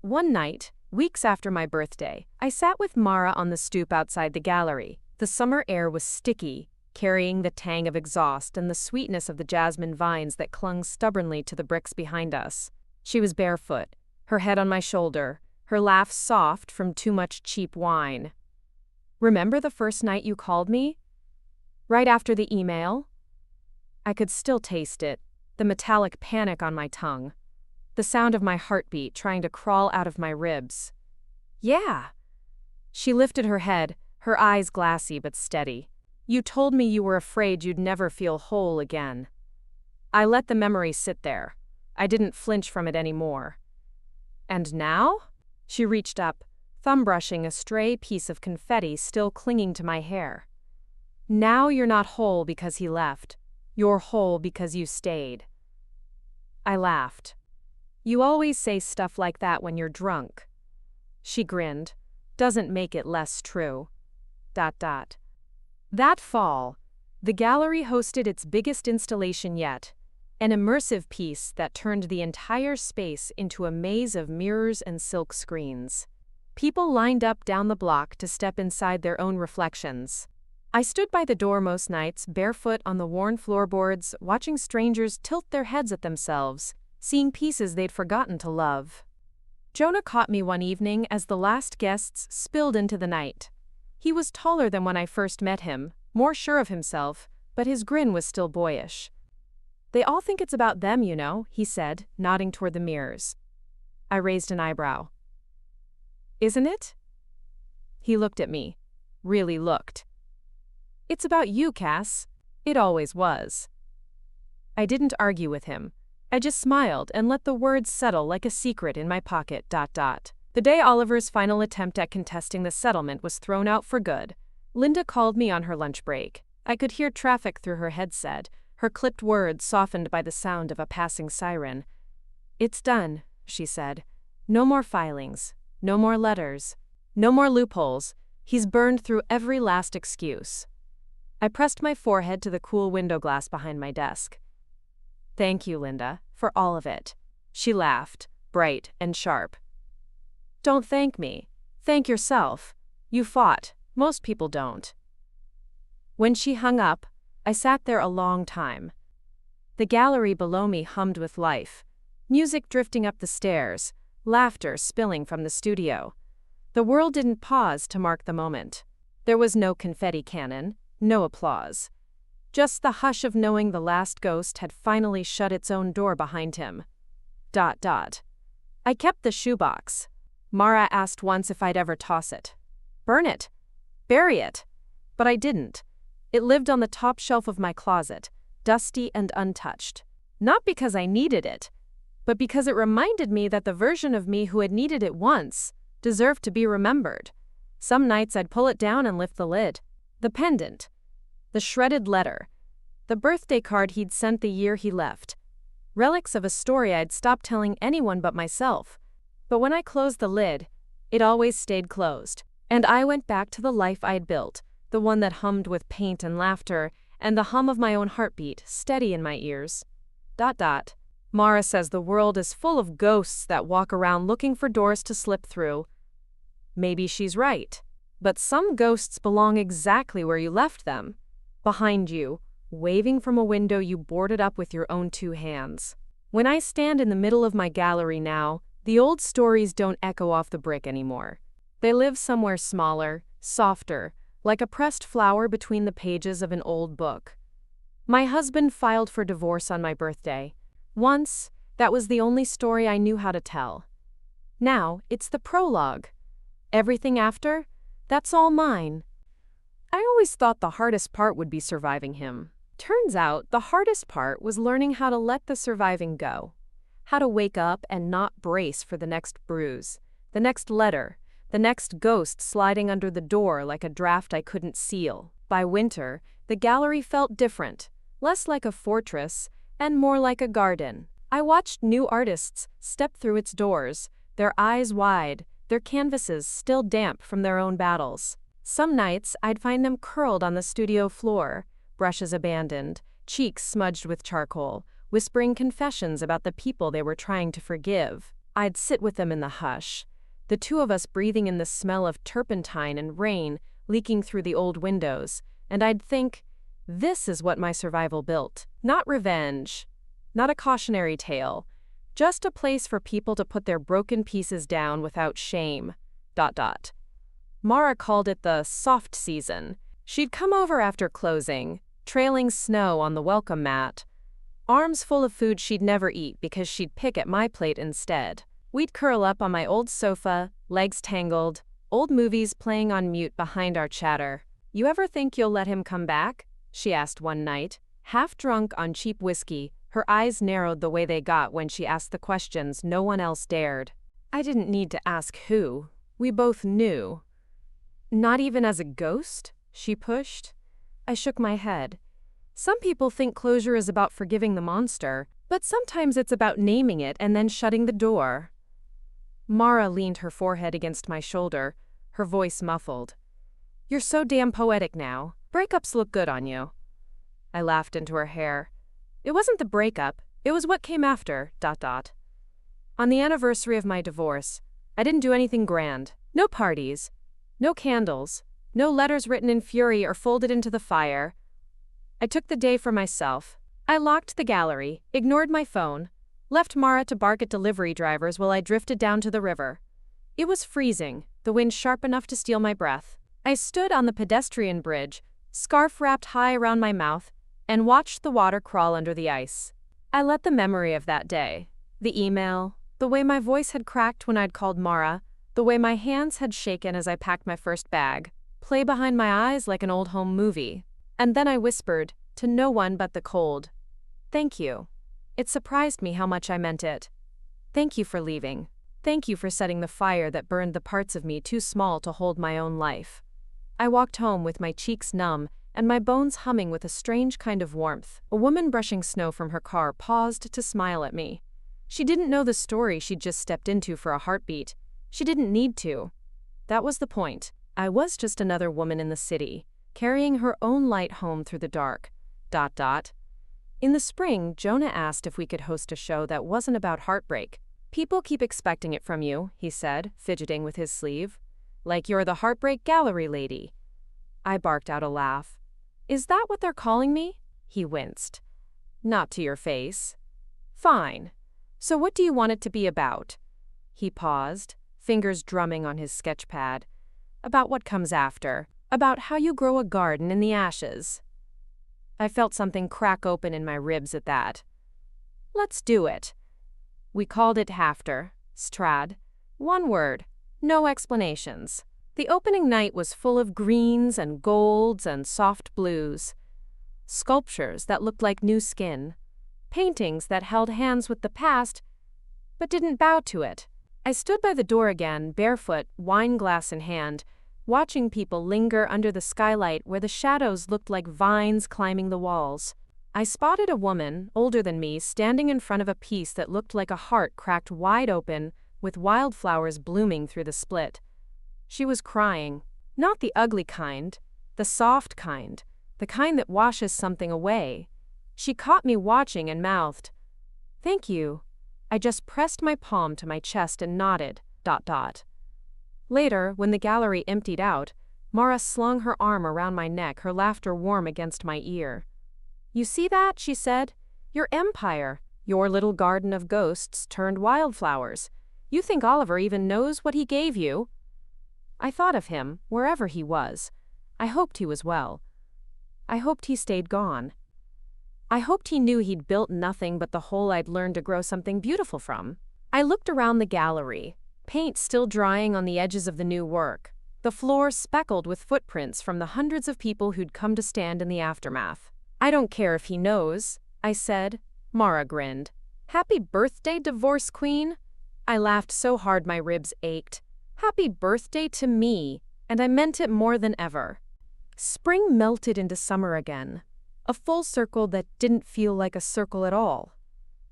One night, weeks after my birthday, I sat with Mara on the stoop outside the gallery. The summer air was sticky, carrying the tang of exhaust and the sweetness of the jasmine vines that clung stubbornly to the bricks behind us. She was barefoot, her head on my shoulder, her laugh soft from too much cheap wine. "Remember the first night you called me? Right after the email?" I could still taste it, the metallic panic on my tongue. The sound of my heartbeat trying to crawl out of my ribs. "Yeah." She lifted her head, her eyes glassy but steady. "You told me you were afraid you'd never feel whole again." I let the memory sit there. I didn't flinch from it anymore. "And now?" She reached up, thumb brushing a stray piece of confetti still clinging to my hair. "Now you're not whole because he left. You're whole because you stayed." I laughed. "You always say stuff like that when you're drunk." She grinned. "Doesn't make it less true." ... That fall, the gallery hosted its biggest installation yet, an immersive piece that turned the entire space into a maze of mirrors and silk screens. People lined up down the block to step inside their own reflections. I stood by the door most nights, barefoot on the worn floorboards, watching strangers tilt their heads at themselves, seeing pieces they'd forgotten to love. Jonah caught me one evening as the last guests spilled into the night. He was taller than when I first met him, more sure of himself, but his grin was still boyish. "They all think it's about them, you know," he said, nodding toward the mirrors. I raised an eyebrow. "Isn't it?" He looked at me. Really looked. "It's about you, Cass. It always was." I didn't argue with him. I just smiled and let the words settle like a secret in my pocket. The day Oliver's final attempt at contesting the settlement was thrown out for good, Linda called me on her lunch break. I could hear traffic through her headset, her clipped words softened by the sound of a passing siren. "It's done," she said. "No more filings. No more letters. No more loopholes. He's burned through every last excuse." I pressed my forehead to the cool window glass behind my desk. "Thank you, Linda, for all of it." She laughed, bright and sharp. "Don't thank me. Thank yourself. You fought. Most people don't." When she hung up, I sat there a long time. The gallery below me hummed with life. Music drifting up the stairs, laughter spilling from the studio. The world didn't pause to mark the moment. There was no confetti cannon, no applause. Just the hush of knowing the last ghost had finally shut its own door behind him. ... I kept the shoebox. Mara asked once if I'd ever toss it. Burn it. Bury it. But I didn't. It lived on the top shelf of my closet, dusty and untouched. Not because I needed it, but because it reminded me that the version of me who had needed it once deserved to be remembered. Some nights I'd pull it down and lift the lid. The pendant. The shredded letter. The birthday card he'd sent the year he left. Relics of a story I'd stopped telling anyone but myself. But when I closed the lid, it always stayed closed. And I went back to the life I'd built, the one that hummed with paint and laughter, and the hum of my own heartbeat steady in my ears. ... Mara says the world is full of ghosts that walk around looking for doors to slip through. Maybe she's right. But some ghosts belong exactly where you left them. Behind you, waving from a window you boarded up with your own 2 hands. When I stand in the middle of my gallery now, the old stories don't echo off the brick anymore. They live somewhere smaller, softer, like a pressed flower between the pages of an old book. My husband filed for divorce on my birthday. Once, that was the only story I knew how to tell. Now, it's the prologue. Everything after, that's all mine. I always thought the hardest part would be surviving him. Turns out, the hardest part was learning how to let the surviving go. How to wake up and not brace for the next bruise, the next letter, the next ghost sliding under the door like a draft I couldn't seal. By winter, the gallery felt different, less like a fortress and more like a garden. I watched new artists step through its doors, their eyes wide, their canvases still damp from their own battles. Some nights, I'd find them curled on the studio floor, brushes abandoned, cheeks smudged with charcoal, whispering confessions about the people they were trying to forgive. I'd sit with them in the hush, the 2 of us breathing in the smell of turpentine and rain leaking through the old windows, and I'd think, this is what my survival built. Not revenge, not a cautionary tale, just a place for people to put their broken pieces down without shame. ... Mara called it the soft season. She'd come over after closing, trailing snow on the welcome mat, arms full of food she'd never eat because she'd pick at my plate instead. We'd curl up on my old sofa, legs tangled, old movies playing on mute behind our chatter. You ever think you'll let him come back? She asked one night. Half drunk on cheap whiskey, her eyes narrowed the way they got when she asked the questions no one else dared. I didn't need to ask who. We both knew. Not even as a ghost? She pushed. I shook my head. Some people think closure is about forgiving the monster, but sometimes it's about naming it and then shutting the door. Mara leaned her forehead against my shoulder, her voice muffled. You're so damn poetic now. Breakups look good on you. I laughed into her hair. It wasn't the breakup, it was what came after, ... On the anniversary of my divorce, I didn't do anything grand. No parties, no candles, no letters written in fury or folded into the fire. I took the day for myself. I locked the gallery, ignored my phone, left Mara to bark at delivery drivers while I drifted down to the river. It was freezing, the wind sharp enough to steal my breath. I stood on the pedestrian bridge, scarf wrapped high around my mouth, and watched the water crawl under the ice. I let the memory of that day, the email, the way my voice had cracked when I'd called Mara, the way my hands had shaken as I packed my first bag, play behind my eyes like an old home movie. And then I whispered, to no one but the cold, thank you. It surprised me how much I meant it. Thank you for leaving. Thank you for setting the fire that burned the parts of me too small to hold my own life. I walked home with my cheeks numb and my bones humming with a strange kind of warmth. A woman brushing snow from her car paused to smile at me. She didn't know the story she'd just stepped into for a heartbeat. She didn't need to. That was the point. I was just another woman in the city, carrying her own light home through the dark. ... In the spring, Jonah asked if we could host a show that wasn't about heartbreak. People keep expecting it from you, he said, fidgeting with his sleeve. Like you're the heartbreak gallery lady. I barked out a laugh. Is that what they're calling me? He winced. Not to your face. Fine. So what do you want it to be about? He paused, fingers drumming on his sketch pad. About what comes after. About how you grow a garden in the ashes. I felt something crack open in my ribs at that. Let's do it. We called it Hafter, Strad. One word, no explanations. The opening night was full of greens and golds and soft blues. Sculptures that looked like new skin. Paintings that held hands with the past, but didn't bow to it. I stood by the door again, barefoot, wine glass in hand, watching people linger under the skylight where the shadows looked like vines climbing the walls. I spotted a woman, older than me, standing in front of a piece that looked like a heart cracked wide open, with wildflowers blooming through the split. She was crying. Not the ugly kind, the soft kind, the kind that washes something away. She caught me watching and mouthed, "Thank you." I just pressed my palm to my chest and nodded, ... Later, when the gallery emptied out, Mara slung her arm around my neck, her laughter warm against my ear. "You see that?" she said. "Your empire, your little garden of ghosts turned wildflowers. You think Oliver even knows what he gave you?" I thought of him, wherever he was. I hoped he was well. I hoped he stayed gone. I hoped he knew he'd built nothing but the hole I'd learned to grow something beautiful from. I looked around the gallery, paint still drying on the edges of the new work, the floor speckled with footprints from the hundreds of people who'd come to stand in the aftermath. "I don't care if he knows," I said. Mara grinned. "Happy birthday, divorce queen." I laughed so hard my ribs ached. Happy birthday to me, and I meant it more than ever. Spring melted into summer again, a full circle that didn't feel like a circle at all.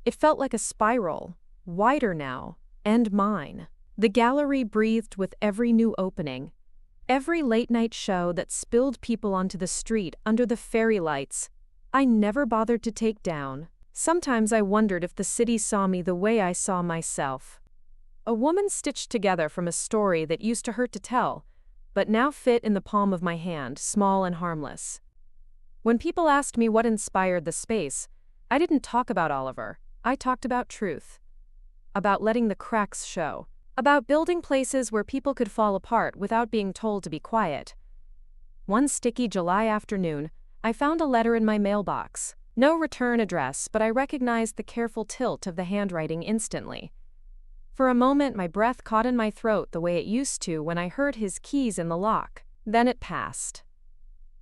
It felt like a spiral, wider now, and mine. The gallery breathed with every new opening, every late-night show that spilled people onto the street under the fairy lights I never bothered to take down. Sometimes I wondered if the city saw me the way I saw myself. A woman stitched together from a story that used to hurt to tell, but now fit in the palm of my hand, small and harmless. When people asked me what inspired the space, I didn't talk about Oliver. I talked about truth. About letting the cracks show. About building places where people could fall apart without being told to be quiet. One sticky July afternoon, I found a letter in my mailbox. No return address, but I recognized the careful tilt of the handwriting instantly. For a moment, my breath caught in my throat the way it used to when I heard his keys in the lock. Then it passed.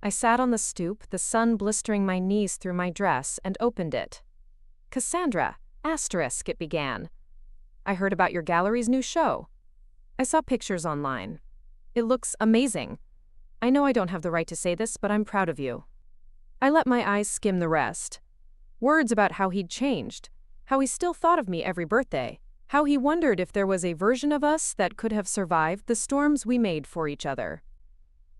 I sat on the stoop, the sun blistering my knees through my dress, and opened it. "Cassandra, asterisk," it began. "I heard about your gallery's new show. I saw pictures online. It looks amazing. I know I don't have the right to say this, but I'm proud of you." I let my eyes skim the rest. Words about how he'd changed, how he still thought of me every birthday, how he wondered if there was a version of us that could have survived the storms we made for each other.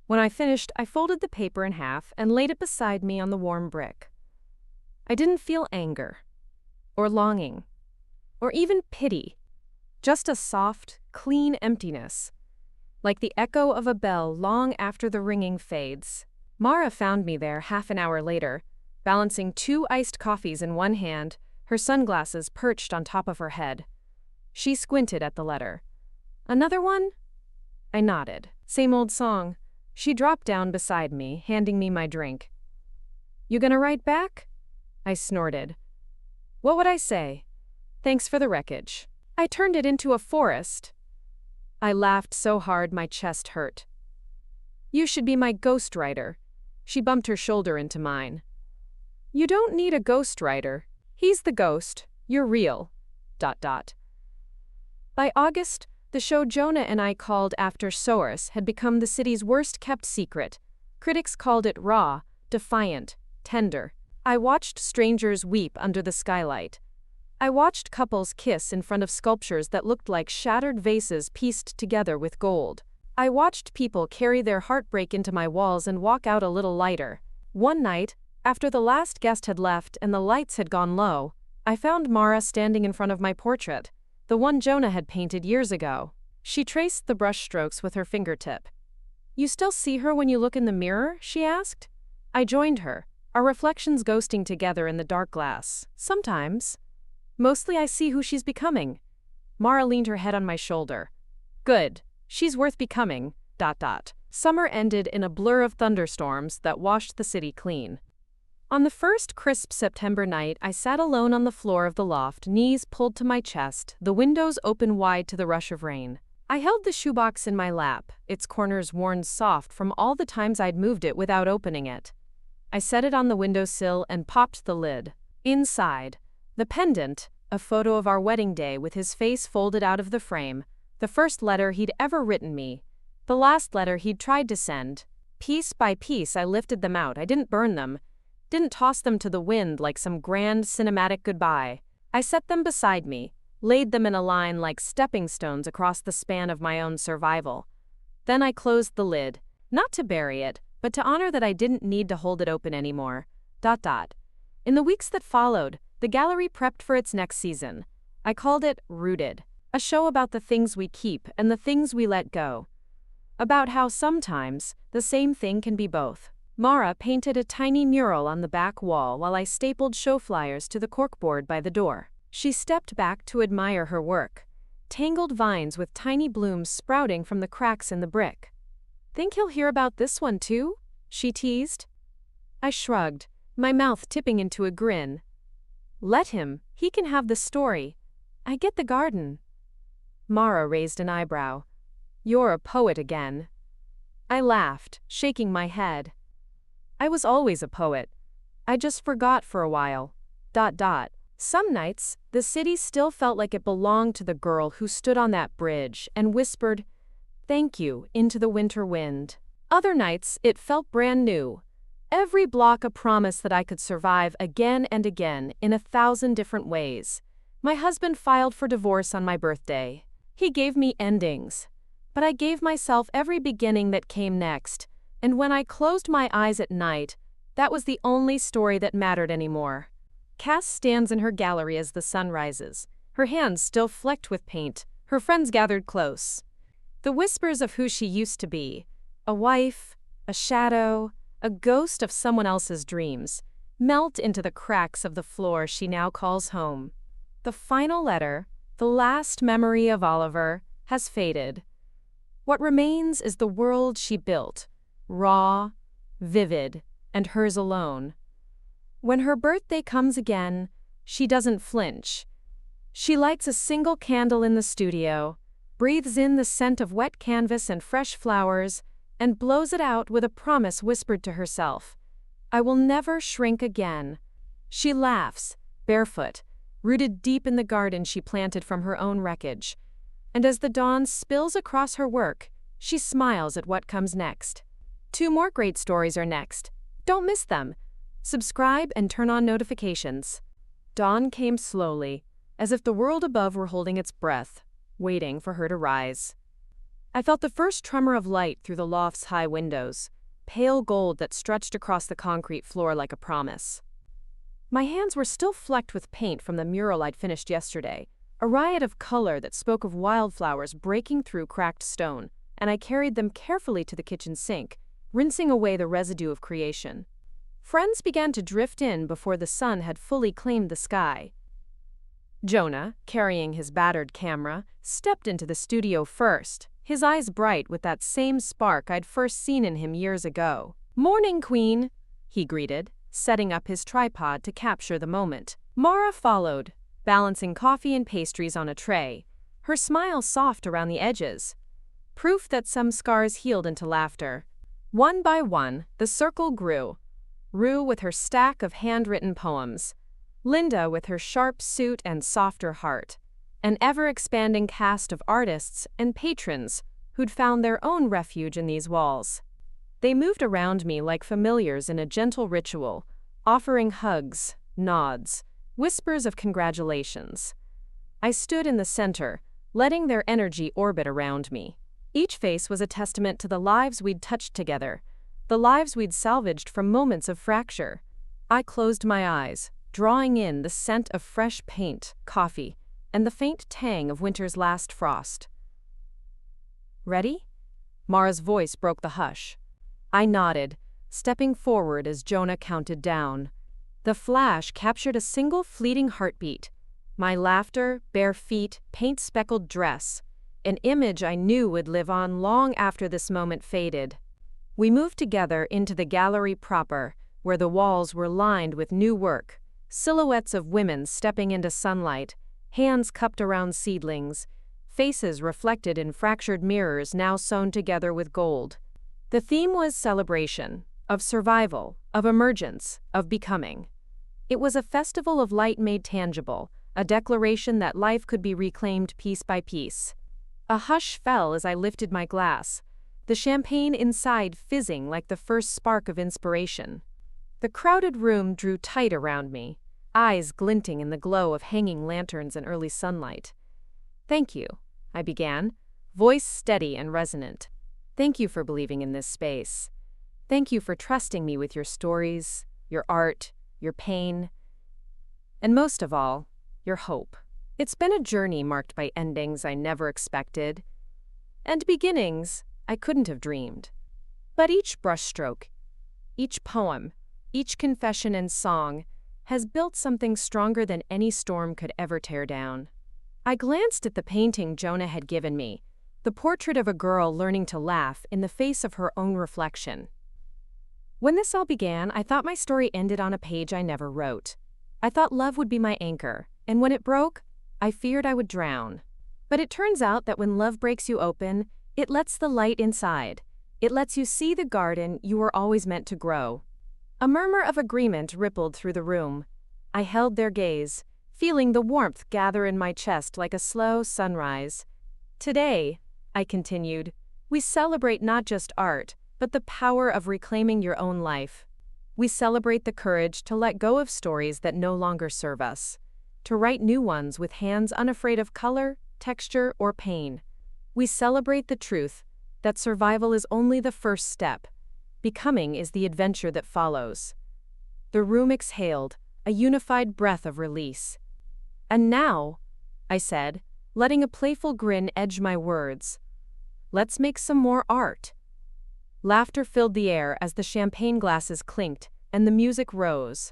When I finished, I folded the paper in half and laid it beside me on the warm brick. I didn't feel anger, or longing, or even pity. Just a soft, clean emptiness, like the echo of a bell long after the ringing fades. Mara found me there half an hour later, balancing 2 iced coffees in one hand, her sunglasses perched on top of her head. She squinted at the letter. "Another one?" I nodded. "Same old song." She dropped down beside me, handing me my drink. "You gonna write back?" I snorted. "What would I say? Thanks for the wreckage. I turned it into a forest." I laughed so hard my chest hurt. "You should be my ghostwriter." She bumped her shoulder into mine. "You don't need a ghostwriter. He's the ghost. You're real. ... By August, the show Jonah and I called After Source had become the city's worst-kept secret. Critics called it raw, defiant, tender. I watched strangers weep under the skylight. I watched couples kiss in front of sculptures that looked like shattered vases pieced together with gold. I watched people carry their heartbreak into my walls and walk out a little lighter. One night, after the last guest had left and the lights had gone low, I found Mara standing in front of my portrait, the one Jonah had painted years ago. She traced the brushstrokes with her fingertip. "You still see her when you look in the mirror?" she asked. I joined her, our reflections ghosting together in the dark glass. "Sometimes. Mostly I see who she's becoming. Mara leaned her head on my shoulder. Good. She's worth becoming. ... Summer ended in a blur of thunderstorms that washed the city clean. On the first crisp September night, I sat alone on the floor of the loft, knees pulled to my chest, the windows open wide to the rush of rain. I held the shoebox in my lap, its corners worn soft from all the times I'd moved it without opening it. I set it on the windowsill and popped the lid. Inside, the pendant, a photo of our wedding day with his face folded out of the frame, the first letter he'd ever written me, the last letter he'd tried to send. Piece by piece, I lifted them out. I didn't burn them, didn't toss them to the wind like some grand cinematic goodbye. I set them beside me, laid them in a line like stepping stones across the span of my own survival. Then I closed the lid, not to bury it, but to honor that I didn't need to hold it open anymore. In the weeks that followed, the gallery prepped for its next season. I called it Rooted, a show about the things we keep and the things we let go. About how sometimes the same thing can be both. Mara painted a tiny mural on the back wall while I stapled show flyers to the corkboard by the door. She stepped back to admire her work. Tangled vines with tiny blooms sprouting from the cracks in the brick. Think he'll hear about this one too? She teased. I shrugged, my mouth tipping into a grin. Let him, he can have the story. I get the garden. Mara raised an eyebrow. You're a poet again. I laughed, shaking my head. I was always a poet. I just forgot for a while. Some nights, the city still felt like it belonged to the girl who stood on that bridge and whispered, "Thank you," into the winter wind. Other nights, it felt brand new. Every block a promise that I could survive again and again in 1,000 different ways. My husband filed for divorce on my birthday. He gave me endings. But I gave myself every beginning that came next. And when I closed my eyes at night, that was the only story that mattered anymore. Cass stands in her gallery as the sun rises, her hands still flecked with paint, her friends gathered close. The whispers of who she used to be, a wife, a shadow, a ghost of someone else's dreams, melt into the cracks of the floor she now calls home. The final letter, the last memory of Oliver, has faded. What remains is the world she built, raw, vivid, and hers alone. When her birthday comes again, she doesn't flinch. She lights a single candle in the studio, breathes in the scent of wet canvas and fresh flowers, and blows it out with a promise whispered to herself. I will never shrink again. She laughs, barefoot, rooted deep in the garden she planted from her own wreckage. And as the dawn spills across her work, she smiles at what comes next. 2 more great stories are next. Don't miss them. Subscribe and turn on notifications. Dawn came slowly, as if the world above were holding its breath, waiting for her to rise. I felt the first tremor of light through the loft's high windows, pale gold that stretched across the concrete floor like a promise. My hands were still flecked with paint from the mural I'd finished yesterday, a riot of color that spoke of wildflowers breaking through cracked stone, and I carried them carefully to the kitchen sink, rinsing away the residue of creation. Friends began to drift in before the sun had fully claimed the sky. Jonah, carrying his battered camera, stepped into the studio first, his eyes bright with that same spark I'd first seen in him years ago. "Morning, Queen," he greeted, setting up his tripod to capture the moment. Mara followed, balancing coffee and pastries on a tray, her smile soft around the edges. Proof that some scars healed into laughter. One by one, the circle grew. Rue with her stack of handwritten poems, Linda with her sharp suit and softer heart, an ever-expanding cast of artists and patrons who'd found their own refuge in these walls. They moved around me like familiars in a gentle ritual, offering hugs, nods, whispers of congratulations. I stood in the center, letting their energy orbit around me. Each face was a testament to the lives we'd touched together, the lives we'd salvaged from moments of fracture. I closed my eyes, drawing in the scent of fresh paint, coffee, and the faint tang of winter's last frost. "Ready?" Mara's voice broke the hush. I nodded, stepping forward as Jonah counted down. The flash captured a single fleeting heartbeat, My laughter, bare feet, paint-speckled dress. An image I knew would live on long after this moment faded. We moved together into the gallery proper, where the walls were lined with new work, silhouettes of women stepping into sunlight, hands cupped around seedlings, faces reflected in fractured mirrors now sewn together with gold. The theme was celebration, of survival, of emergence, of becoming. It was a festival of light made tangible, a declaration that life could be reclaimed piece by piece. A hush fell as I lifted my glass, the champagne inside fizzing like the first spark of inspiration. The crowded room drew tight around me, eyes glinting in the glow of hanging lanterns and early sunlight. "Thank you," I began, voice steady and resonant. "Thank you for believing in this space. Thank you for trusting me with your stories, your art, your pain, and most of all, your hope. It's been a journey marked by endings I never expected, and beginnings I couldn't have dreamed. But each brushstroke, each poem, each confession and song has built something stronger than any storm could ever tear down." I glanced at the painting Jonah had given me, the portrait of a girl learning to laugh in the face of her own reflection. When this all began, I thought my story ended on a page I never wrote. I thought love would be my anchor, and when it broke, I feared I would drown. But it turns out that when love breaks you open, it lets the light inside. It lets you see the garden you were always meant to grow. A murmur of agreement rippled through the room. I held their gaze, feeling the warmth gather in my chest like a slow sunrise. "Today," I continued, "we celebrate not just art, but the power of reclaiming your own life. We celebrate the courage to let go of stories that no longer serve us, to write new ones with hands unafraid of color, texture, or pain. We celebrate the truth that survival is only the first step. Becoming is the adventure that follows." The room exhaled, a unified breath of release. "And now," I said, letting a playful grin edge my words, "let's make some more art." Laughter filled the air as the champagne glasses clinked and the music rose.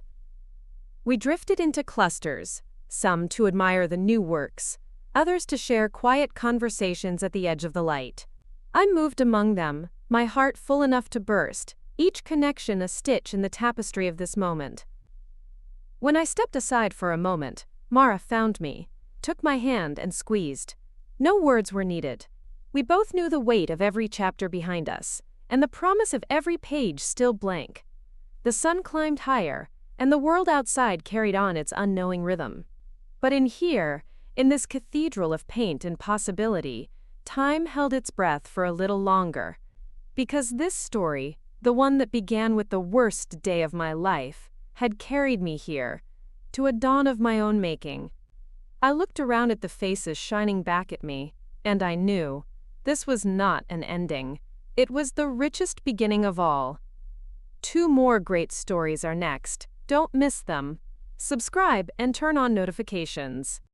We drifted into clusters, some to admire the new works, others to share quiet conversations at the edge of the light. I moved among them, my heart full enough to burst, each connection a stitch in the tapestry of this moment. When I stepped aside for a moment, Mara found me, took my hand and squeezed. No words were needed. We both knew the weight of every chapter behind us, and the promise of every page still blank. The sun climbed higher, and the world outside carried on its unknowing rhythm. But in here, in this cathedral of paint and possibility, time held its breath for a little longer. Because this story, the one that began with the worst day of my life, had carried me here, to a dawn of my own making. I looked around at the faces shining back at me, and I knew this was not an ending. It was the richest beginning of all. 2 more great stories are next. Don't miss them. Subscribe and turn on notifications.